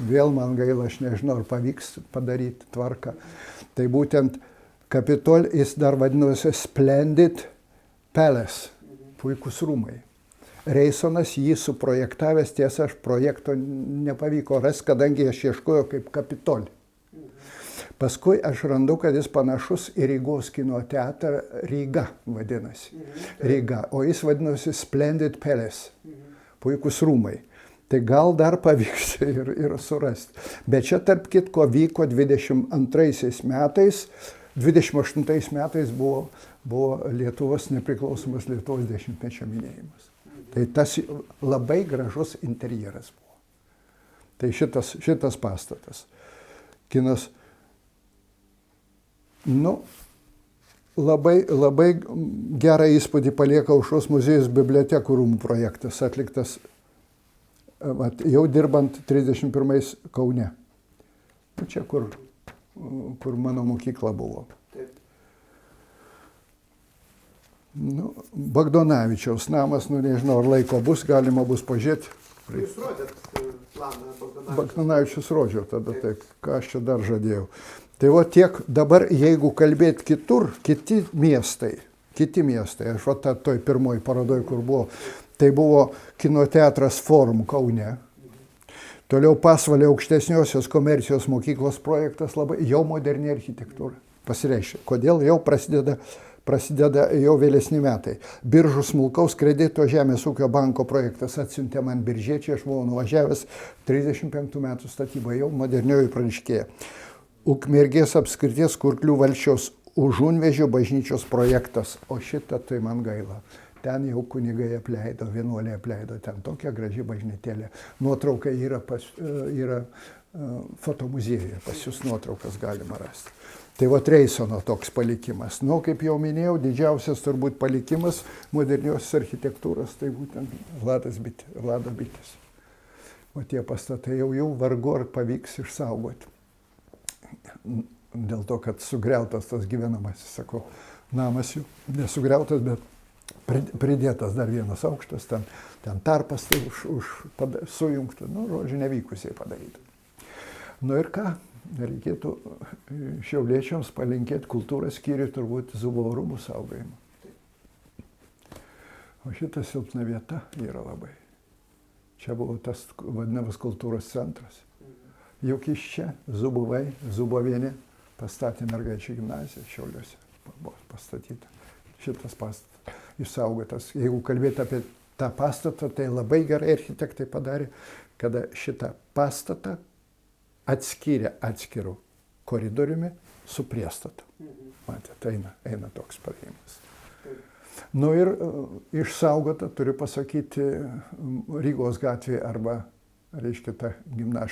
vėl man gaila, aš nežinau, ar pavyks padaryti tvarką, tai būtent Kapitol, jis dar vadinosi Splendid Palace, puikus rūmai. Reisonas jį suprojektavęs, tiesa, aš projekto nepavyko rasti, kadangi aš ieškojau kaip Kapitol. Paskui aš randu, kad jis panašus į Rygos kino teatrą, Ryga vadinasi. Ryga, o jis vadinosi Splendid Palace, puikus rūmai. Tai gal dar pavyks ir surasti. Bet čia tarp kitko vyko 22 metais, 28 metais buvo Lietuvos nepriklausomos Lietuvos 10-mečio minėjimas. Tai tas labai gražus interjeras buvo. Tai šitas pastatas. Kinas, labai gerą įspūdį palieka Aušros muziejus bibliotekų rūmų projektas, atliktas jau dirbant 31 Kaune. Čia, kur mano mokykla buvo. Bagdonavičiaus namas, nežinau, ar laiko bus, galima bus pažiūrėti. Jūs rodėt planą Bagdonavičiaus? Bagdonavičius rodžiau tada, taip, ką aš čia dar žadėjau. Tai tiek dabar, jeigu kalbėti kitur, kiti miestai, aš toj pirmoji parodoj, kur buvo, tai buvo kino teatras Forum Kaune. Toliau Pasvalio aukštesniosios komercijos mokyklos projektas, labai jau moderni architektūra pasireiškia. Kodėl jau prasideda jau vėlesni metai. Biržų smulkaus kredito žemės ūkio banko projektas atsiuntė man biržiečiai, aš buvau nuvažiavęs 35 metų statybą, jau modernioji praniškėja. Ukmergės apskrities Kurklių valsčiaus Užunvėžio bažnyčios projektas, o šitą tai man gaila. Ten jau kunigai apleido, vienuoliai apleido, ten tokia graži bažnytėlė. Nuotrauka yra fotomuziejuje, pas jūs nuotraukas galima rasti. Tai Reisono toks palikimas. Kaip jau minėjau, didžiausias turbūt palikimas moderniosios architektūros, tai būtent Vlado Bitės. O tie pastatai jau vargu ar pavyks išsaugoti. Dėl to, kad sugriautas tas gyvenamasis, sakau, namas jų nesugriautas, bet pridėtas dar vienas aukštas, ten tarpas tai sujungta, žodžiu, nevykusiai padaryta. Ir ką, reikėtų šiauliečiams palinkėti kultūros skyriui turbūt Zubovo rūmų saugojimo. O šita silpna vieta yra labai. Čia buvo tas vadinamas kultūros centras. Juk iš čia Zubovienė pastatė mergaičių gimnaziją Šiauliuose. Buvo pastatyta. Šitas pastatas išsaugotas. Jeigu kalbėti apie tą pastatą, tai labai gerai architektai padarė, kada šitą pastatą atskyrė atskirų koridoriumi su priestatu. Matėte, eina toks praėjimas. Ir išsaugota, turiu pasakyti, Rygos gatvėje arba, reiškia, ta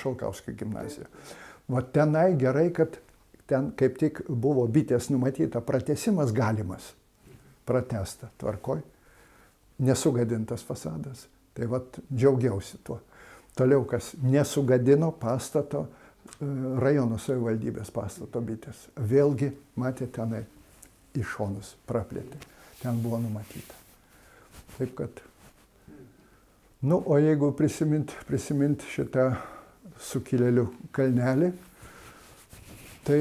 Šalkauskio gimnazija. Tenai gerai, kad ten kaip tik buvo Bitės numatyta pratęsimas galimas. Pratęsta, tvarkoj. Nesugadintas fasadas. Tai džiaugiausi tuo. Toliau, kas nesugadino pastato, rajono savivaldybės pastato Bitės. Vėlgi, matėte, tenai į šonus praplėtė. Ten buvo numatyta. Taip kad... O jeigu prisimint šitą sukilėlių kalnelį, tai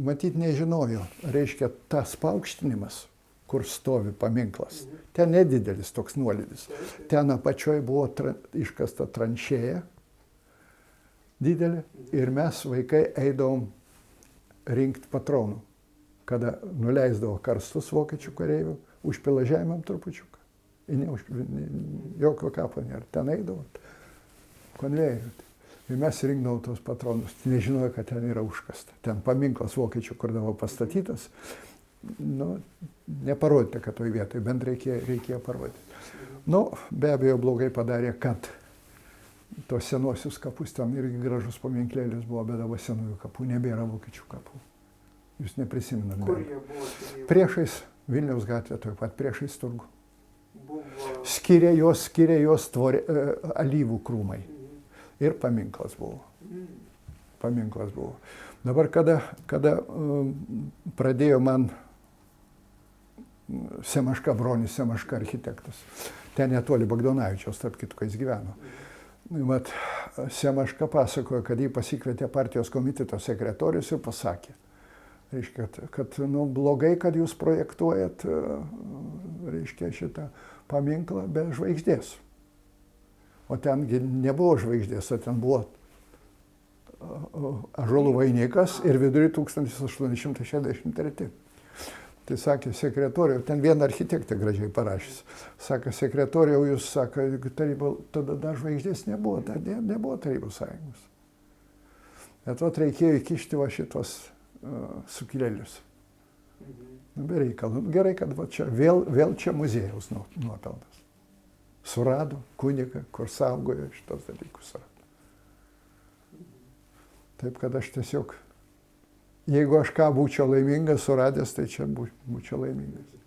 matyt nežinojo. Reiškia, tas paaukštinimas, kur stovi paminklas, ten nedidelis toks nuolydis. Ten apačioj buvo iškasta tranšėja didelė ir mes, vaikai, eidavom rinkti patronų. Kada nuleisdavo karstus vokiečių kareivių, užpila žemėm trupučiuką. Jokio kapo nėra. Ten eidavo konvejeriu. Ir mes rinkdavom tos patronus. Nežinojo, kad ten yra užkasta. Ten paminklas vokiečių, kur buvo pastatytas. Neparodyti, kad toj vietoj, bent reikėjo parodyti. Be abejo, blogai padarė, kad tos senosius kapus, ten irgi gražus paminklėlis buvo, bet dabar senųjų kapų nebėra vokiečių kapų. Jūs neprisimenat. Kur jie buvo? Priešais Vilniaus gatvė, taip pat priešais turgų. Skiria jos alyvų krūmai. Ir paminklas buvo. Dabar, kada pradėjo man Semaška, bronis Semaška architektas, ten netoli Bagdonavičiaus, tarp kitko jis gyveno. Semaška pasakojo, kad jį pasikvietė partijos komiteto sekretorius ir pasakė, reiškia, kad blogai, kad jūs projektuojat, reiškia, šitą paminklą be žvaigždės. O tengi nebuvo žvaigždės, o ten buvo ąžuolų vainikas ir vidury 1863. Tai sakė sekretoriau, ten vieną architektą gražiai parašys. Sako, sekretoriau, jūs, sako, taryba, tada dar žvaigždės nebuvo, nebuvo Tarybų sąjungos. Bet vat reikėjo įkišti va šitos sukilėlius. Be reikalo. Gerai, kad va čia, vėl čia muziejaus nuopelnas. Surado kunigą, kur saugojo šitos dalykus. Taip, kad aš tiesiog, jeigu aš ką būčiau laimingas suradęs, tai čia būčiau laimingas.